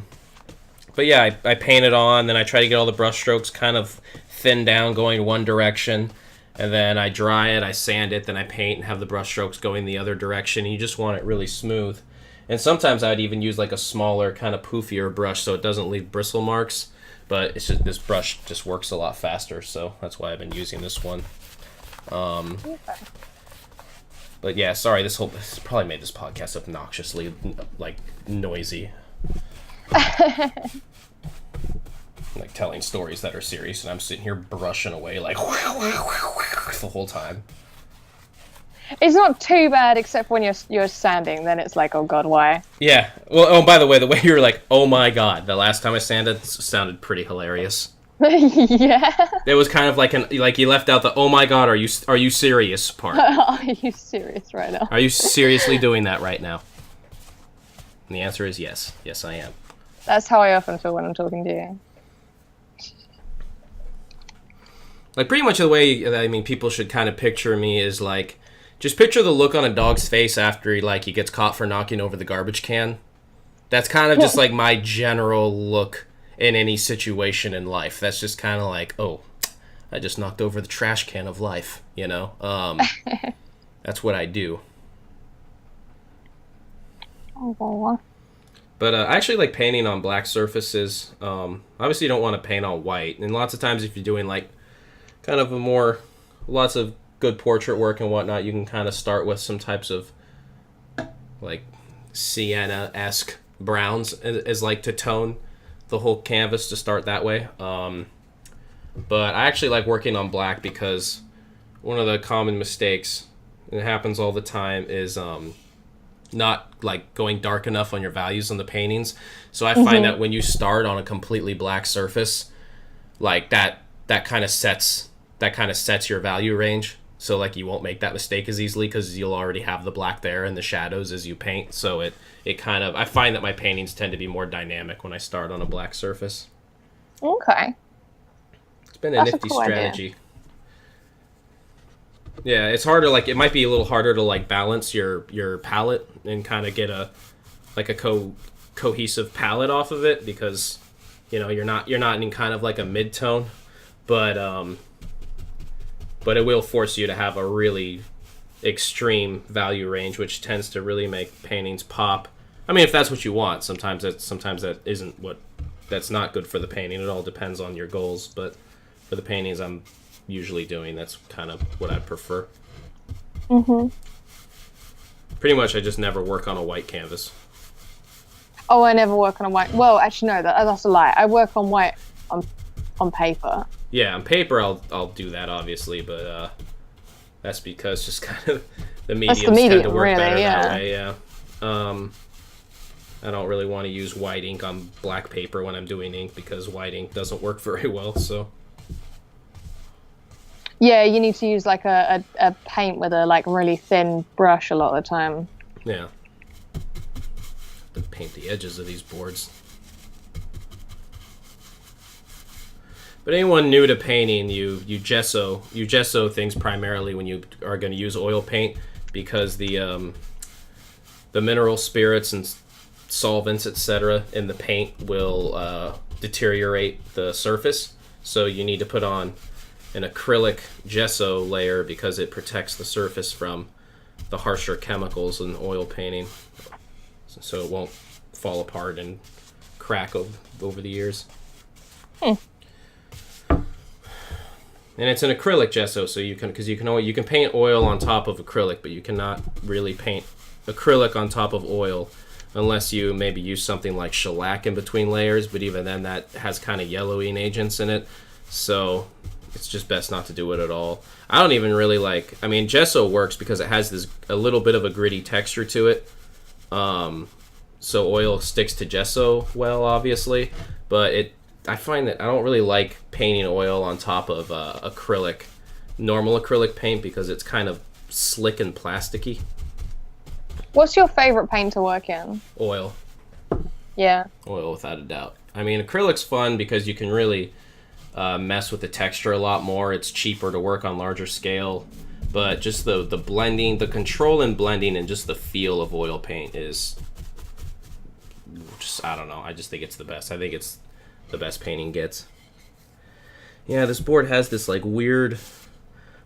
But yeah, I paint it on, then I try to get all the brush strokes kind of thinned down going one direction, and then I dry it, I sand it, then I paint and have the brush strokes going the other direction, and you just want it really smooth. And sometimes I'd even use like a smaller, kind of poofier brush so it doesn't leave bristle marks, but it's just, this brush just works a lot faster, so that's why I've been using this one. But yeah, sorry, this probably made this podcast obnoxiously, like, noisy. Like telling stories that are serious, and I'm sitting here brushing away like the whole time. It's not too bad, except when you're sanding, then it's like, oh god, why? Yeah. Well, oh, by the way you were like, oh my god, the last time I sanded sounded pretty hilarious. Yeah. It was kind of like you left out the oh my god, are you serious part. Are you serious right now? Are you seriously doing that right now? And the answer is yes. Yes, I am. That's how I often feel when I'm talking to you. Like, pretty much the way, I mean, people should kind of picture me is, like, just picture the look on a dog's face after he gets caught for knocking over the garbage can. That's kind of just, like, my general look in any situation in life. That's just kind of like, oh, I just knocked over the trash can of life, you know? That's what I do. Oh, but I actually like painting on black surfaces. Obviously, you don't want to paint on white. And lots of times if you're doing, like, kind of lots of good portrait work and whatnot, you can kind of start with some types of, like, sienna-esque browns as like to tone the whole canvas, to start that way. But I actually like working on black because one of the common mistakes, and it happens all the time, is not like going dark enough on your values on the paintings. So I find that when you start on a completely black surface, like that kind of sets your value range, so like you won't make that mistake as easily because you'll already have the black there and the shadows as you paint. So it kind of, I find that my paintings tend to be more dynamic when I start on a black surface. okay. It's been a nifty strategy. Idea. Yeah, it's harder, like, it might be a little harder to like balance your palette and kind of get a cohesive palette off of it, because you know you're not in kind of like a mid-tone, but it will force you to have a really extreme value range, which tends to really make paintings pop. I mean, if that's what you want. Sometimes that isn't that's not good for the painting. It all depends on your goals, but for the paintings I'm usually doing, that's kind of what I prefer. Pretty much I just never work on a white canvas. Oh, I never work on a white. Well, actually, no, that's a lie. I work on white on paper. Yeah, on paper I'll do that, obviously, but that's because just kind of the mediums tend to work better that way. Yeah. I don't really want to use white ink on black paper when I'm doing ink, because white ink doesn't work very well. So. Yeah, you need to use like a paint with a like really thin brush a lot of the time. Yeah. To paint the edges of these boards. But anyone new to painting, you gesso things primarily when you are going to use oil paint, because the mineral spirits and solvents, etc., in the paint will deteriorate the surface. So you need to put on an acrylic gesso layer because it protects the surface from the harsher chemicals in oil painting, so it won't fall apart and crack over the years. And it's an acrylic gesso, so you can paint oil on top of acrylic, but you cannot really paint acrylic on top of oil unless you maybe use something like shellac in between layers, but even then that has kind of yellowing agents in it, so it's just best not to do it at all. I don't even really like, I mean, gesso works because it has a little bit of a gritty texture to it, so oil sticks to gesso well, obviously, but I find that I don't really like painting oil on top of normal acrylic paint, because it's kind of slick and plasticky. What's your favorite paint to work in? Oil. Yeah. Oil, without a doubt. I mean, acrylic's fun because you can really mess with the texture a lot more. It's cheaper to work on larger scale. But just the blending, the control in blending, and just the feel of oil paint is just, I don't know. I just think it's the best. I think it's the best painting gets. Yeah, this board has this like weird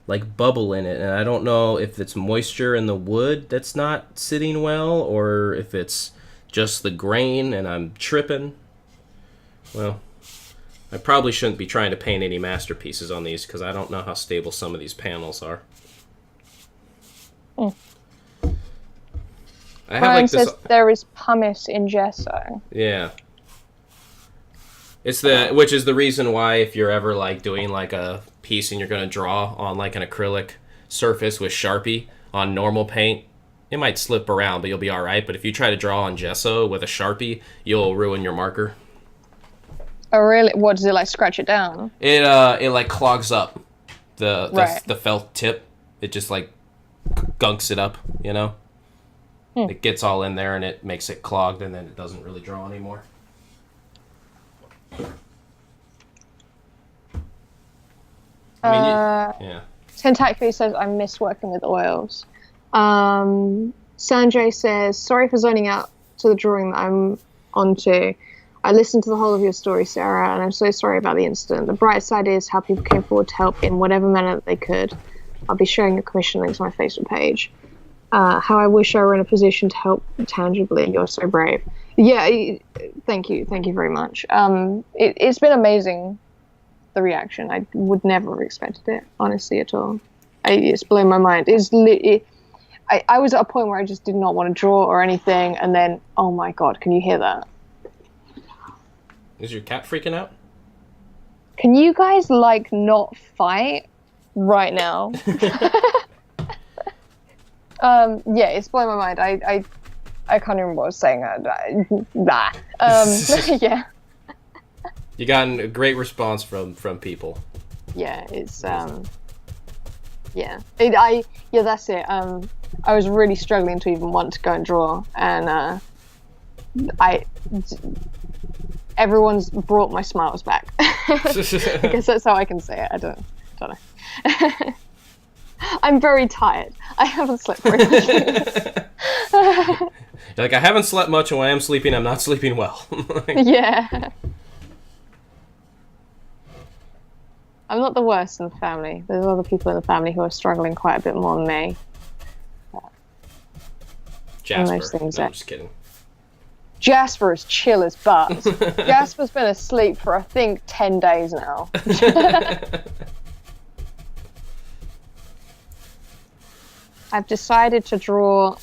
like bubble in it, and I don't know if it's moisture in the wood that's not sitting well, or if it's just the grain and I'm tripping. Well, I probably shouldn't be trying to paint any masterpieces on these, because I don't know how stable some of these panels are. I have Brian like this. says there is pumice in gesso. Yeah. It's which is the reason why, if you're ever like doing like a piece and you're going to draw on like an acrylic surface with Sharpie on normal paint, it might slip around, but you'll be all right. But if you try to draw on gesso with a Sharpie, you'll ruin your marker. Oh really? What does it like? Scratch it down? It like clogs up the felt tip. It just like gunks it up, you know. It gets all in there and it makes it clogged, and then it doesn't really draw anymore. I mean, yeah. Tentacly says, I miss working with oils. Sanjay says, sorry for zoning out to the drawing that I'm onto. I listened to the whole of your story, Sarah, and I'm so sorry about the incident. The bright side is how people came forward to help in whatever manner that they could. I'll be sharing your commission links on my Facebook page. How I wish I were in a position to help tangibly. You're so brave. Yeah, thank you very much. It's been amazing, the reaction. I would never have expected it, honestly, at all. It's blown my mind. I was at a point where I just did not want to draw or anything, and then, oh my god, can you hear that? Is your cat freaking out? Can you guys, like, not fight right now? Yeah, it's blown my mind. I can't remember what I was saying. Yeah. You got a great response from people. Yeah, it's yeah. Yeah, that's it. I was really struggling to even want to go and draw, and everyone's brought my smiles back. I guess that's how I can say it. I don't know. I'm very tired. I haven't slept very much. You're like, I haven't slept much, and when I am sleeping, I'm not sleeping well. Yeah. I'm not the worst in the family. There's other people in the family who are struggling quite a bit more than me. Jasper. No, I'm just kidding. Jasper is chill as buzz. Jasper's been asleep for, I think, 10 days now. I've decided to draw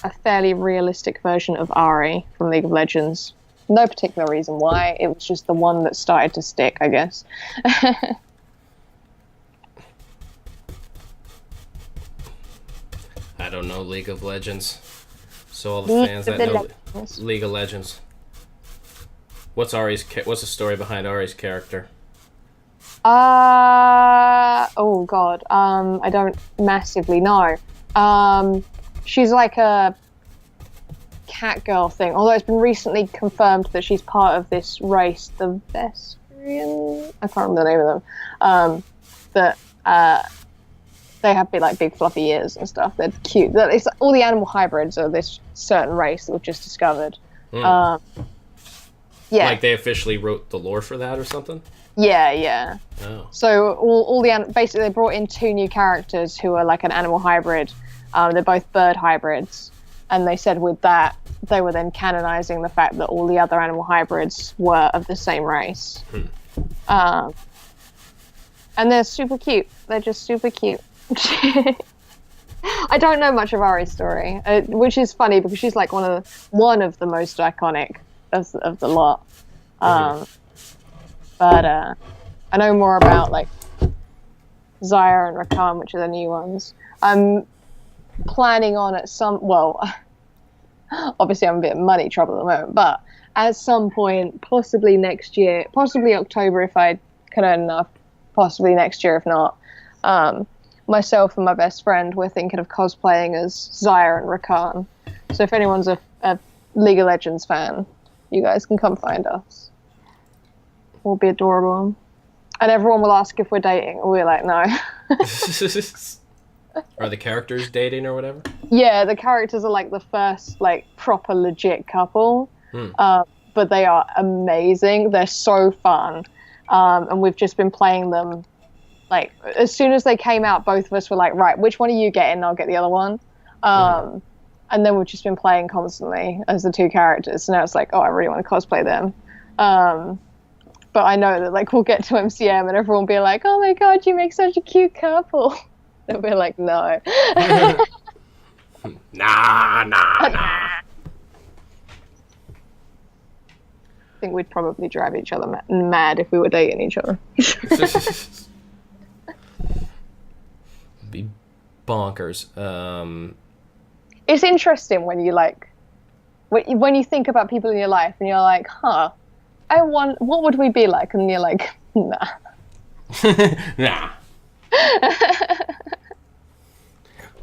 a fairly realistic version of Ari from League of Legends. No particular reason why. It was just the one that started to stick, I guess. I don't know League of Legends. So all the fans that know League of Legends. What's the story behind Ari's character? Oh god. I don't massively know. She's like a cat girl thing, although it's been recently confirmed that she's part of this race, the Vestrian. I can't remember the name of them. They have big fluffy ears and stuff. They're cute. It's all the animal hybrids are this certain race that we've just discovered. Yeah. Like they officially wrote the lore for that or something? Yeah. Oh. So all basically they brought in 2 new characters who are like an animal hybrid. They're both bird hybrids, and they said with that they were then canonizing the fact that all the other animal hybrids were of the same race. And they're super cute. They're just super cute. I don't know much of Ari's story, which is funny because she's like one of the most iconic of the lot. But I know more about like Zaya and Rakan, which are the new ones. I'm planning on Obviously, I'm a bit in money trouble at the moment, but at some point, possibly next year, possibly October if I can earn enough, possibly next year if not. Myself and my best friend, we're thinking of cosplaying as Zaya and Rakan. So if anyone's a League of Legends fan, you guys can come find us. We'll be adorable. And everyone will ask if we're dating, and we're like, no. Are the characters dating or whatever? Yeah, the characters are like the first like proper legit couple. But they are amazing. They're so fun. And we've just been playing them. Like, as soon as they came out, both of us were like, right, which one are you getting? I'll get the other one. And then we've just been playing constantly as the two characters. So now it's like, oh, I really want to cosplay them. But I know that, like, we'll get to MCM and everyone will be like, oh my god, you make such a cute couple. And we're like, no. Nah. I think we'd probably drive each other mad if we were dating each other. Be bonkers. It's interesting when you like when you think about people in your life and you're like, what would we be like? And you're like, nah. Nah.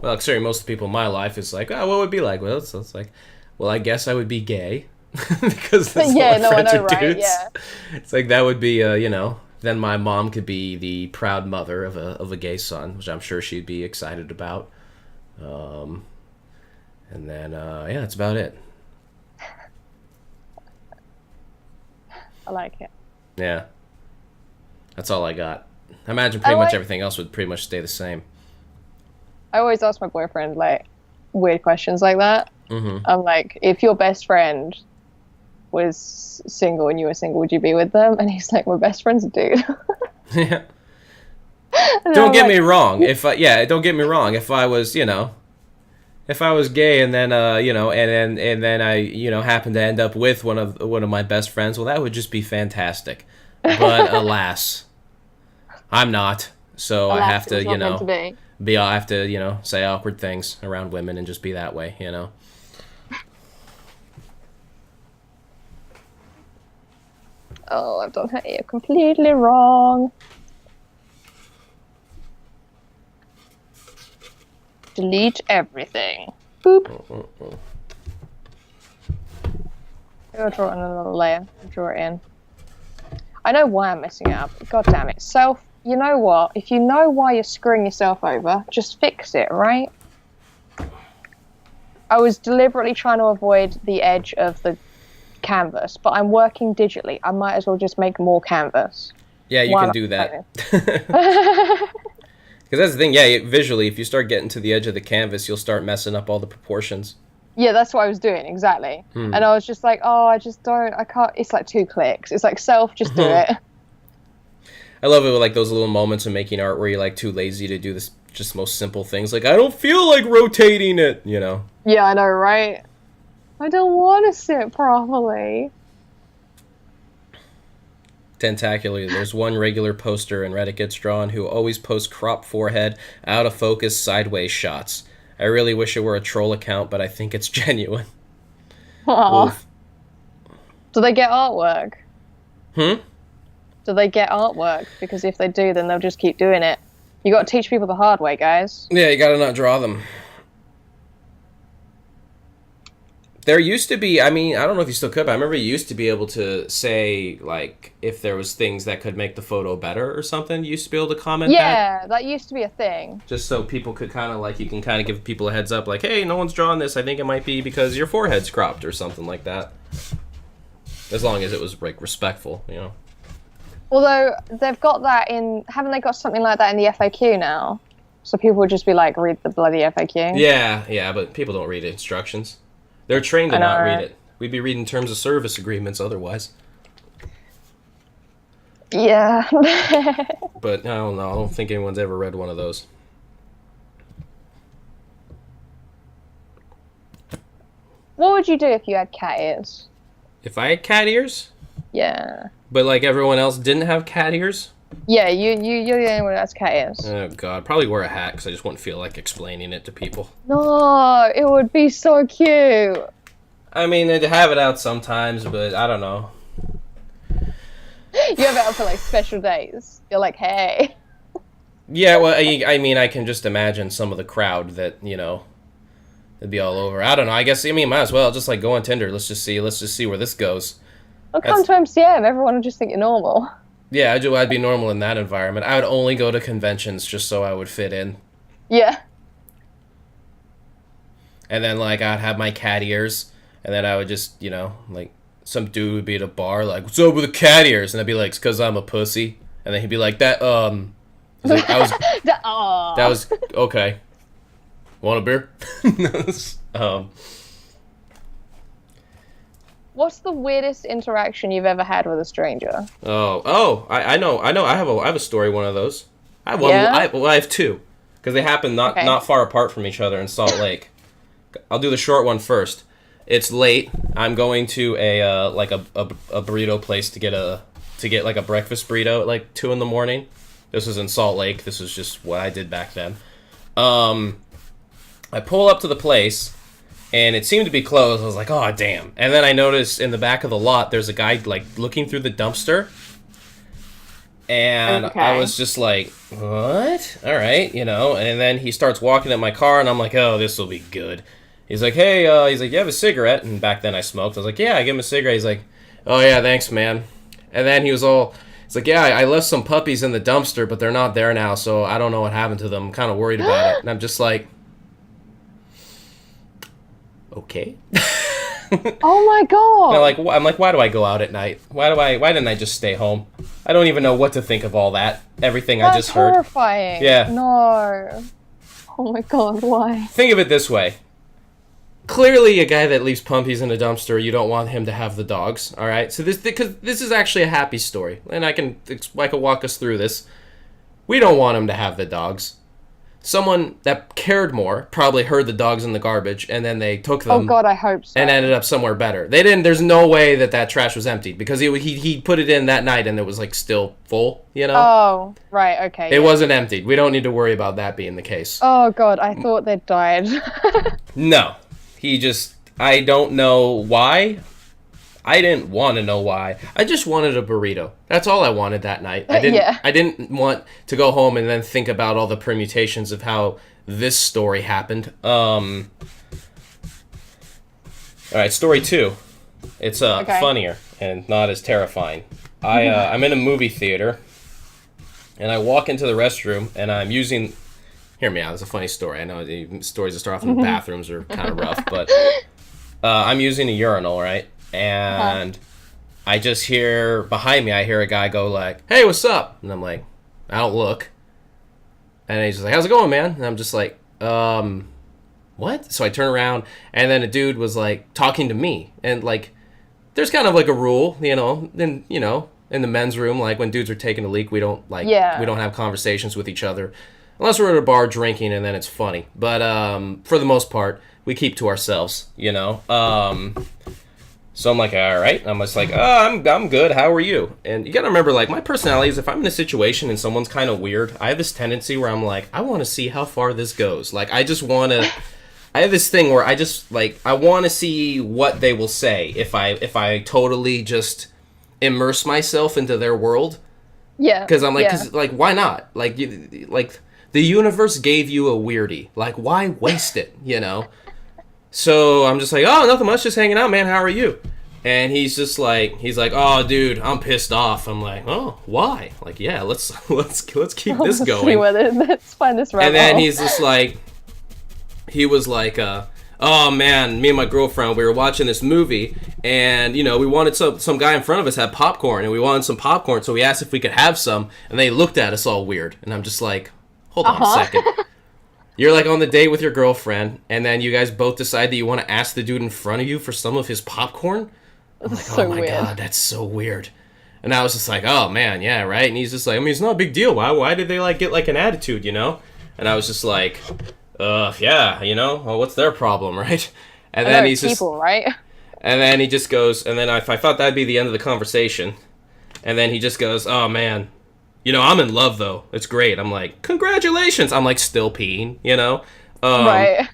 Well, considering most of the people in my life is like, oh, what would it be like? Well, it's like, well, I guess I would be gay. Because that's yeah, all my friends I know, are right? dudes. Yeah. It's like that would be, then my mom could be the proud mother of a gay son, which I'm sure she'd be excited about. And then, yeah, that's about it. I like it. Yeah. That's all I got. I imagine pretty much everything else would pretty much stay the same. I always ask my boyfriend, like, weird questions like that. I'm like, if your best friend was single and you were single, would you be with them? And he's like, my best friend's a dude. Yeah. Don't get me wrong. Don't get me wrong. If I was, if I was gay and then, and then I, happened to end up with one of my best friends, well, that would just be fantastic. But alas, I'm not. So I have to, I have to, say awkward things around women and just be that way, Oh, I've done her ear completely wrong. Delete everything. Boop. I'll draw in another layer. Draw it in. I know why I'm messing it up. God damn it. Self, you know what? If you know why you're screwing yourself over, just fix it, right? I was deliberately trying to avoid the edge of the canvas, but I'm working digitally. I might as well just make more canvas. Yeah, you can do that. Because that's the thing, visually, if you start getting to the edge of the canvas, you'll start messing up all the proportions. Yeah, that's what I was doing, exactly. And I was just like, I can't, it's like 2 clicks. It's like, just do it. I love it with, like, those little moments of making art where you're, like, too lazy to do this just most simple things. Like, I don't feel like rotating it, Yeah, I know, right? I don't want to sit properly. Tentacular. There's one regular poster in Reddit gets drawn who always posts crop forehead, out of focus, sideways shots. I really wish it were a troll account, but I think it's genuine. Aww. Do they get artwork? Do they get artwork? Because if they do, then they'll just keep doing it. You got to teach people the hard way, guys. Yeah, you got to not draw them. There used to be, I don't know if you still could, but I remember you used to be able to say, like, if there was things that could make the photo better or something, you used to be able to comment that. Yeah, that used to be a thing. Just so people could kind of, like, you can kind of give people a heads up, like, hey, no one's drawing this, I think it might be because your forehead's cropped or something like that. As long as it was, like, respectful, Although, they've got that haven't they got something like that in the FAQ now? So people would just be like, read the bloody FAQ? Yeah, but people don't read instructions. They're trained to not read it. We'd be reading terms of service agreements otherwise. Yeah. But I don't know. I don't think anyone's ever read one of those. What would you do if you had cat ears? If I had cat ears? Yeah. But like everyone else didn't have cat ears? Yeah, you're the only one that has cat ears. Oh god, probably wear a hat because I just wouldn't feel like explaining it to people. No, it would be so cute. I mean, they have it out sometimes, but I don't know. You have it out for like special days. You're like, hey. Yeah, well, I mean, I can just imagine some of the crowd that, it'd be all over. I don't know. I guess, might as well just like go on Tinder. Let's just see where this goes. Well, come to MCM, everyone would just think you're normal. Yeah, I'd be normal in that environment. I would only go to conventions just so I would fit in. Yeah. And then, like, I'd have my cat ears, and then I would just, like, some dude would be at a bar, like, what's up with the cat ears? And I'd be like, it's because I'm a pussy. And then he'd be like, that was, okay. Want a beer? What's the weirdest interaction you've ever had with a stranger? I know. I have a story. One of those. I have one. Yeah? I have two, because they happen not far apart from each other in Salt Lake. I'll do the short one first. It's late. I'm going to a burrito place to get like a breakfast burrito at like 2 a.m. This was in Salt Lake. This was just what I did back then. I pull up to the place, and it seemed to be closed. I was like, oh, damn. And then I noticed in the back of the lot, there's a guy, like, looking through the dumpster. And I was just like, what? All right, And then he starts walking at my car, and I'm like, oh, this will be good. He's like, hey, you have a cigarette? And back then I smoked. I was like, yeah, I give him a cigarette. He's like, oh, yeah, thanks, man. And then he's like, yeah, I left some puppies in the dumpster, but they're not there now, so I don't know what happened to them. I'm kind of worried about it. And I'm just like, okay. Oh my god! And I'm like, why do I go out at night? Why didn't I just stay home? I don't even know what to think of all that. Everything I just heard. That's horrifying. Yeah. No. Oh my god, why? Think of it this way. Clearly, a guy that leaves puppies in a dumpster, you don't want him to have the dogs. All right. So because this is actually a happy story, and I can walk us through this. We don't want him to have the dogs. Someone that cared more probably heard the dogs in the garbage, and then they took them. Oh god, I hope so. And ended up somewhere better. They didn't. There's no way that trash was emptied, because he put it in that night and it was like still full. Oh right, okay. It wasn't emptied. We don't need to worry about that being the case. Oh god, I thought they'd died. No, I don't know why. I didn't want to know why. I just wanted a burrito. That's all I wanted that night. I didn't want to go home and then think about all the permutations of how this story happened. All right, story 2. It's funnier and not as terrifying. I'm in a movie theater, and I walk into the restroom, and I'm using... Hear me out. It's a funny story. I know the stories that start off in the bathrooms are kind of rough, but I'm using a urinal, right? And I just hear behind me, I hear a guy go like, hey, what's up? And I'm like, I don't look. And he's just like, how's it going, man? And I'm just like, what? So I turn around, and then a dude was like talking to me. And like, there's kind of like a rule, in the men's room, like when dudes are taking a leak, we don't we don't have conversations with each other. Unless we're at a bar drinking, and then it's funny. But for the most part, we keep to ourselves, So I'm like, all right. I'm just like, I'm good. How are you? And you got to remember, like, my personality is if I'm in a situation and someone's kind of weird, I have this tendency where I'm like, I want to see how far this goes. Like, I just want to... I have this thing where I just, like, I want to see what they will say if I totally just immerse myself into their world. Yeah. Because I'm like, why not? Like, the universe gave you a weirdie. Like, why waste it, So I'm just like, oh, nothing much, just hanging out, man. How are you? And he's like, oh, dude, I'm pissed off. I'm like, oh, why? Like, yeah, let's keep this going. Let's find this right. And then he's just like, he was like, oh man, me and my girlfriend, we were watching this movie, and we wanted some guy in front of us had popcorn, and we wanted some popcorn, so we asked if we could have some, and they looked at us all weird, and I'm just like, hold on a second. You're like on the date with your girlfriend, and then you guys both decide that you want to ask the dude in front of you for some of his popcorn? I'm like, oh my god, that's so weird. And I was just like, oh man, yeah, right? And he's just like, it's not a big deal. Why did they like get like an attitude, And I was just like, yeah, well, what's their problem, right? And then he's people, right? And then he just goes, and then I thought that'd be the end of the conversation. And then he just goes, oh man, I'm in love, though. It's great. I'm like, congratulations. I'm, like, still peeing, Right.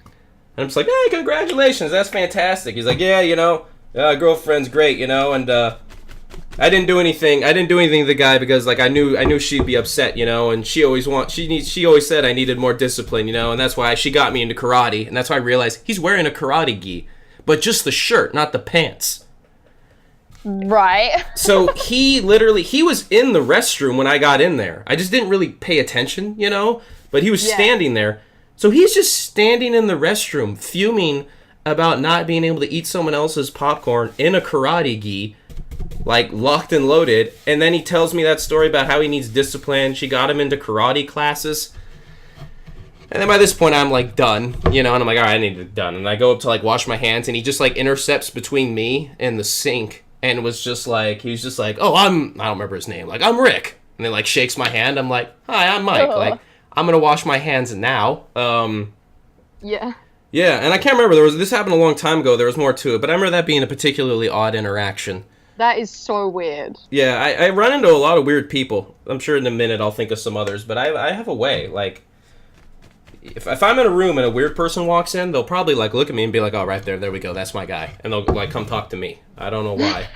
And I'm just like, hey, congratulations, that's fantastic. He's like, yeah, girlfriend's great, and I didn't do anything to the guy because like I knew she'd be upset, and she always said I needed more discipline, and that's why she got me into karate, and that's why I realized he's wearing a karate gi, but just the shirt, not the pants. Right. So he was in the restroom when I got in there. I just didn't really pay attention, but he was standing there. So he's just standing in the restroom fuming about not being able to eat someone else's popcorn in a karate gi, like locked and loaded, and then he tells me that story about how he needs discipline. She got him into karate classes. And then by this point I'm like done, and I'm like, all right, I need it done. And I go up to like wash my hands, and he just like intercepts between me and the sink and he was just like, oh, I don't remember his name. Like, I'm Rick. And then like shakes my hand. I'm like, hi, I'm Mike. Oh. Like, I'm going to wash my hands now. Yeah. Yeah, and I can't remember. This happened a long time ago. There was more to it, but I remember that being a particularly odd interaction. That is so weird. Yeah, I run into a lot of weird people. I'm sure in a minute I'll think of some others, but I have a way. Like, if I'm in a room and a weird person walks in, they'll probably like look at me and be like, oh, right there we go, that's my guy. And they'll like come talk to me. I don't know why.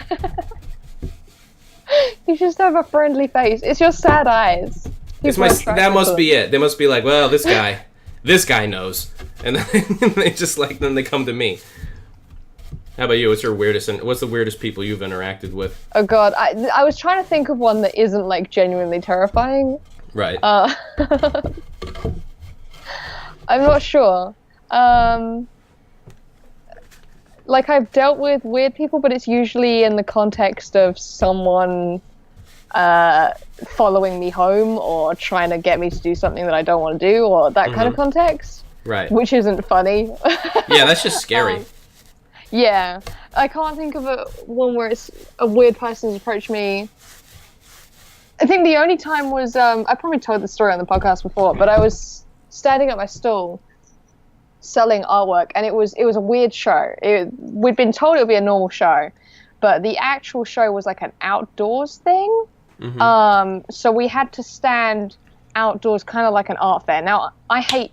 You just have a friendly face. It's your sad eyes. That must be it. They must be like, well, this guy knows. And then then they come to me. How about you? What's the weirdest people you've interacted with? Oh god, I was trying to think of one that isn't like genuinely terrifying. Right. I'm not sure. Like, I've dealt with weird people, but it's usually in the context of someone following me home or trying to get me to do something that I don't want to do, or that kind of context. Right. Which isn't funny. Yeah, that's just scary. Yeah. I can't think of one where it's a weird person's approached me. I think the only time was, I probably told the story on the podcast before, but I was standing at my stall selling artwork, and it was a weird show. We'd been told it would be a normal show, but the actual show was like an outdoors thing. Mm-hmm. So we had to stand outdoors, kind of like an art fair. Now, I hate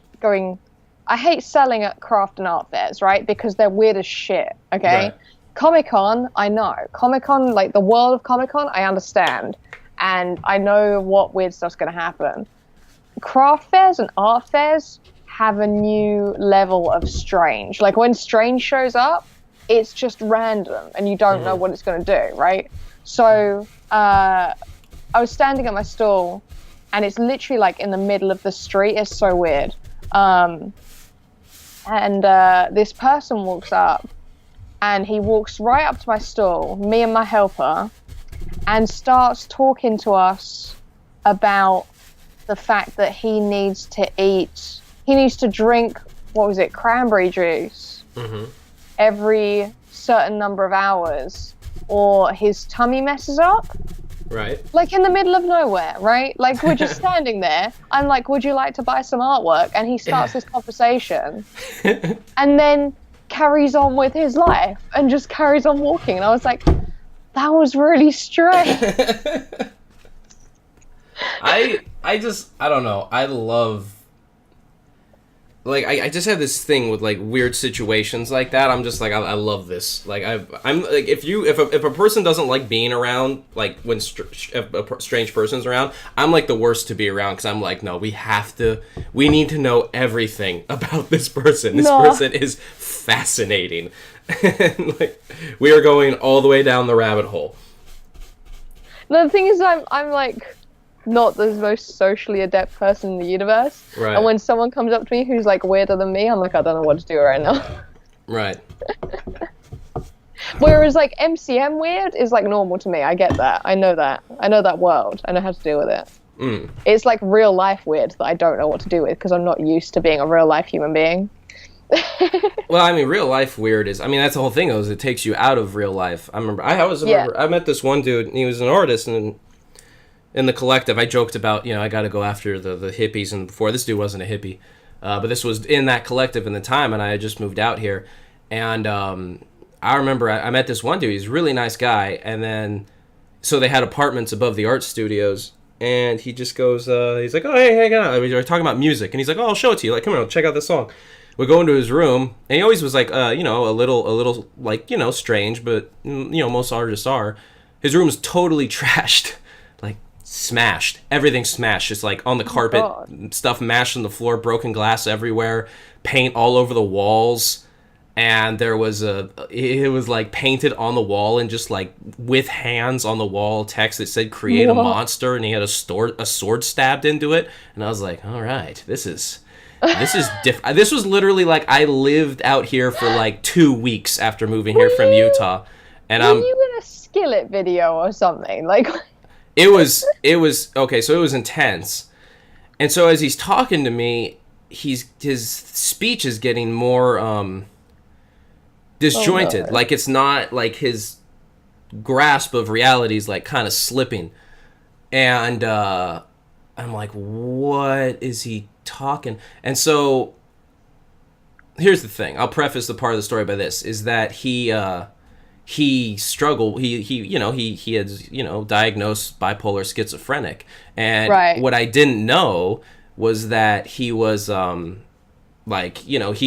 selling at craft and art fairs, right? Because they're weird as shit, okay? Right. Comic-Con, I know. Comic-Con, like the world of Comic-Con, I understand. And I know what weird stuff's going to happen. Craft fairs and art fairs have a new level of strange. Like, when strange shows up, it's just random and you don't know what it's going to do, right? So I was standing at my stall, and it's literally like in the middle of the street. It's so weird. And this person walks up, and he walks right up to my stall, me and my helper, and starts talking to us about the fact that he needs to drink, cranberry juice every certain number of hours, or his tummy messes up. Right. Like in the middle of nowhere, right? Like, we're just standing there. I'm like, would you like to buy some artwork? And he starts this conversation and then carries on with his life and just carries on walking. And I was like, that was really strange. I don't know. I love, like, I just have this thing with like weird situations like that. I'm just like, I love this. Like, I'm like, if a person doesn't like being around, like when if a strange person's around, I'm like the worst to be around, because I'm like, no, we need to know everything about this person. This person is fascinating. And like, we are going all the way down the rabbit hole. No, the thing is, I'm like not the most socially adept person in the universe. Right. And when someone comes up to me who's like weirder than me, I'm like, I don't know what to do right now. Right. Whereas like MCM weird is like normal to me. I get that. I know that world. I know how to deal with it. Mm. It's like real life weird that I don't know what to do with, because I'm not used to being a real life human being. Well, I mean, real life weird is, I mean, that's the whole thing, is it takes you out of real life. I met this one dude, and he was an artist, and in the collective, I joked about, I got to go after the hippies, and before, this dude wasn't a hippie, but this was in that collective in the time, and I had just moved out here, and I remember I met this one dude. He's a really nice guy, and then, so they had apartments above the art studios, and he just goes, he's like, oh, hey, hang on, we were talking about music, and he's like, oh, I'll show it to you, like, come here, check out this song. would go into his room, and he always was like, a little like, strange, but most artists are. His room is totally trashed, like smashed, everything smashed, just like on the carpet, stuff mashed on the floor, broken glass everywhere, paint all over the walls. And it was like painted on the wall and just like with hands on the wall, text that said "create a monster," and he had a sword stabbed into it. And I was like, all right, this is different. This was literally like I lived out here for like 2 weeks after moving here from Utah. And were you in a Skillet video or something? Like, it was okay. So it was intense. And so as he's talking to me, his speech is getting more disjointed. Oh, like it's not like his grasp of reality is like kind of slipping. And I'm like, what is he talking? And so here's the thing. I'll preface the part of the story by this, is that he struggled. He had diagnosed bipolar schizophrenic. And what I didn't know was that he was he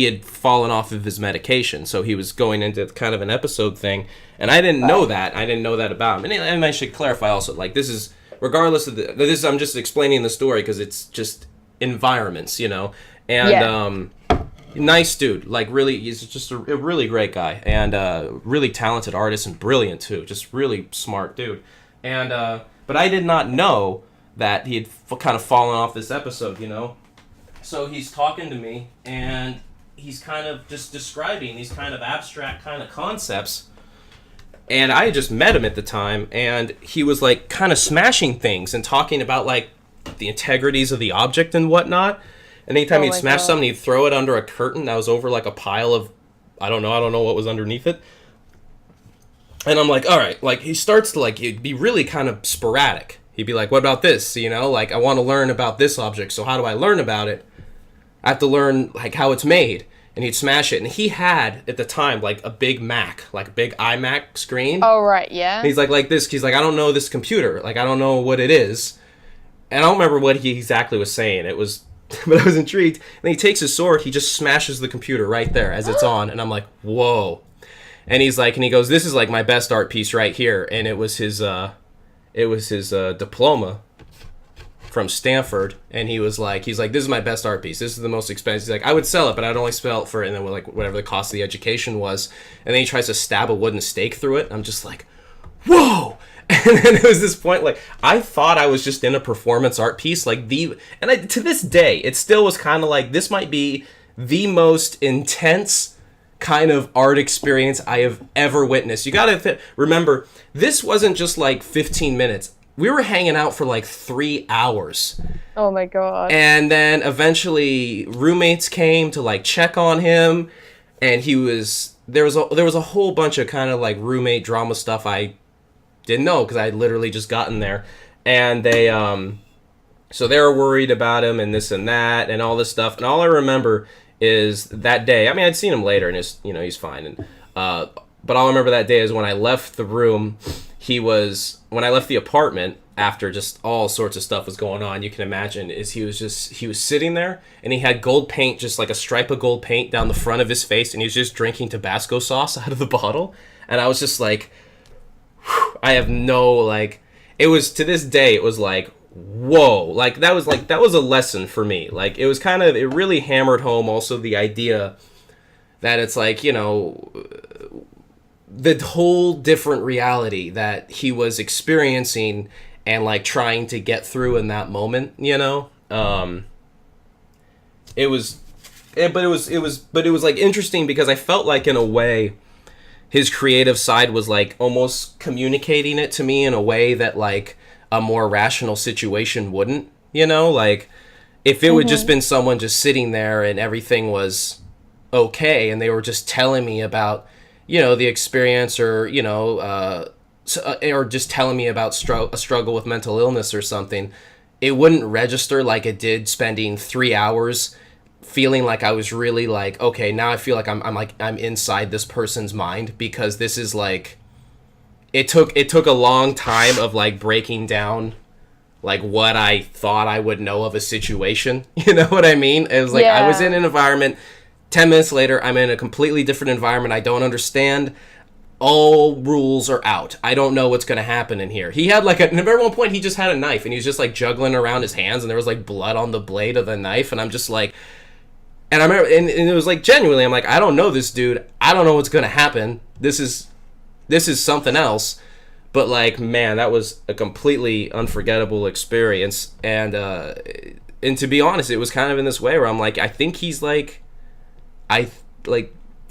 had fallen off of his medication, so he was going into kind of an episode thing, and I didn't know that. I didn't know that about him. And I should clarify also, like, this is regardless of this. I'm just explaining the story because it's just environments, and nice dude, like really, he's just a really great guy, and really talented artist and brilliant too, just really smart dude. And but I did not know that he had kind of fallen off this episode, So he's talking to me, and he's kind of just describing these kind of abstract kind of concepts. And I had just met him at the time, and he was like kind of smashing things and talking about like the integrities of the object and whatnot. And anytime he'd smash something, he'd throw it under a curtain that was over like a pile of, I don't know what was underneath it. And I'm like, all right, like he starts to like, it'd be really kind of sporadic. He'd be like, what about this? Like I want to learn about this object. So how do I learn about it? I have to learn like how it's made. And he'd smash it. And he had at the time like a big Mac, like a big iMac screen. Oh, right, yeah. And he's like this. He's like, I don't know this computer. Like I don't know what it is. And I don't remember what he exactly was saying. It was, but I was intrigued. And then he takes his sword. He just smashes the computer right there as it's on. And I'm like, whoa. And he's like, and he goes, this is like my best art piece right here. And it was his diploma from Stanford, and he's like, this is my best art piece. This is the most expensive. He's like, I would sell it, but I'd only sell it for, and then like whatever the cost of the education was. And then he tries to stab a wooden stake through it. I'm just like, whoa. And then it was this point, like, I thought I was just in a performance art piece, like to this day, it still was kind of like, this might be the most intense kind of art experience I have ever witnessed. You gotta remember, this wasn't just like 15 minutes. We were hanging out for like 3 hours. Oh my god. And then eventually roommates came to like check on him, and there was a whole bunch of kind of like roommate drama stuff I didn't know because I had literally just gotten there. And they so they were worried about him and this and that and all this stuff. And all I remember is that day. I mean, I'd seen him later, and he's fine. And but all I remember that day is when I left the room. When I left the apartment after just all sorts of stuff was going on, you can imagine, he was sitting there, and he had gold paint, just like a stripe of gold paint down the front of his face, and he was just drinking Tabasco sauce out of the bottle. And I was just like, whew, I have no, like, it was, to this day, it was like, whoa, like that was a lesson for me. Like it was kind of, it really hammered home also the idea that it's like, the whole different reality that he was experiencing and like trying to get through in that moment, it was like interesting because I felt like in a way his creative side was like almost communicating it to me in a way that like a more rational situation wouldn't, like if it would just been someone just sitting there and everything was okay and they were just telling me about the experience, or or just telling me about a struggle with mental illness or something, it wouldn't register like it did spending 3 hours feeling like I was really like, okay, now I feel like I'm inside this person's mind, because this is like, it took a long time of like breaking down like what I thought I would know of a situation. You know what I mean? It was like, I was in an environment 10 minutes later, I'm in a completely different environment I don't understand. All rules are out. I don't know what's going to happen in here. He had like remember at one point he just had a knife and he was just like juggling around his hands and there was like blood on the blade of the knife and I'm just like, and I remember, and it was like genuinely, I'm like, I don't know this dude. I don't know what's going to happen. This is something else. But like, man, that was a completely unforgettable experience. And to be honest, it was kind of in this way where I'm like, I think he's like,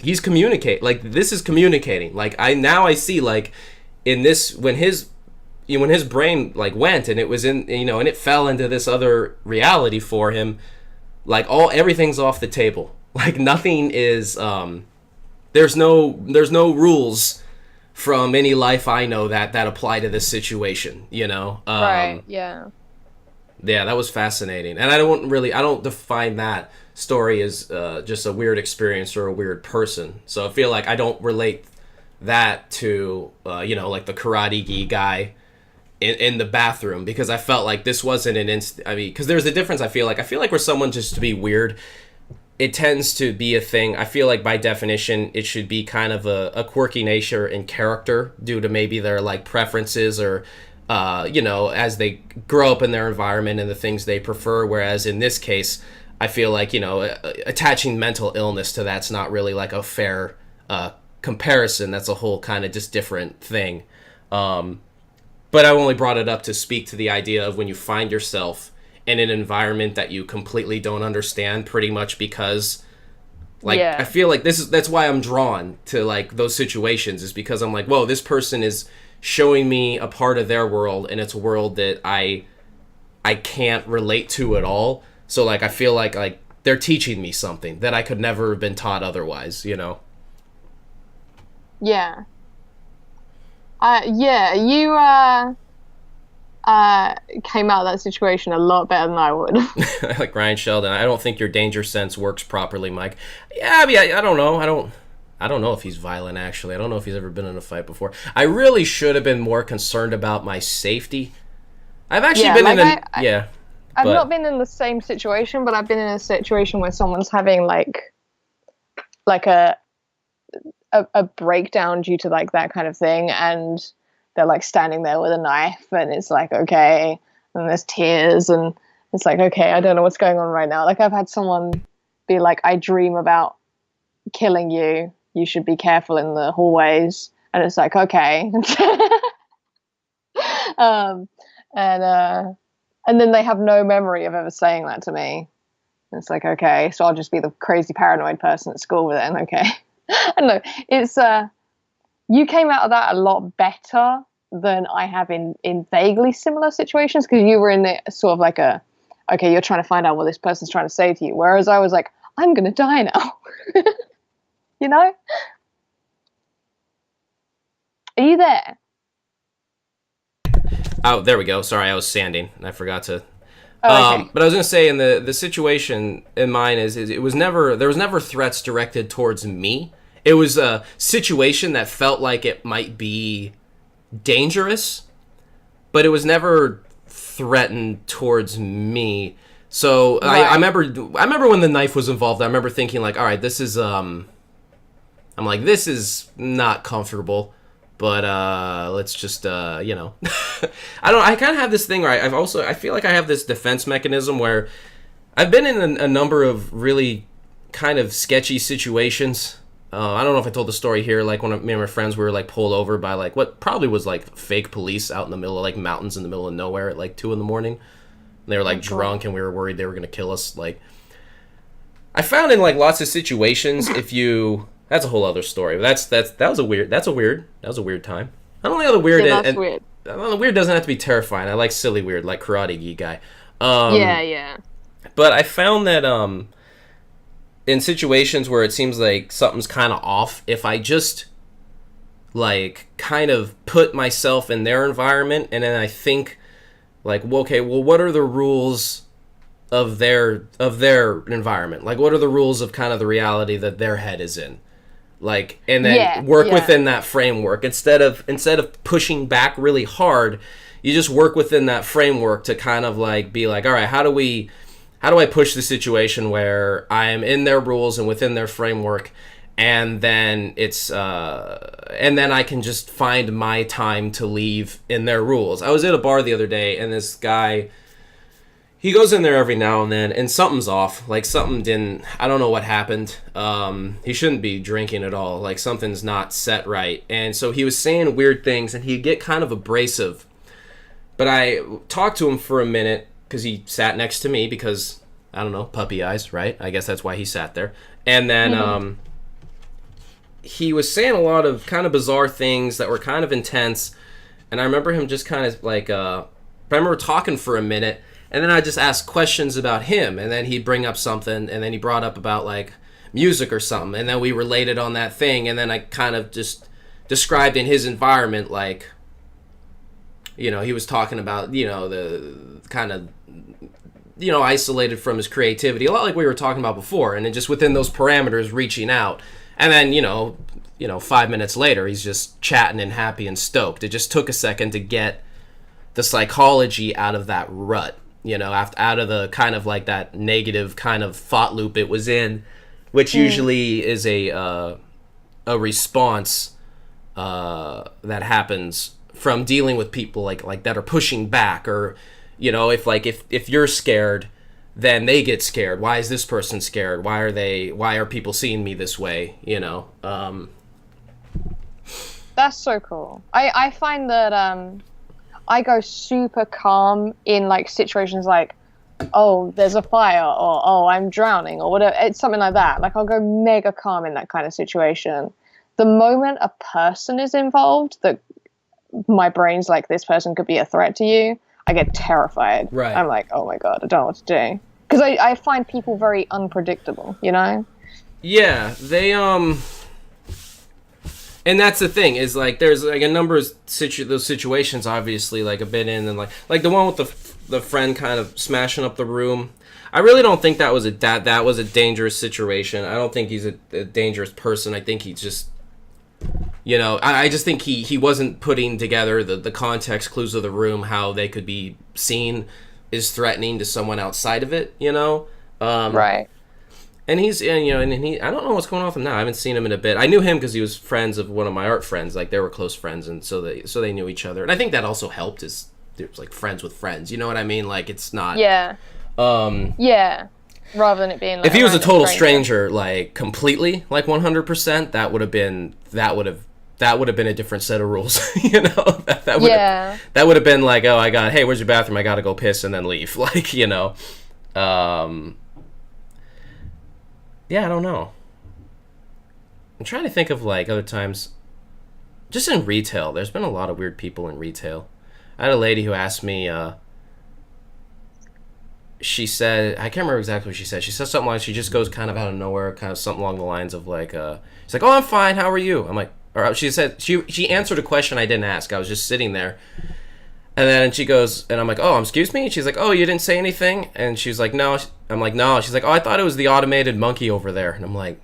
he's communicate, like this is communicating. Like I see like in this, when his brain like went and it was in, and it fell into this other reality for him, like everything's off the table. Like nothing is, there's no rules from any life I know that apply to this situation, Right, yeah. Yeah, that was fascinating. And I don't define that story as just a weird experience or a weird person. So I feel like I don't relate that to, like the karate gi guy in the bathroom, because I felt like this wasn't an because there's a difference. I feel like where someone just to be weird, it tends to be a thing. I feel like by definition, it should be kind of a quirky nature and character due to maybe their like preferences or, as they grow up in their environment and the things they prefer. Whereas in this case, I feel like, attaching mental illness to that's not really like a fair comparison. That's a whole kind of just different thing. But I only brought it up to speak to the idea of when you find yourself in an environment that you completely don't understand, pretty much because, like, I feel like that's why I'm drawn to, like, those situations, is because I'm like, whoa, this person is showing me a part of their world, and it's a world that I can't relate to at all. So, like, I feel like they're teaching me something that I could never have been taught otherwise, Yeah. You came out of that situation a lot better than I would. Like Ryan Sheldon, I don't think your danger sense works properly, Mike. Yeah, I mean, I don't know. I don't know if he's violent, actually. I don't know if he's ever been in a fight before. I really should have been more concerned about my safety. I've actually been in a... I've not been in the same situation, but I've been in a situation where someone's having like a breakdown due to like that kind of thing, and they're like standing there with a knife, and it's like, okay, and there's tears, and it's like, okay, I don't know what's going on right now. Like I've had someone be like, I dream about killing you, you should be careful in the hallways, and it's like, okay. And then they have no memory of ever saying that to me. And it's like, okay, so I'll just be the crazy paranoid person at school then, okay. I don't know. It's you came out of that a lot better than I have in vaguely similar situations, because you were in it sort of like okay, you're trying to find out what this person's trying to say to you, whereas I was like, I'm gonna die now. You know? Are you there? Oh, there we go. Sorry, I was sanding. I forgot to. Oh, okay. But I was going to say, in the situation in mine is there was never threats directed towards me. It was a situation that felt like it might be dangerous, but it was never threatened towards me. So right. I remember when the knife was involved. I remember thinking like, all right, this is I'm like, this is not comfortable. But let's just I kind of have this thing where I feel like I have this defense mechanism where I've been in a number of really kind of sketchy situations. I don't know if I told the story here, like when me and my friends were like pulled over by like what probably was like fake police out in the middle of like mountains in the middle of nowhere at like 2 a.m. And they were like drunk and we were worried they were gonna kill us. Like I found in like lots of situations, if you that's a whole other story. But that was a weird time. I don't think the weird weird. I don't know, the weird doesn't have to be terrifying. I like silly weird, like Karate Gi guy. Yeah. But I found that in situations where it seems like something's kind of off, if I just like kind of put myself in their environment and then I think like, well, okay, well, what are the rules of their environment? Like, what are the rules of kind of the reality that their head is in? Like, and then work within that framework instead of pushing back really hard. You just work within that framework to kind of like be like, all right, how do we how do I push the situation where I am in their rules and within their framework, and then and then I can just find my time to leave in their rules. I was at a bar the other day, and this guy, he goes in there every now and then, and something's off. Like, something didn't, I don't know what happened. He shouldn't be drinking at all. Like, something's not set right. And so he was saying weird things, and he'd get kind of abrasive. But I talked to him for a minute, because he sat next to me, because, I don't know, puppy eyes, right? I guess that's why he sat there. And then he was saying a lot of kind of bizarre things that were kind of intense. And I remember him just kind of like, I remember talking for a minute, and then I just asked questions about him, and then he'd bring up something, and then he brought up about like music or something, and then we related on that thing, and then I kind of just described in his environment, like, you know, he was talking about, you know, the kind of, you know, isolated from his creativity, a lot like we were talking about before, and then just within those parameters reaching out. And then, you know, 5 minutes later, he's just chatting and happy and stoked. It just took a second to get the psychology out of that rut, you know, out of the kind of like that negative kind of thought loop it was in, which usually is a response that happens from dealing with people like that are pushing back, or, you know, if you're scared, then they get scared. Why is this person scared? Why are people seeing me this way? You know? That's so cool. I find that I go super calm in like situations like, oh, there's a fire, or oh, I'm drowning, or whatever. It's something like that. Like, I'll go mega calm in that kind of situation. The moment a person is involved, that my brain's like, this person could be a threat to you, I get terrified. Right. I'm like, oh my God, I don't know what to do. Because I find people very unpredictable, you know? Yeah, they, and that's the thing, is like, there's like a number of those situations, obviously, like I've been in, and like the one with the friend kind of smashing up the room. I really don't think that was a dangerous situation. I don't think he's a dangerous person. I think he's just, you know, I just think he wasn't putting together the context clues of the room, how they could be seen is threatening to someone outside of it, you know? Right. And he's, you know, and he, I don't know what's going on with him now. I haven't seen him in a bit. I knew him because he was friends of one of my art friends. Like, they were close friends, and so they knew each other. And I think that also helped, is it was like friends with friends. You know what I mean? Like, it's not... Yeah. Yeah. Rather than it being like... If he was a total stranger, like, completely, like 100%, that would have been a different set of rules, you know? That would have been like, oh, hey, where's your bathroom? I gotta go piss, and then leave. Like, you know. Yeah, I don't know. I'm trying to think of, like, other times. Just in retail, there's been a lot of weird people in retail. I had a lady who asked me, she said, I can't remember exactly what she said. She said something like, she just goes kind of out of nowhere, kind of something along the lines of, like, she's like, oh, I'm fine, how are you? I'm like, or she said, she answered a question I didn't ask. I was just sitting there. And then she goes, and I'm like, oh, excuse me? And she's like, oh, you didn't say anything? And she's like, no. I'm like, no. She's like, oh, I thought it was the automated monkey over there. And I'm like,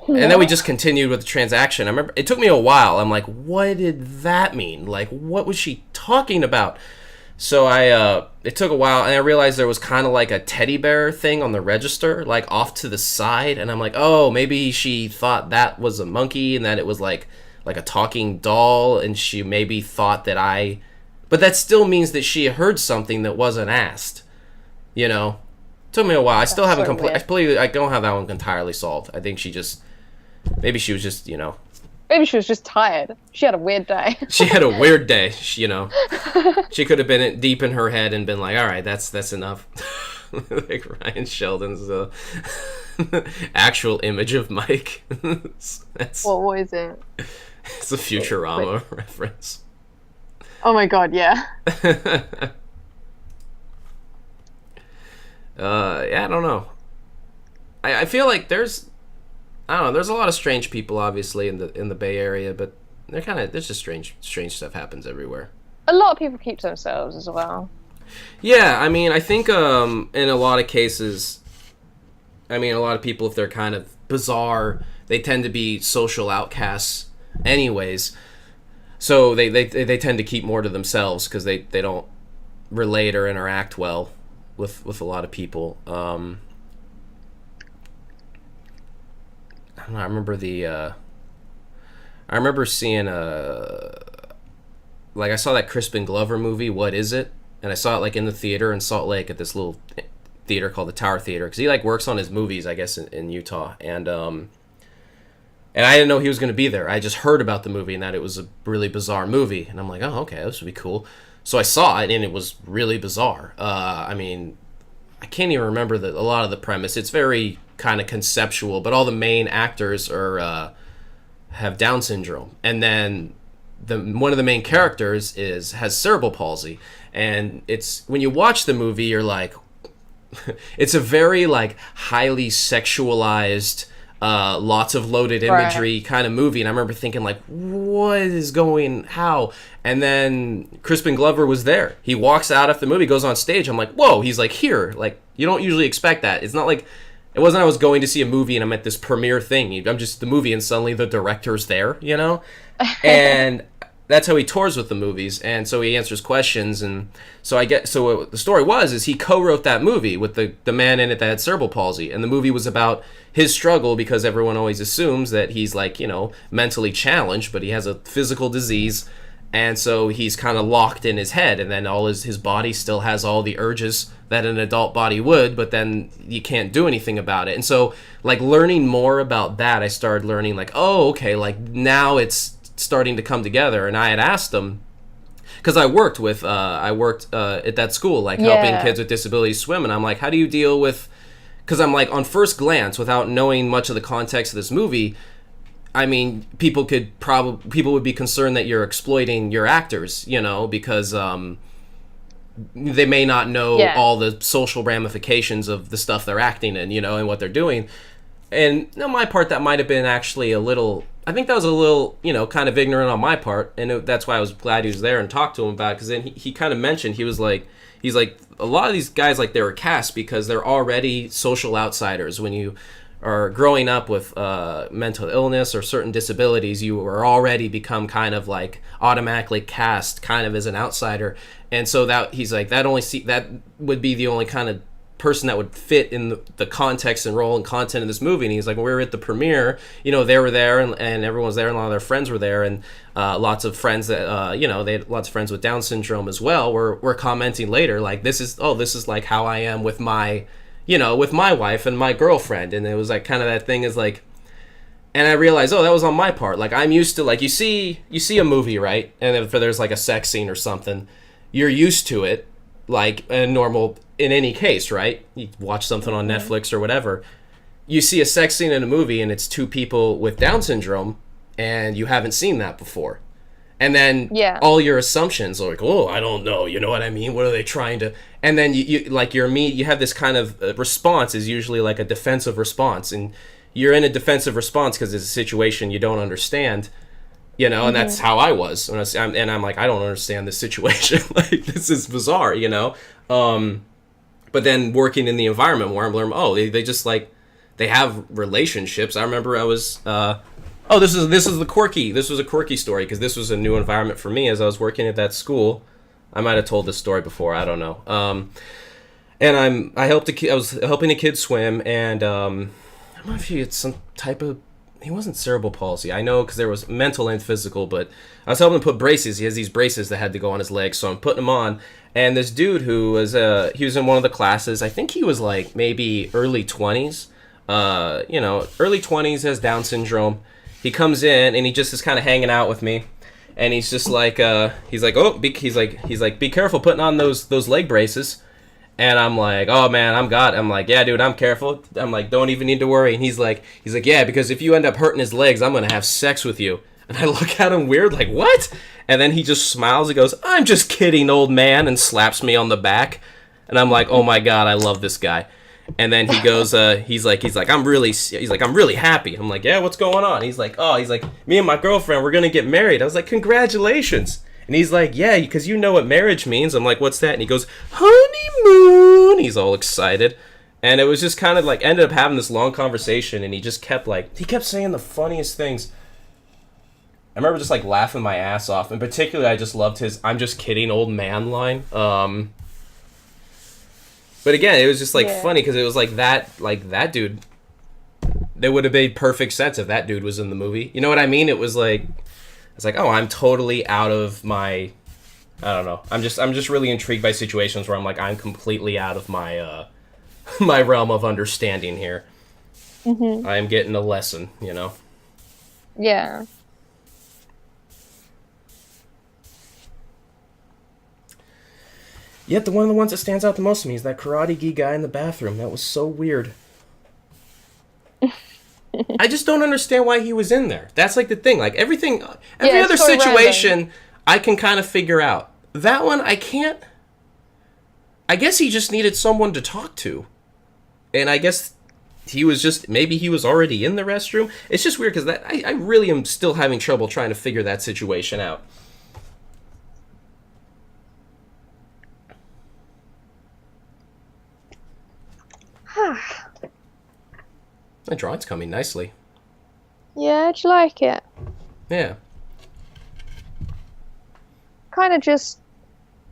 and then we just continued with the transaction. I remember, it took me a while. I'm like, what did that mean? Like, what was she talking about? So it took a while, and I realized there was kind of like a teddy bear thing on the register, like off to the side. And I'm like, oh, maybe she thought that was a monkey, and that it was like a talking doll, and she maybe thought that but that still means that she heard something that wasn't asked, you know? It took me a while. I still haven't I don't have that one entirely solved. I think maybe she was just, you know. Maybe she was just tired. She had a weird day. She had a weird day, you know. She could have been deep in her head and been like, all right, that's enough. Like Ryan Sheldon's actual image of Mike. What is it? It's a Futurama reference. Oh my God, yeah. Yeah, I don't know. I feel like there's a lot of strange people, obviously, in the Bay Area, but there's just strange stuff happens everywhere. A lot of people keep to themselves as well. Yeah, I mean, I think in a lot of cases, I mean, a lot of people, if they're kind of bizarre, they tend to be social outcasts anyways. So they tend to keep more to themselves because they don't relate or interact well with a lot of people. I don't know, I remember seeing I saw that Crispin Glover movie, What Is It? And I saw it like in the theater in Salt Lake at this little theater called the Tower Theater, because he like works on his movies, I guess, in Utah. And I didn't know he was going to be there. I just heard about the movie and that it was a really bizarre movie. And I'm like, oh, okay, this would be cool. So I saw it, and it was really bizarre. I mean, I can't even remember a lot of the premise. It's very kind of conceptual, but all the main actors have Down syndrome. And then one of the main characters has cerebral palsy. And it's when you watch the movie, you're like, it's a very like highly sexualized, lots of loaded imagery kind of movie. And I remember thinking like, what is going, how? And then Crispin Glover was there. He walks out of the movie, goes on stage. I'm like, whoa, he's like here. Like, you don't usually expect that. It's not like, it wasn't I was going to see a movie and I'm at this premiere thing. I'm just the movie and suddenly the director's there, you know? And that's how he tours with the movies. And so he answers questions. And so what the story is he co-wrote that movie with the man in it that had cerebral palsy. And the movie was about his struggle, because everyone always assumes that he's like, you know, mentally challenged, but he has a physical disease. And so he's kind of locked in his head, and then all his body still has all the urges that an adult body would, but then you can't do anything about it. And so, like, learning more about that, I started learning, like, oh, okay, like, now it's starting to come together. And I had asked him, because I worked at that school, like, helping kids with disabilities swim, and I'm like, how do you deal with, because I'm like, on first glance, without knowing much of the context of this movie, I mean, people would be concerned that you're exploiting your actors, you know, because they may not know all the social ramifications of the stuff they're acting in, you know, and what they're doing. And on my part, that might have been actually I think that was a little, you know, kind of ignorant on my part. And that's why I was glad he was there and talked to him about it. Because then he kind of mentioned, he's like, a lot of these guys, like, they were cast because they're already social outsiders. When you are growing up with mental illness or certain disabilities, you are already become kind of like automatically cast kind of as an outsider. And so that he's like, that would be the only kind of person that would fit in the context and role and content of this movie. And he's like, when we were at the premiere, you know, they were there and everyone was there, and a lot of their friends were there, and lots of friends that you know, they had lots of friends with Down syndrome as well were commenting later, like, this is like how I am with my, you know, with my wife and my girlfriend. And it was like kind of that thing is like, and I realized, oh, that was on my part. Like, I'm used to, like, you see a movie, right? And if there's like a sex scene or something, you're used to it, like a normal, in any case, right? You watch something on Netflix or whatever, you see a sex scene in a movie and it's two people with Down syndrome and you haven't seen that before. And then all your assumptions are like, oh, I don't know, you know what I mean? What are they trying to... And then you like you have this kind of response is usually like a defensive response. And you're in a defensive response because it's a situation you don't understand, you know, and that's how I was. And I'm like, I don't understand this situation. Like, this is bizarre, you know? But then working in the environment where I'm learning, oh, they just like, they have relationships. I remember I was... this was a quirky story, because this was a new environment for me as I was working at that school. I might have told this story before, I don't know. And I was helping a kid swim, and I don't know if he had some type of, he wasn't cerebral palsy, I know, because there was mental and physical, but I was helping him put braces. He has these braces that had to go on his legs, so I'm putting them on. And this dude who was he was in one of the classes, I think he was like maybe early 20s, you know, early 20s, has Down syndrome. He comes in and he just is kind of hanging out with me, and he's just like, he's like, be careful putting on those leg braces. And I'm like, oh man, I'm like, yeah, dude, I'm careful. I'm like, don't even need to worry. And he's like, yeah, because if you end up hurting his legs, I'm gonna have sex with you. And I look at him weird, like, what? And then he just smiles and goes, I'm just kidding, old man, and slaps me on the back. And I'm like, oh my god, I love this guy. And then he goes, he's like, I'm really happy. I'm like, yeah, what's going on? He's like, me and my girlfriend, we're gonna get married. I was like, congratulations. And he's like, yeah, because you know what marriage means. I'm like, what's that? And he goes, honeymoon. He's all excited. And it was just kind of like, ended up having this long conversation, and he kept saying the funniest things. I remember just like laughing my ass off. In particular, I just loved his, I'm just kidding, old man line. But again, it was just like Yeah. funny because it was like that dude. That would have made perfect sense if that dude was in the movie. You know what I mean? It's like, oh, I'm totally out of my. I don't know. I'm just really intrigued by situations where I'm like, I'm completely out of my my realm of understanding here. Mm-hmm. I am getting a lesson, you know. Yeah. Yet one of the ones that stands out the most to me is that karate gi guy in the bathroom. That was so weird. I just don't understand why he was in there. That's like the thing. Like every other so situation, random. I can kind of figure out. That one, I can't. I guess he just needed someone to talk to, and I guess maybe he was already in the restroom. It's just weird because I really am still having trouble trying to figure that situation out. The drawing's coming nicely. Yeah, do you like it? Yeah. Kind of just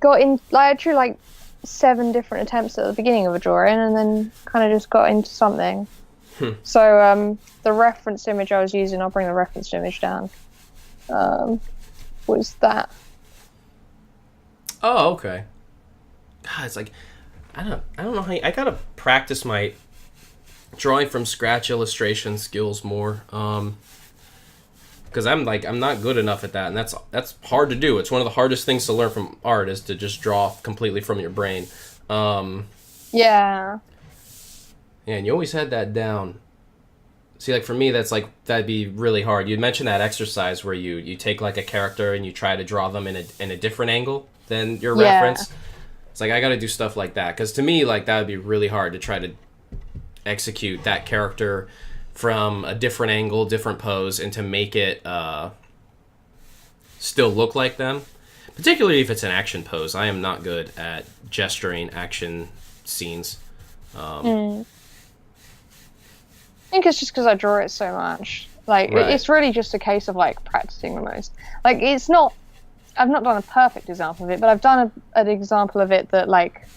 got in, like, I drew like 7 different attempts at the beginning of a drawing, and then kind of just got into something. So the reference image I was using, I'll bring the reference image down, was that. Oh, okay. God, it's like I don't know how I gotta practice my drawing from scratch illustration skills more. Because I'm not good enough at that, and that's hard to do. It's one of the hardest things to learn from art is to just draw completely from your brain. Yeah. Yeah, and you always had that down. See, like for me, that'd be really hard. You'd mentioned that exercise where you take like a character and you try to draw them in a different angle than your reference. It's like I got to do stuff like that because to me, like that would be really hard to try to execute that character from a different angle, different pose, and to make it still look like them. Particularly if it's an action pose. I am not good at gesturing action scenes. I think it's just because I draw it so much. Like, Right. It's really just a case of, like, practicing the most. Like, it's not... I've not done a perfect example of it, but I've done an example of it that, like,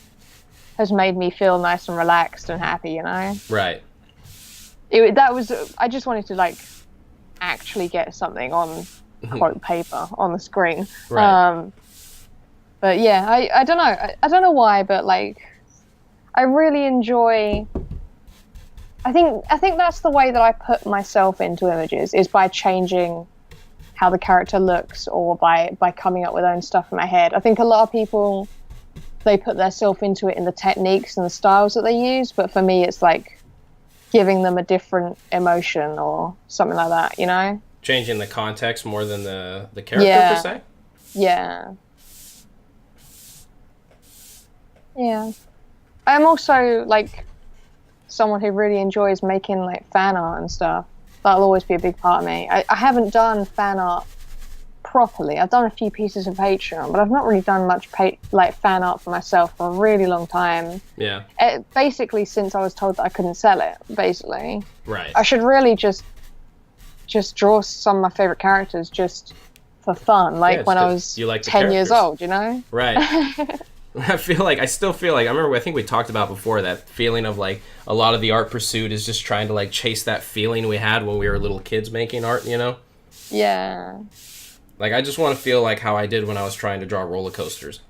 has made me feel nice and relaxed and happy, you know? Right. I just wanted to, like, actually get something on, quote, paper, on the screen. Right. But, yeah, I don't know. I don't know why, but, like, I really enjoy... I think that's the way that I put myself into images is by changing how the character looks or by coming up with own stuff in my head. I think a lot of people, they put their self into it in the techniques and the styles that they use, but for me it's like giving them a different emotion or something like that, you know? Changing the context more than the character per se? Yeah. Yeah. I'm also like someone who really enjoys making like fan art and stuff. That'll always be a big part of me. I haven't done fan art properly. I've done a few pieces of Patreon, but I've not really done much like fan art for myself for a really long time. Yeah. Basically, since I was told that I couldn't sell it. Basically, Right. I should really just draw some of my favorite characters just for fun, like when I was you like the 10 years characters. old. You know? Right. I still feel like, I think we talked about before that feeling of like a lot of the art pursuit is just trying to like chase that feeling we had when we were little kids making art, you know? Yeah. Like I just want to feel like how I did when I was trying to draw roller coasters.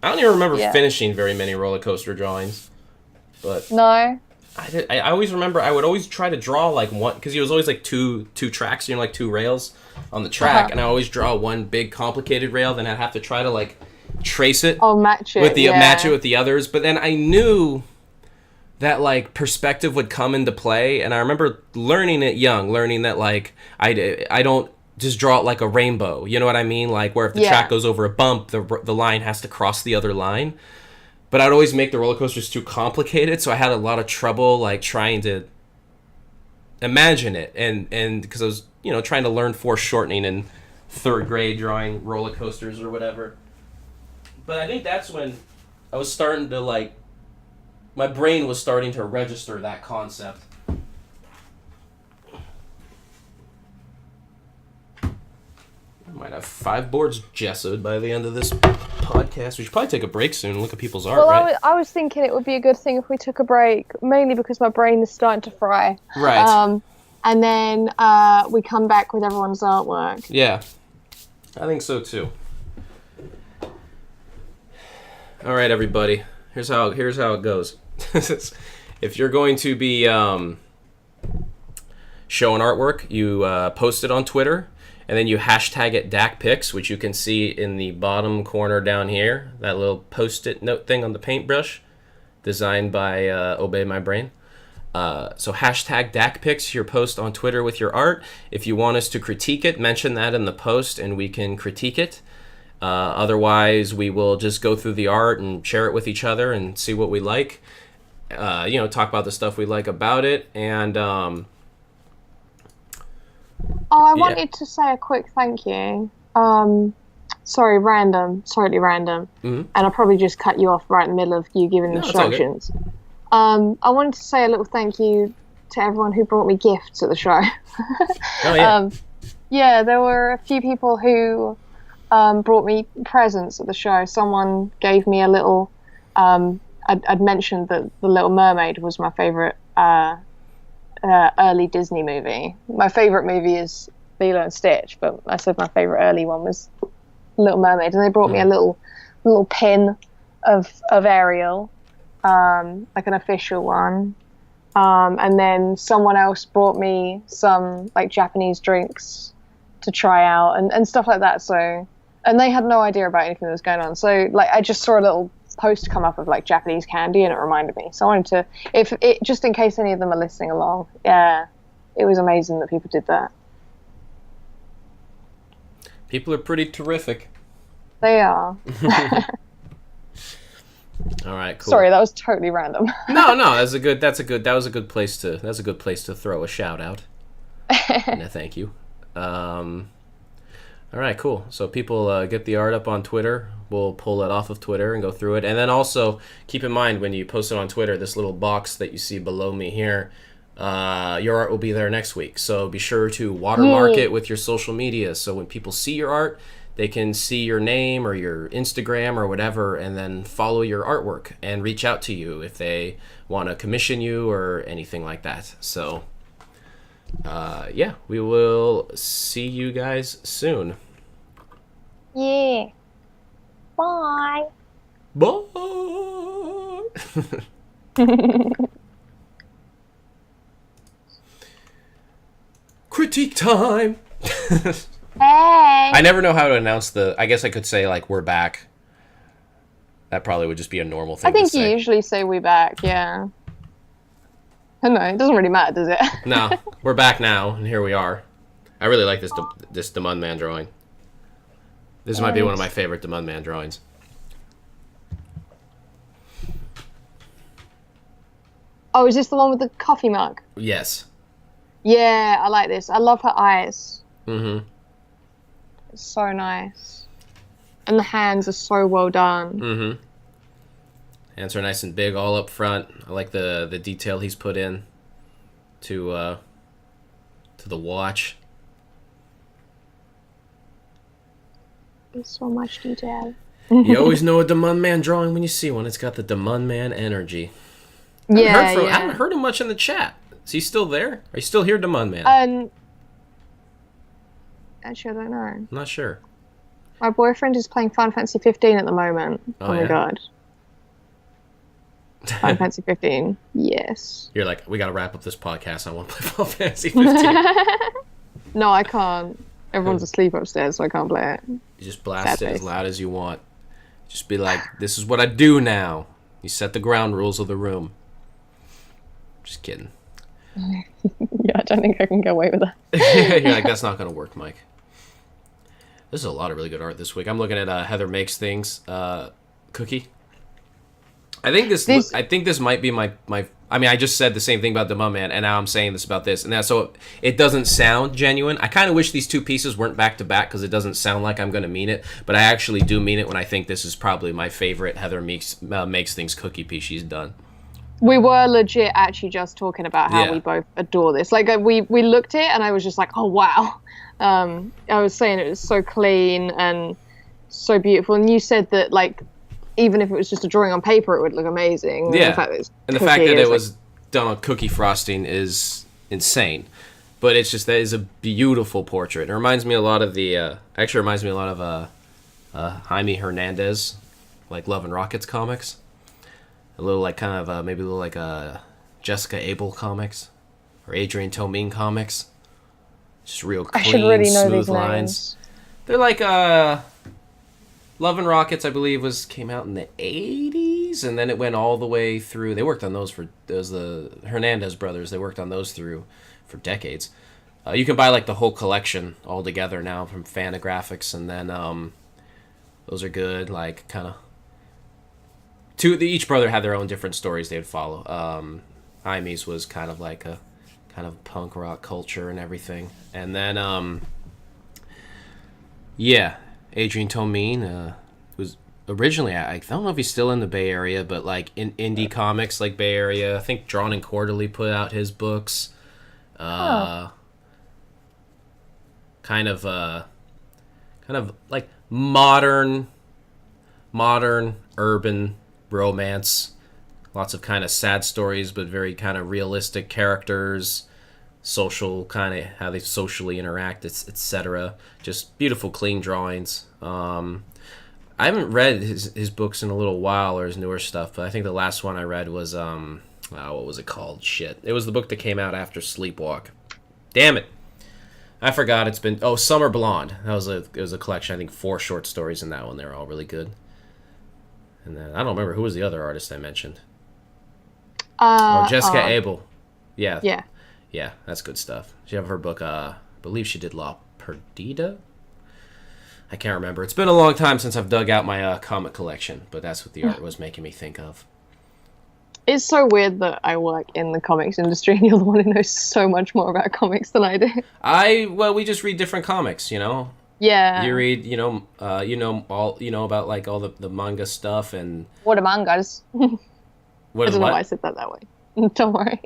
I don't even remember finishing very many roller coaster drawings, but No. I always remember I would always try to draw like one, because he was always like two tracks, you know, like 2 rails on the track, and I always draw one big complicated rail, then I'd have to try to like trace it match it with the others. But then I knew that like perspective would come into play, and I remember learning that like I don't just draw it like a rainbow, you know what I mean, like where if the track goes over a bump, the line has to cross the other line. But I'd always make the roller coasters too complicated, so I had a lot of trouble like trying to imagine it, and because I was, you know, trying to learn foreshortening in 3rd grade drawing roller coasters or whatever. But I think that's when I was starting to like, my brain was starting to register that concept. I might have 5 boards gessoed by the end of this podcast. podcast. We should probably take a break soon and look at people's art, Well, right? I was thinking it would be a good thing if we took a break, mainly because my brain is starting to fry. Right. And then we come back with everyone's artwork. Yeah. I think so, too. All right, everybody. Here's how it goes. If you're going to be showing artwork, you post it on Twitter, and then you hashtag it DACPics, which you can see in the bottom corner down here, that little post-it note thing on the paintbrush, designed by Obey My Brain. So hashtag DACPics your post on Twitter with your art. If you want us to critique it, mention that in the post, and we can critique it. Otherwise, we will just go through the art and share it with each other and see what we like. Talk about the stuff we like about it, and I wanted to say a quick thank you. Slightly random, mm-hmm. and I'll probably just cut you off right in the middle of you giving instructions. I wanted to say a little thank you to everyone who brought me gifts at the show. Oh yeah. Yeah, there were a few people who brought me presents at the show. Someone gave me a little. I'd mentioned that The Little Mermaid was my favorite early Disney movie. My favorite movie is Lilo and Stitch, but I said my favorite early one was Little Mermaid, and they brought me a little pin of Ariel, like an official one. And then someone else brought me some like Japanese drinks to try out and stuff like that. So, and they had no idea about anything that was going on. So like I just saw a little post come up of like Japanese candy, and it reminded me. So I wanted to, if it, just in case any of them are listening along, yeah, it was amazing that people did that. People are pretty terrific. They are. All right, cool. Sorry, that was totally random. No, that was a good place to throw a shout out. And a thank you. All right, cool. So people get the art up on Twitter. We'll pull it off of Twitter and go through it. And then also keep in mind when you post it on Twitter, this little box that you see below me here, your art will be there next week. So be sure to watermark it with your social media. So when people see your art, they can see your name or your Instagram or whatever, and then follow your artwork and reach out to you if they want to commission you or anything like that. So, yeah, we will see you guys soon. Yeah. Bye. Bye. Critique time. Hey. I never know how to announce I guess I could say, like, we're back. That probably would just be a normal thing I think to say. you usually say we back, yeah. I don't know, it doesn't really matter, does it? No, we're back now, and here we are. I really like this Demon Man drawing. This might be one of my favorite Demon Man drawings. Oh, is this the one with the coffee mug? Yes. Yeah, I like this. I love her eyes. Mm-hmm. It's so nice. And the hands are so well done. Mm-hmm. Hands are nice and big all up front. I like the detail he's put in to the watch. There's so much detail. You always know a Demon Man drawing when you see one. It's got the Demon Man energy. I haven't heard him much in the chat. Is he still there? Are you still here, Demon Man? Actually, I don't know. I'm not sure. My boyfriend is playing Final Fantasy 15 at the moment. Oh my god. Final Fantasy 15. Yes. You're like, we gotta wrap up this podcast. I want to play Final Fantasy 15. No, I can't. Everyone's asleep upstairs, so I can't play it. You just blast it as loud as you want. Just be like, this is what I do now. You set the ground rules of the room. Just kidding. Yeah, I don't think I can get away with that. You're like, that's not gonna work, Mike. This is a lot of really good art this week. I'm looking at Heather Makes Things cookie. I think this might be my. I mean, I just said the same thing about Demon Man, and now I'm saying this about this, and so it doesn't sound genuine. I kind of wish these two pieces weren't back to back because it doesn't sound like I'm going to mean it, but I actually do mean it when I think this is probably my favorite Heather Makes Things cookie piece she's done. We were legit actually just talking about how we both adore this. Like we looked at it, and I was just like, oh wow. I was saying it was so clean, and so beautiful. And you said that, like, even if it was just a drawing on paper, it would look amazing. Yeah, and the fact that it was done on cookie frosting is insane. But it's just that is a beautiful portrait. It reminds me a lot of Jaime Hernandez, like Love and Rockets comics. A little like kind of maybe a little like Jessica Abel comics or Adrian Tomine comics. Just real clean, I should really know smooth these lines. names. They're like Love and Rockets, I believe, came out in the 80s, and then it went all the way through. They worked on those the Hernandez brothers. They worked on those for decades. You can buy like the whole collection all together now from Fantagraphics, and then those are good. Like kind of each brother had their own different stories they would follow. Jaime's was kind of like a kind of punk rock culture and everything, and then Adrian Tomine was originally, I don't know if he's still in the Bay Area, but like in indie comics like Bay Area. I think Drawn and Quarterly put out his books. Kind of like modern urban romance. Lots of kind of sad stories, but very kind of realistic characters. Social kind of how they socially interact, etc. Just beautiful, clean drawings. I haven't read his books in a little while, or his newer stuff, but I think the last one I read was what was it called? Shit, it was the book that came out after Sleepwalk. Damn it, I forgot. It's been Summer Blonde. It was a collection. I think 4 short stories in that one. They were all really good. And then I don't remember who was the other artist I mentioned. Jessica Abel. Yeah. Yeah. Yeah, that's good stuff. She have her book, I believe she did La Perdida? I can't remember. It's been a long time since I've dug out my comic collection, but that's what the art was making me think of. It's so weird that I work in the comics industry and you're the one who knows so much more about comics than I do. We just read different comics, you know? Yeah. You read, about like all the manga stuff and... What are mangas? I don't know why I said that way. Don't worry.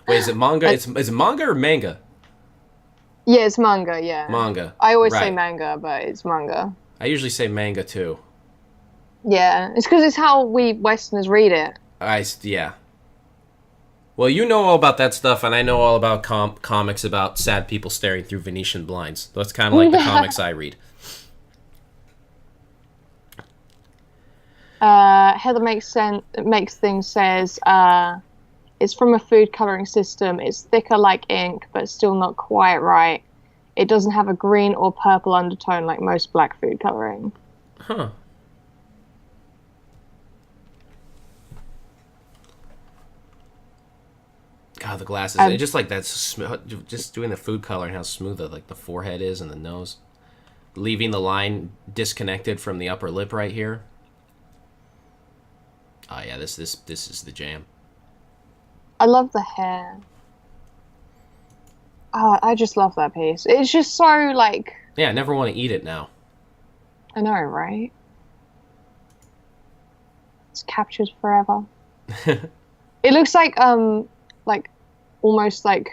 Wait, is it manga? Is it manga or manga? Yeah, it's manga, yeah. Manga. I always say manga, but it's manga. I usually say manga, too. Yeah, it's because it's how we Westerners read it. Yeah. Well, you know all about that stuff, and I know all about comics about sad people staring through Venetian blinds. That's kind of like the comics I read. Heather makes things says... it's from a food coloring system. It's thicker like ink, but still not quite right. It doesn't have a green or purple undertone like most black food coloring. Huh. God, the glasses. Just like that, just doing the food coloring, how smooth like the forehead is and the nose. Leaving the line disconnected from the upper lip right here. Oh yeah, this is the jam. I love the hair. Oh, I just love that piece. It's just so, like... Yeah, I never want to eat it now. I know, right? It's captured forever. It looks like almost like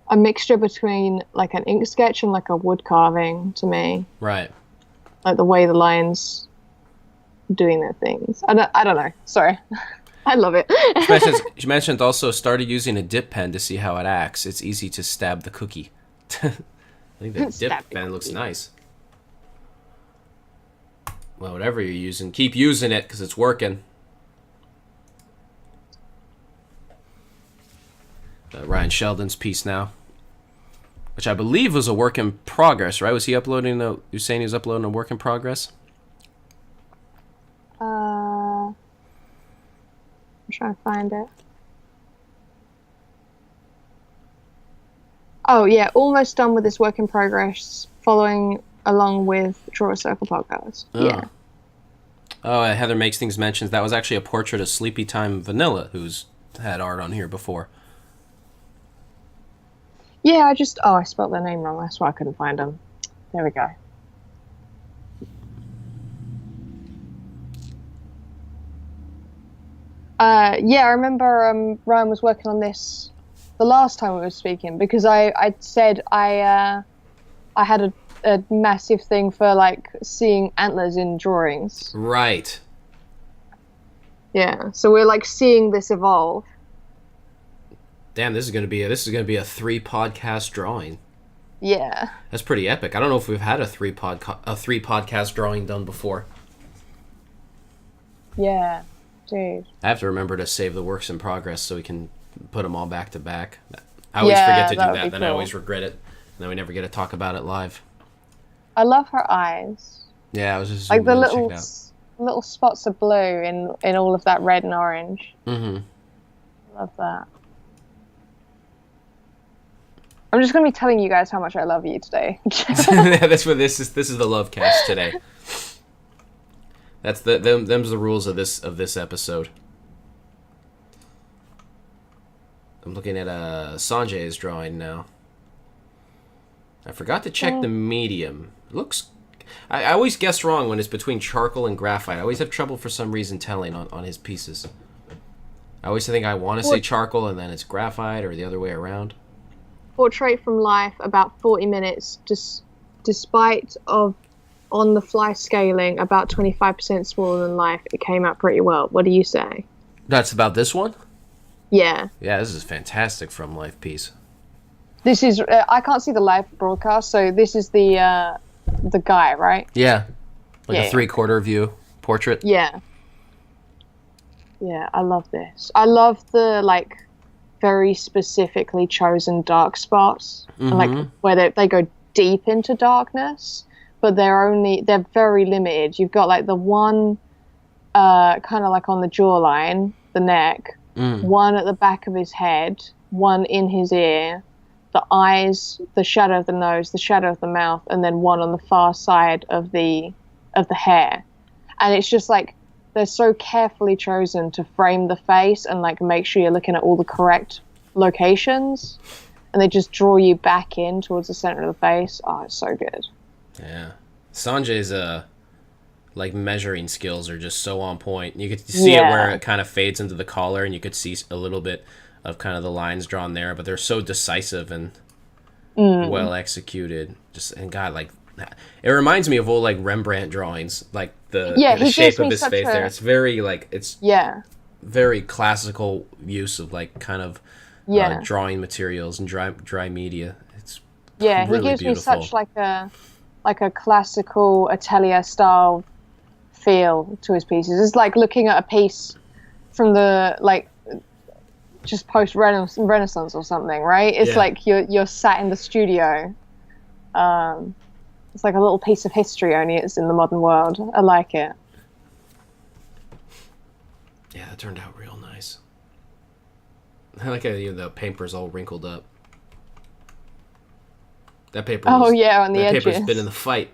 a mixture between, like, an ink sketch and, like, a wood carving to me. Right. Like, the way the lines doing their things. I don't know. Sorry. I love it. She mentioned also started using a dip pen to see how it acts. It's easy to stab the cookie. I think the dip pen looks nice. Well, whatever you're using, keep using it because it's working. Ryan Sheldon's piece now, which I believe was a work in progress, right? Was he uploading you're saying he was uploading a work in progress? I'm trying to find it. Oh, yeah. Almost done with this work in progress, following along with Draw a Circle podcast. Oh. Yeah. Oh, Heather Makes Things mentions that was actually a portrait of Sleepy Time Vanilla, who's had art on here before. Yeah, I spelled their name wrong. That's why I couldn't find them. There we go. Yeah, I remember Ryan was working on this the last time we were speaking because I said I had a massive thing for like seeing antlers in drawings. Right. Yeah, so we're like seeing this evolve. Damn, this is gonna be a 3-podcast drawing. Yeah. That's pretty epic. I don't know if we've had a 3-podcast drawing done before. Yeah, dude. I have to remember to save the works in progress so we can put them all back to back. I always forget to do that, then I always regret it, and then we never get to talk about it live. I love her eyes. Yeah, I was just like the little spots of blue in all of that red and orange. Mm-hmm. Love that. I'm just gonna be telling you guys how much I love you today. That's what this is. This is the love cast today. That's them's the rules of this episode. I'm looking at Sanjay's drawing now. I forgot to check the medium. It looks. I always guess wrong when it's between charcoal and graphite. I always have trouble for some reason telling on his pieces. I always think I want to say charcoal and then it's graphite, or the other way around. Portrait from life, about 40 minutes, despite of on the fly scaling about 25% smaller than life, it came out pretty well. What do you say? That's about this one? Yeah. Yeah, this is fantastic from life piece. This is I can't see the live broadcast, so this is the guy, right? Yeah. Like a 3/4 view portrait. Yeah. Yeah, I love this. I love the like very specifically chosen dark spots, and, like where they go deep into darkness, but they're very limited. You've got like the one kind of like on the jawline, the neck, one at the back of his head, one in his ear, the eyes, the shadow of the nose, the shadow of the mouth, and then one on the far side of the hair. And it's just like they're so carefully chosen to frame the face and like make sure you're looking at all the correct locations, and they just draw you back in towards the center of the face. Oh, it's so good. Yeah. Sanjay's like measuring skills are just so on point. You could see it where it kind of fades into the collar, and you could see a little bit of kind of the lines drawn there, but they're so decisive and well executed. And God, like it reminds me of old like Rembrandt drawings, like the shape of his face there. It's very like very classical use of like kind of drawing materials and dry media. It's really he gives beautiful. me such like a classical atelier style feel to his pieces. It's like looking at a piece from the like just post Renaissance or something, right? It's like you're sat in the studio. It's like a little piece of history, only it's in the modern world. I like it. Yeah, that turned out real nice. I like how the paper's all wrinkled up. That paper. On the edges. That paper's been in the fight.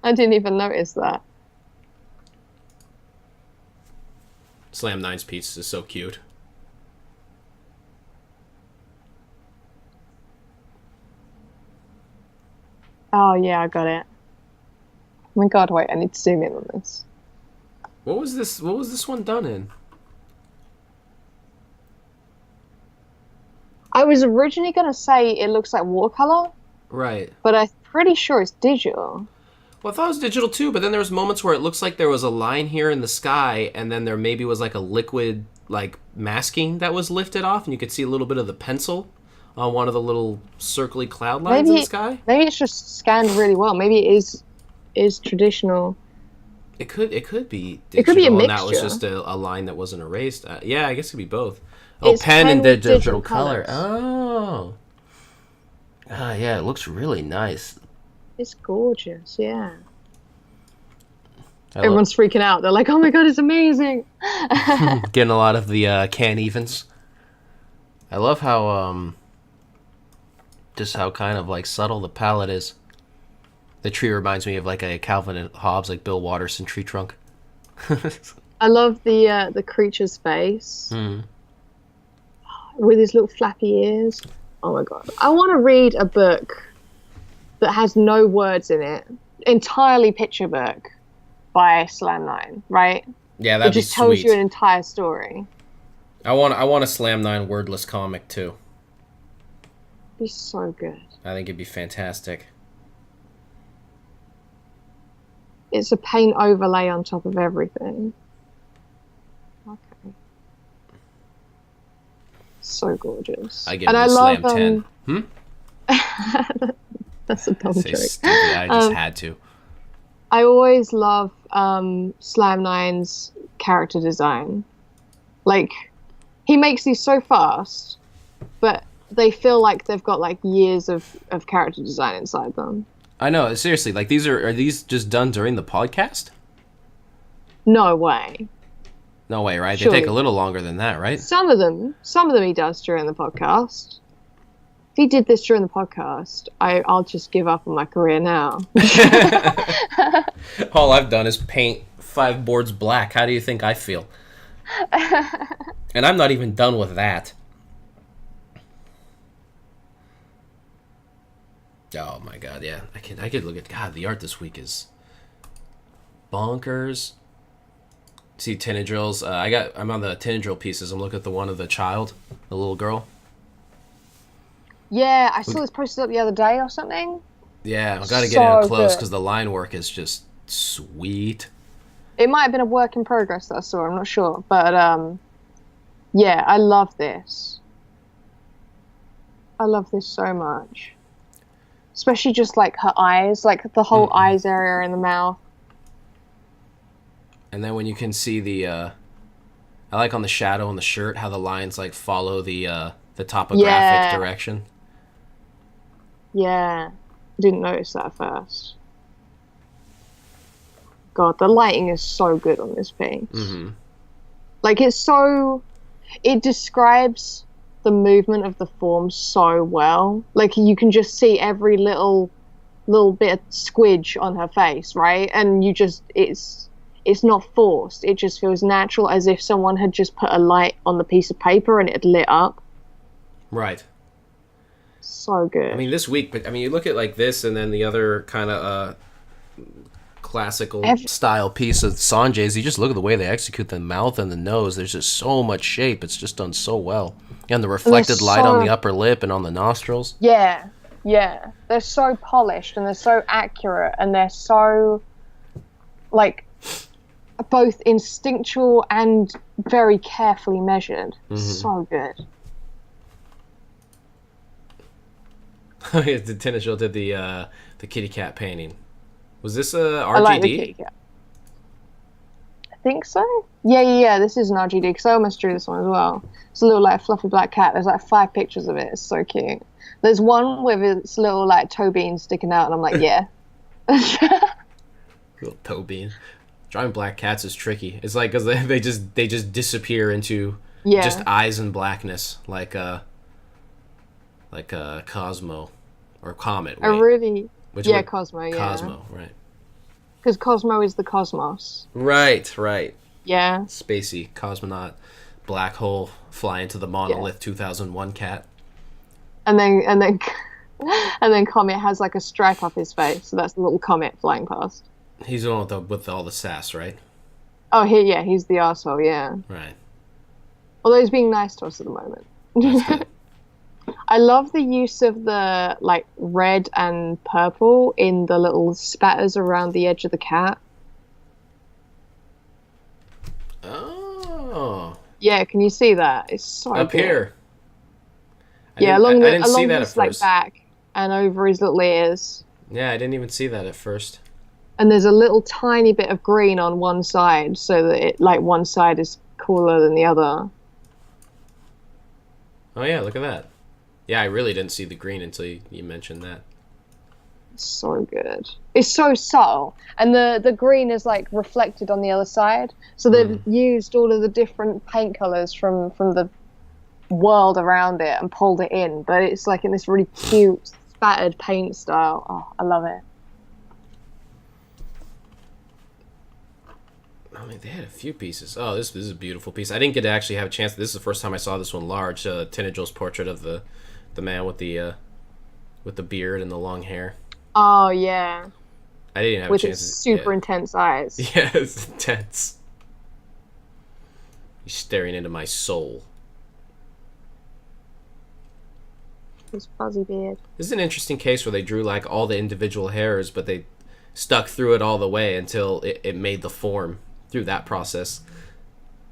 I didn't even notice that. Slam 9's piece is so cute. Oh yeah, I got it. Oh my god, wait, I need to zoom in on this. What was this one done in? I was originally gonna say it looks like watercolor. Right. But I'm pretty sure it's digital. Well, I thought it was digital too, but then there was moments where it looks like there was a line here in the sky, and then there maybe was like a liquid like masking that was lifted off, and you could see a little bit of the pencil on one of the little circly cloud lines in the sky. Maybe it's just scanned really well. Maybe it is traditional. It could be digital, it could be a mixture. And that was just a line that wasn't erased. Yeah, I guess it could be both. It's pen and digital color. Oh. Ah, yeah, it looks really nice. It's gorgeous, yeah. Everyone's freaking out. They're like, oh my god, it's amazing. Getting a lot of the can evens. I love how just how kind of like subtle the palette is. The tree reminds me of like a Calvin and Hobbes, like Bill Watterson tree trunk. I love the creature's face with his little flappy ears. Oh my god! I want to read a book that has no words in it, entirely picture book by Slam 9, right? Yeah, that'd be sweet. It just tells you an entire story. I want a Slam 9 wordless comic too. Be so good. I think it'd be fantastic. It's a paint overlay on top of everything. Okay. So gorgeous. I give it a slam 10. That's a dumb joke. Stupid. I just had to. I always love Slam 9's character design. Like, he makes these so fast, but they feel like they've got like years of character design inside them. I know, seriously, like these are these just done during the podcast? No way. No way, right? Surely. They take a little longer than that, right? Some of them he does during the podcast. If he did this during the podcast, I'll just give up on my career now. All I've done is paint 5 boards black. How do you think I feel? And I'm not even done with that. Oh my god, yeah. I could look at God, the art this week is bonkers. See Tendrils. I'm on the Tendril pieces. I'm looking at the one of the child, the little girl. Yeah, I saw this posted up the other day or something. Yeah, I gotta get it up close because the line work is just sweet. It might have been a work in progress that I saw, I'm not sure. But yeah, I love this. I love this so much. Especially just like her eyes, like the whole eyes area and the mouth. And then when you can see the I like on the shadow on the shirt how the lines like follow the topographic direction. Yeah. I didn't notice that at first. God, the lighting is so good on this piece. Mm-hmm. Like, it describes the movement of the form so well. Like, you can just see every little bit of squidge on her face, right? And it's not forced. It just feels natural, as if someone had just put a light on the piece of paper and it had lit up. Right. So good. I mean, this week, but I mean, you look at like this and then the other kind of classical style piece of Sanjay's, you just look at the way they execute the mouth and the nose. There's just so much shape. It's just done so well. And the reflected light on the upper lip and on the nostrils. Yeah. They're so polished and they're so accurate and they're so, like, both instinctual and very carefully measured. Mm-hmm. So good. The tennis show did the kitty cat painting. Was this a RGD? I like the kitty cat. I think so. Yeah. This is an RGD because I almost drew this one as well. It's a little like fluffy black cat. There's like 5 pictures of it. It's so cute. There's one with its little like toe bean sticking out, and I'm like, yeah. Little toe bean. Drawing black cats is tricky. It's like because they just disappear into just eyes and blackness, like Cosmo or Comet. Wait. Cosmo. Yeah, Cosmo, right? Because Cosmo is the cosmos. Right. Yeah. Spacey cosmonaut, black hole, fly into the monolith. 2001 cat. And then Comet has like a stripe off his face, so that's the little comet flying past. He's the one with all the sass, right? Oh, he's the arsehole, yeah. Right. Although he's being nice to us at the moment. That's good. I love the use of the like red and purple in the little spatters around the edge of the cat. Oh. Yeah, can you see that? It's so up good. Here. Along his like back and over his little ears. Yeah, I didn't even see that at first. And there's a little tiny bit of green on one side, so that it like one side is cooler than the other. Oh yeah, look at that. Yeah, I really didn't see the green until you mentioned that. It's so good. It's so subtle. And the green is like reflected on the other side. So they've used all of the different paint colours from the world around it and pulled it in. But it's like in this really cute, spattered paint style. Oh, I love it. I mean, they had a few pieces. Oh, this is a beautiful piece. I didn't get to actually have a chance. This is the first time I saw this one large. Tendril's portrait of the man with the beard and the long hair. Oh yeah. I didn't have with a chance. His super intense eyes. Yeah, it's intense. He's staring into my soul. His fuzzy beard. This is an interesting case where they drew like all the individual hairs, but they stuck through it all the way until it made the form through that process.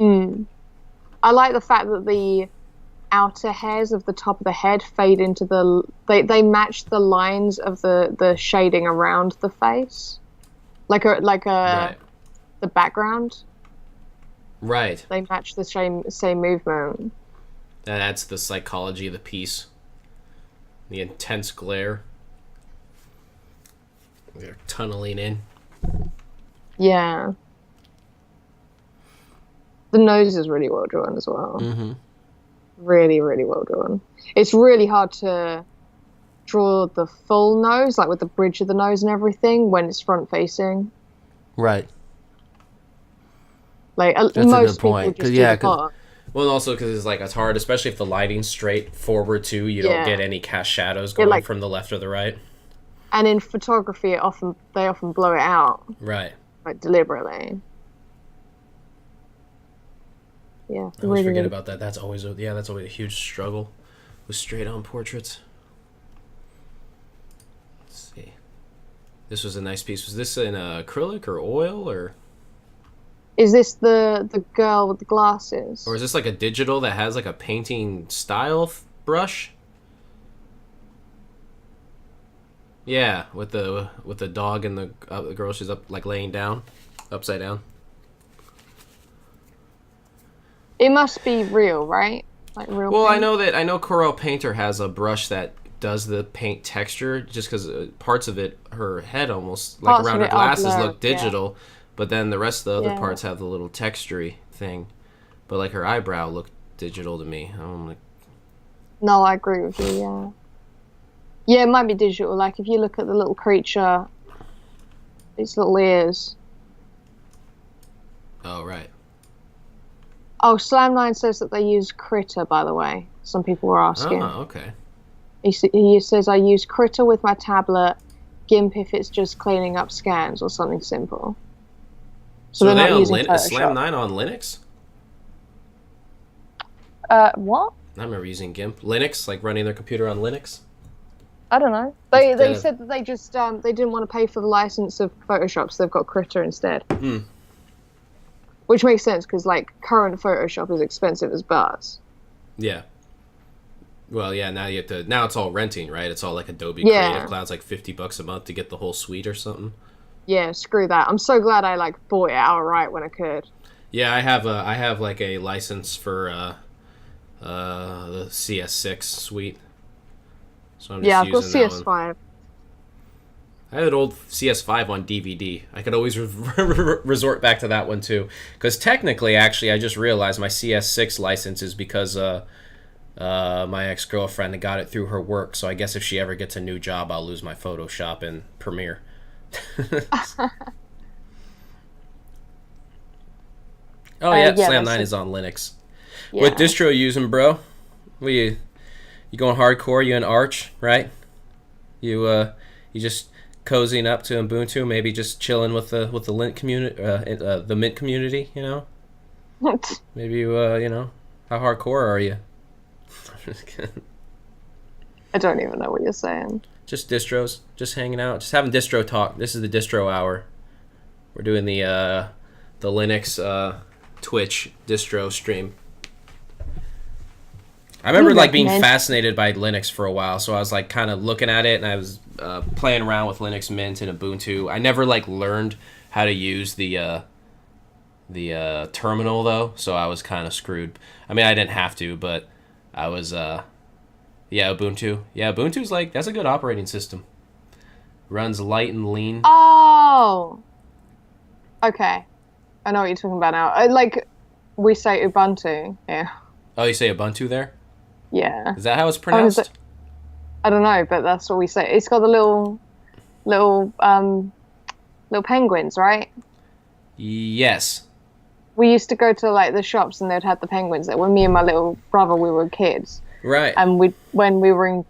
I like the fact that the outer hairs of the top of the head fade into the... They match the lines of the shading around the face. Right. The background. Right. They match the same movement. That adds to the psychology of the piece. The intense glare. They're tunneling in. Yeah. The nose is really well drawn as well. Mm-hmm. Really, really well drawn. It's really hard to draw the full nose, like with the bridge of the nose and everything, when it's front facing. Right. Like That's most a good point. people just do the part. Well, also because it's hard, especially if the lighting's straight forward too. You don't get any cast shadows going from the left or the right. And in photography, they often blow it out. Right. Like deliberately. Yeah. I always forget about that. That's always a huge struggle with straight on portraits. Let's see. This was a nice piece. Was this in acrylic or oil or? Is this the girl with the glasses? Or is this like a digital that has like a painting style brush? Yeah, with the dog and the girl. She's up like laying down, upside down. It must be real, right? Like real. Well, paint? I know Corel Painter has a brush that does the paint texture, just because parts of it, her head almost like around her glasses look digital. Yeah. But then the rest of the other parts have the little textury thing. But like her eyebrow looked digital to me. I'm like... No, I agree with you, yeah. Yeah, it might be digital. Like if you look at the little creature, its little ears. Oh, right. Oh, Slam9 says that they use Critter, by the way. Some people were asking. Oh, okay. He says, I use Critter with my tablet, GIMP if it's just cleaning up scans or something simple. So are they on Slam9 on Linux? What? I remember using GIMP. Linux, like running their computer on Linux? I don't know. They said that they just they didn't want to pay for the license of Photoshop, so they've got Critter instead. Which makes sense, because like current Photoshop is expensive as bars. Yeah. Well, yeah, now it's all renting, right? It's all like Adobe Creative Cloud's like $50 a month to get the whole suite or something. Yeah, screw that. I'm so glad I like bought it outright when I could. Yeah, I have like a license for the CS6 suite. So I'm just I've got using CS5. One. I have an old CS5 on DVD. I could always resort back to that one too, because technically, actually, I just realized my CS6 license is because my ex-girlfriend had got it through her work. So I guess if she ever gets a new job, I'll lose my Photoshop and Premiere. Slam9 is on Linux. Yeah. What distro you using, bro? What you going hardcore? You in Arch, right? You just cozying up to Ubuntu, maybe just chilling with the Lint community, the Mint community, you know? What? Maybe how hardcore are you? I don't even know what you're saying. Just distros, just hanging out, just having distro talk. This is the distro hour. We're doing the Linux Twitch distro stream. I remember being fascinated by Linux for a while, so I was like kind of looking at it, and I was playing around with Linux Mint and Ubuntu. I never learned how to use the terminal though, so I was kind of screwed. I mean, I didn't have to, but I was Ubuntu. Yeah, Ubuntu's that's a good operating system. Runs light and lean. Oh, okay. I know what you're talking about now. We say Ubuntu. Yeah. Oh, you say Ubuntu there? Yeah. Is that how it's pronounced? I don't know, but that's what we say. It's got the little penguins, right? Yes. We used to go to the shops, and they'd have the penguins. When me and my little brother, we were kids. Right. And when we were in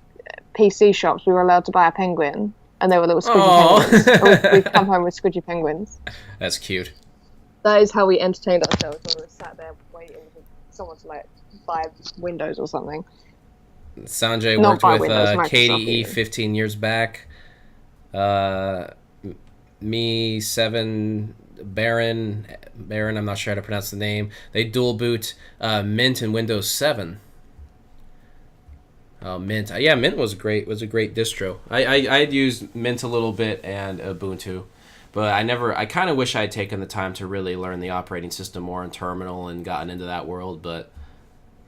PC shops, we were allowed to buy a penguin, and they were little squidgy penguins. We'd come home with squidgy penguins. That's cute. That is how we entertained ourselves when we were sat there waiting for someone to buy Windows or something. Sanjay Not worked by with Windows, Microsoft KDE even. 15 years back. Me, Seven, Baron, I'm not sure how to pronounce the name. They dual boot Mint and Windows 7. Mint, yeah, Mint was great. Was a great distro. I'd used Mint a little bit and Ubuntu, but I kind of wish I had taken the time to really learn the operating system more in terminal and gotten into that world. But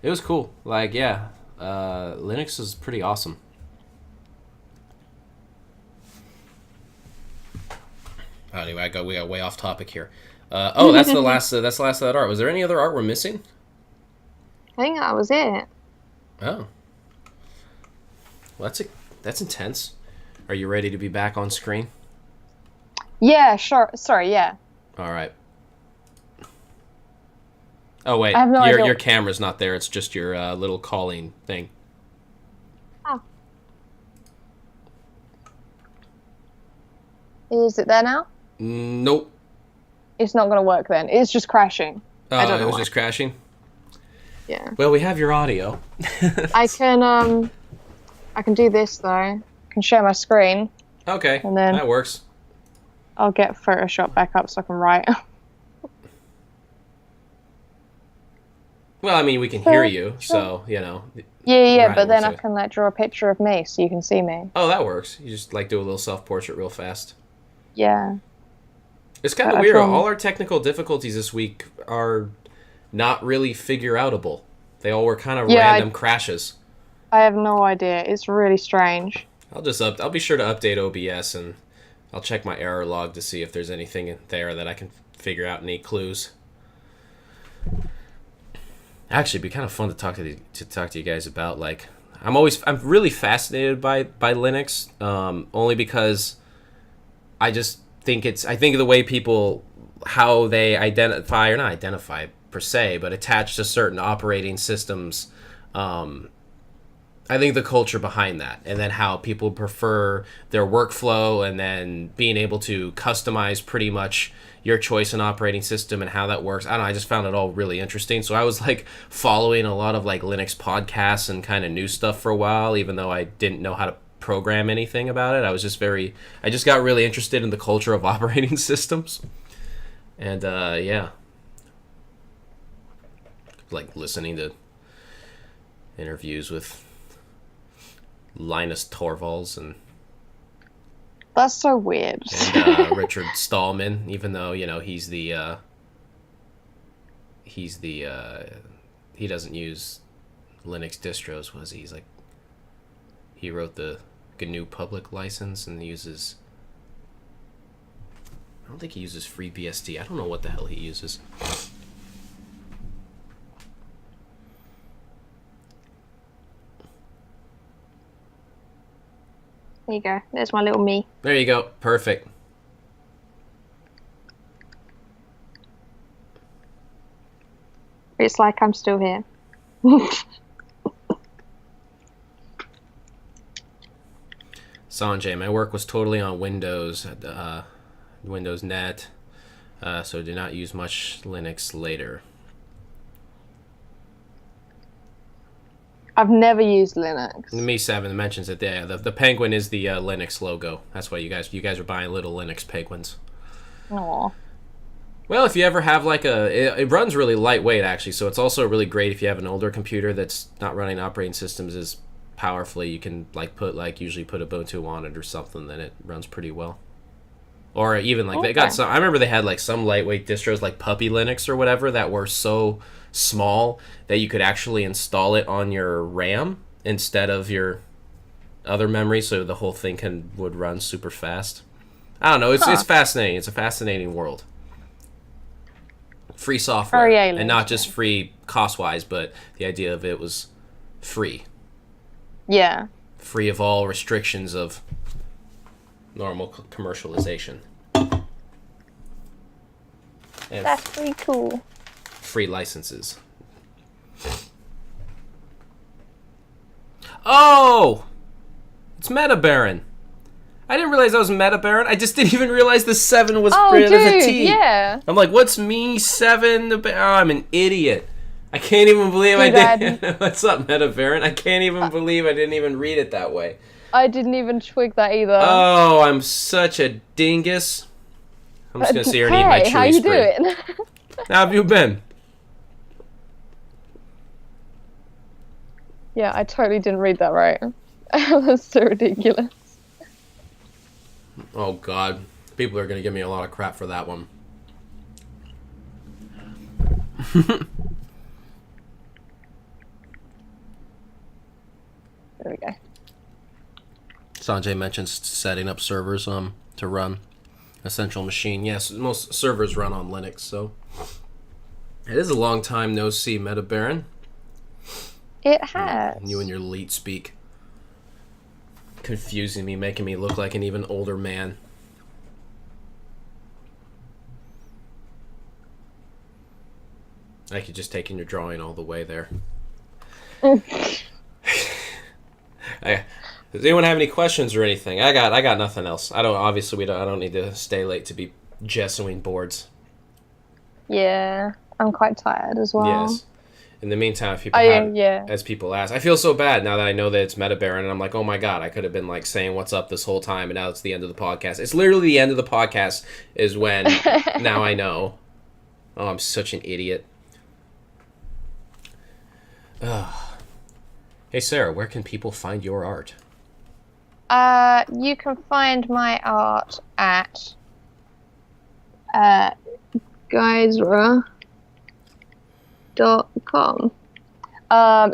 it was cool. Like, yeah, Linux is pretty awesome. Anyway, we got way off topic here. That's the last. That's the last of that art. Was there any other art we're missing? I think that was it. Oh, well, that's intense. Are you ready to be back on screen? Yeah, sure. Sorry, yeah. All right. Oh wait, I have no idea. Your camera's not there. It's just your little calling thing. Oh. Is it there now? Nope. It's not going to work then. It's just crashing. Oh, I don't know it was why. just crashing? Yeah. Well, we have your audio. I can do this though. I can share my screen. Okay, and then that works. I'll get Photoshop back up so I can write. Well, I mean, we can hear you, so, you know. Yeah, but then I can like draw a picture of me so you can see me. Oh, that works. You just like do a little self-portrait real fast. Yeah. It's kind of weird. All our technical difficulties this week are not really figure-outable. They all were kind of random crashes. I have no idea. It's really strange. I'll be sure to update OBS, and I'll check my error log to see if there's anything in there that I can figure out, any clues. Actually, it'd be kind of fun to talk to you guys about. Like, I'm really fascinated by Linux, only because I think of the way people, how they identify, or not identify per se, but attach to certain operating systems. I think the culture behind that, and then how people prefer their workflow, and then being able to customize pretty much your choice in operating system and how that works. I don't know, I just found it all really interesting. So I was like following a lot of like Linux podcasts and kind of new stuff for a while, even though I didn't know how to program anything about it. I just got really interested in the culture of operating systems. And yeah. Like listening to interviews with Linus Torvalds and that's so weird. And Richard Stallman, even though, you know, he doesn't use Linux distros, was he? He wrote the GNU public license and uses, I don't think he uses FreeBSD. I don't know what the hell he uses. There you go. There's my little me. There you go. Perfect. It's like I'm still here. Sanjay, my work was totally on Windows, Windows Net, so did not use much Linux later. I've never used Linux. Me 7 mentions it there. The penguin is the Linux logo. That's why you guys are buying little Linux penguins. Aww. Well, if you ever have it runs really lightweight actually, so it's also really great if you have an older computer that's not running operating systems as powerfully. You can usually put Ubuntu on it or something, then it runs pretty well. Or even they got some. I remember they had some lightweight distros like Puppy Linux or whatever that were so small that you could actually install it on your RAM instead of your other memory, so the whole thing would run super fast. I don't know. It's fascinating. It's a fascinating world. Free software, and not just free cost-wise, but the idea of it was free. Yeah. Free of all restrictions of normal commercialization. And that's pretty cool. Free licenses. Oh! It's Meta Baron. I didn't realize that was Meta Baron. I just didn't even realize the 7 was printed as a T. Yeah. I'm like, what's me 7? Oh, I'm an idiot. I can't even believe I Dude, did. What's up, Metabaron? I can't even believe I didn't even read it that way. I didn't even twig that either. Oh, I'm such a dingus. I'm just gonna sit here and eat my chewy how you sprig. doing? How have you been? Yeah, I totally didn't read that right. That's so ridiculous. Oh God, people are gonna give me a lot of crap for that one. There we go. Sanjay mentions setting up servers to run Essential Machine. Yes, most servers run on Linux, so it is a long time no see, Metabaron. It has. You and your leet speak. Confusing me, making me look like an even older man. I could just take in your drawing all the way there. Does anyone have any questions or anything? I got nothing else. I don't need to stay late to be jessoing boards. Yeah, I'm quite tired as well. Yes. In the meantime, if people as people ask, I feel so bad now that I know that it's Metabaron, and I'm like, oh my God, I could have been like saying what's up this whole time, and now it's the end of the podcast. It's literally the end of the podcast is when now I know. Oh, I'm such an idiot. Hey Sarah, where can people find your art? You can find my art at Garish.com.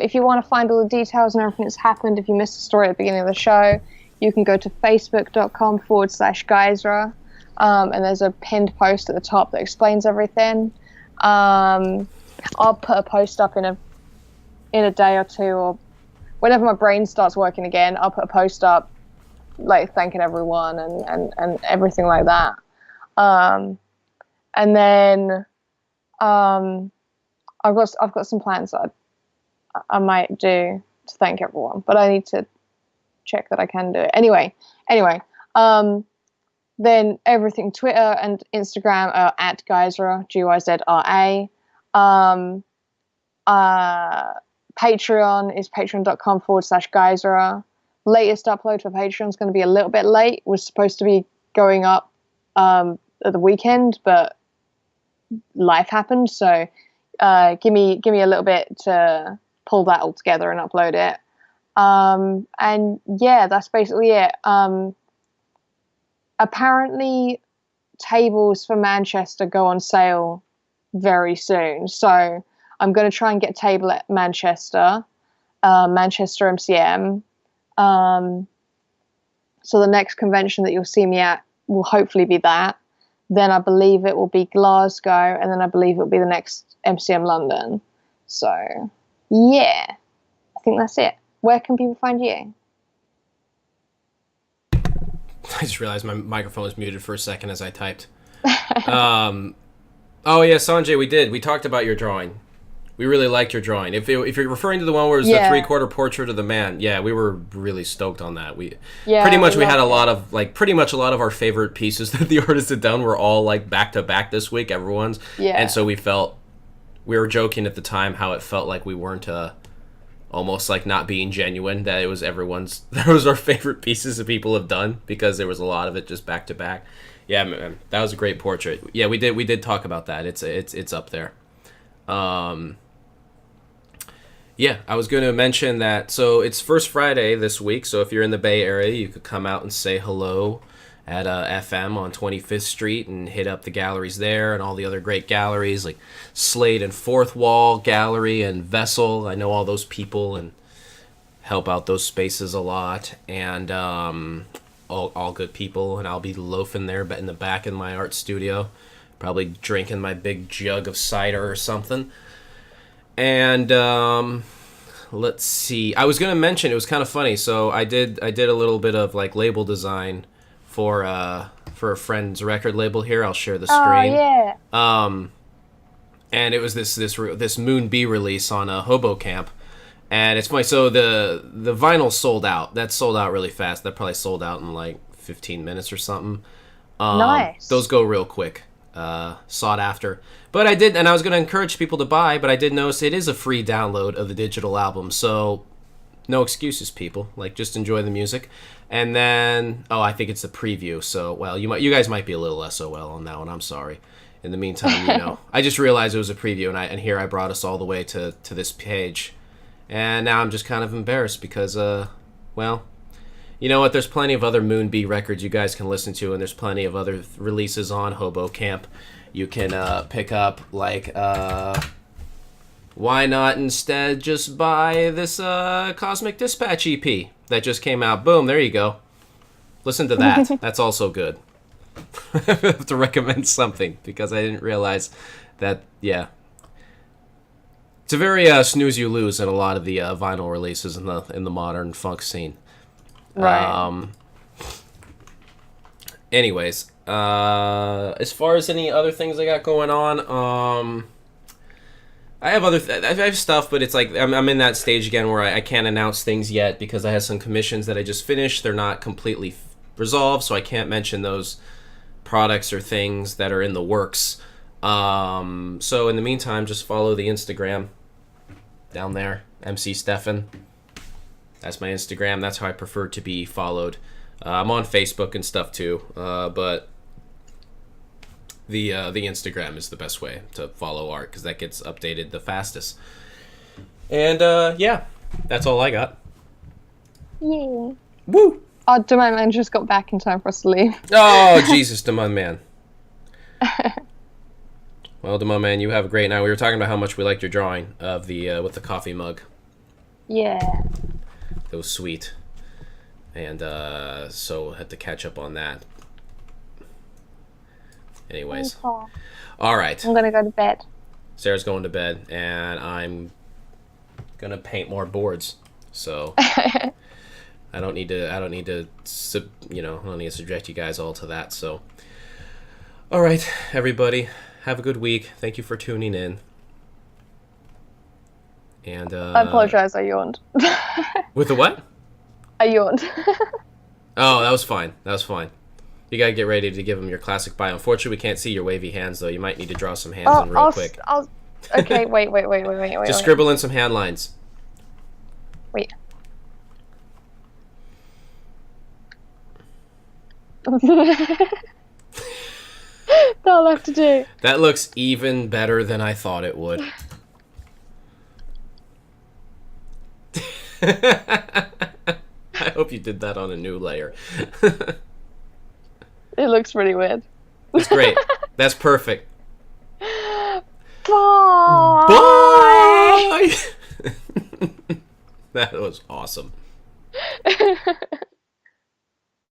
If you want to find all the details and everything that's happened, if you missed the story at the beginning of the show, you can go to facebook.com/Garish. And there's a pinned post at the top that explains everything. I'll put a post up in a day or two, or whenever my brain starts working again, I'll put a post up like thanking everyone and everything like that. And then I've got some plans that I might do to thank everyone, but I need to check that I can do it. Anyway, then everything, Twitter and Instagram are at Guyzra, Gyzra. Patreon is patreon.com/Guyzra. Latest upload for Patreon is going to be a little bit late. It was supposed to be going up at the weekend, but life happened, so give me a little bit to pull that all together and upload it. And yeah, that's basically it. Apparently tables for Manchester go on sale very soon, so I'm going to try and get a table at Manchester MCM. So the next convention that you'll see me at will hopefully be that. Then I believe it will be Glasgow, and then I believe it will be the next MCM London. So, yeah, I think that's it. Where can people find you? I just realized my microphone was muted for a second as I typed. Oh yeah, Sanjay, we talked about your drawing. We really liked your drawing. If you're referring to the one where it was the 3/4 portrait of the man, yeah, we were really stoked on that. We had a lot of our favorite pieces that the artist had done were all like back to back this week. Everyone's, and so we were joking at the time how it felt like we weren't almost like not being genuine, that it was that was our favorite pieces that people have done because there was a lot of it just back to back. Yeah, man, that was a great portrait. Yeah, we did talk about that. It's up there. Yeah, I was going to mention that, so it's First Friday this week, so if you're in the Bay Area, you could come out and say hello at FM on 25th Street and hit up the galleries there and all the other great galleries like Slade and Fourth Wall Gallery and Vessel. I know all those people and help out those spaces a lot, and all good people, and I'll be loafing there in the back in my art studio, probably drinking my big jug of cider or something. And let's see. I was gonna mention, it was kind of funny. So I did a little bit of like label design for a friend's record label here. I'll share the screen. Oh yeah. And it was this Moon B release on a Hobo Camp, and it's funny. So the vinyl sold out. That sold out really fast. That probably sold out in like 15 minutes or something. Nice. Those go real quick. sought after. But I did, and I was going to encourage people to buy, but I did notice it is a free download of the digital album, so no excuses, people. Like, just enjoy the music. And then, I think it's a preview, so, well, you guys might be a little SOL on that one, I'm sorry. In the meantime, I just realized it was a preview, and here I brought us all the way to this page. And now I'm just kind of embarrassed because, well, you know what? There's plenty of other Moon Bee records you guys can listen to, and there's plenty of other releases on Hobo Camp you can pick up. Like, why not instead just buy this Cosmic Dispatch EP that just came out? Boom, there you go. Listen to that. That's also good. I have to recommend something because I didn't realize that, yeah. It's a very snooze you lose in a lot of the vinyl releases in the modern funk scene. Right. Anyways, as far as any other things I got going on, I have stuff, but it's like I'm in that stage again where I can't announce things yet because I have some commissions that I just finished. They're not completely resolved, so I can't mention those products or things that are in the works. So in the meantime, just follow the Instagram down there, MC Steffen. That's my Instagram. That's how I prefer to be followed. I'm on Facebook and stuff too, but the Instagram is the best way to follow art because that gets updated the fastest. And yeah, that's all I got. Yeah. Woo! Oh, Demand Man just got back in time for us to leave. Oh, Jesus, Demand Man. Well, Demand Man, you have a great night. We were talking about how much we liked your drawing of the with the coffee mug. Yeah. It was sweet. And so had to catch up on that. Anyways. Okay. All right. I'm going to go to bed. Sarah's going to bed, and I'm going to paint more boards. So I don't need to subject you guys all to that. So, all right, everybody, have a good week. Thank you for tuning in. And I apologize, I yawned. With the what? I yawned. Oh, that was fine. That was fine. You gotta get ready to give him your classic bio. Unfortunately, we can't see your wavy hands, though. You might need to draw some hands in real quick. Okay, wait. Just scribble in some hand lines. Wait. That'll have to do. That looks even better than I thought it would. I hope you did that on a new layer. It looks pretty weird. That's great. That's perfect. Bye. Bye. That was awesome.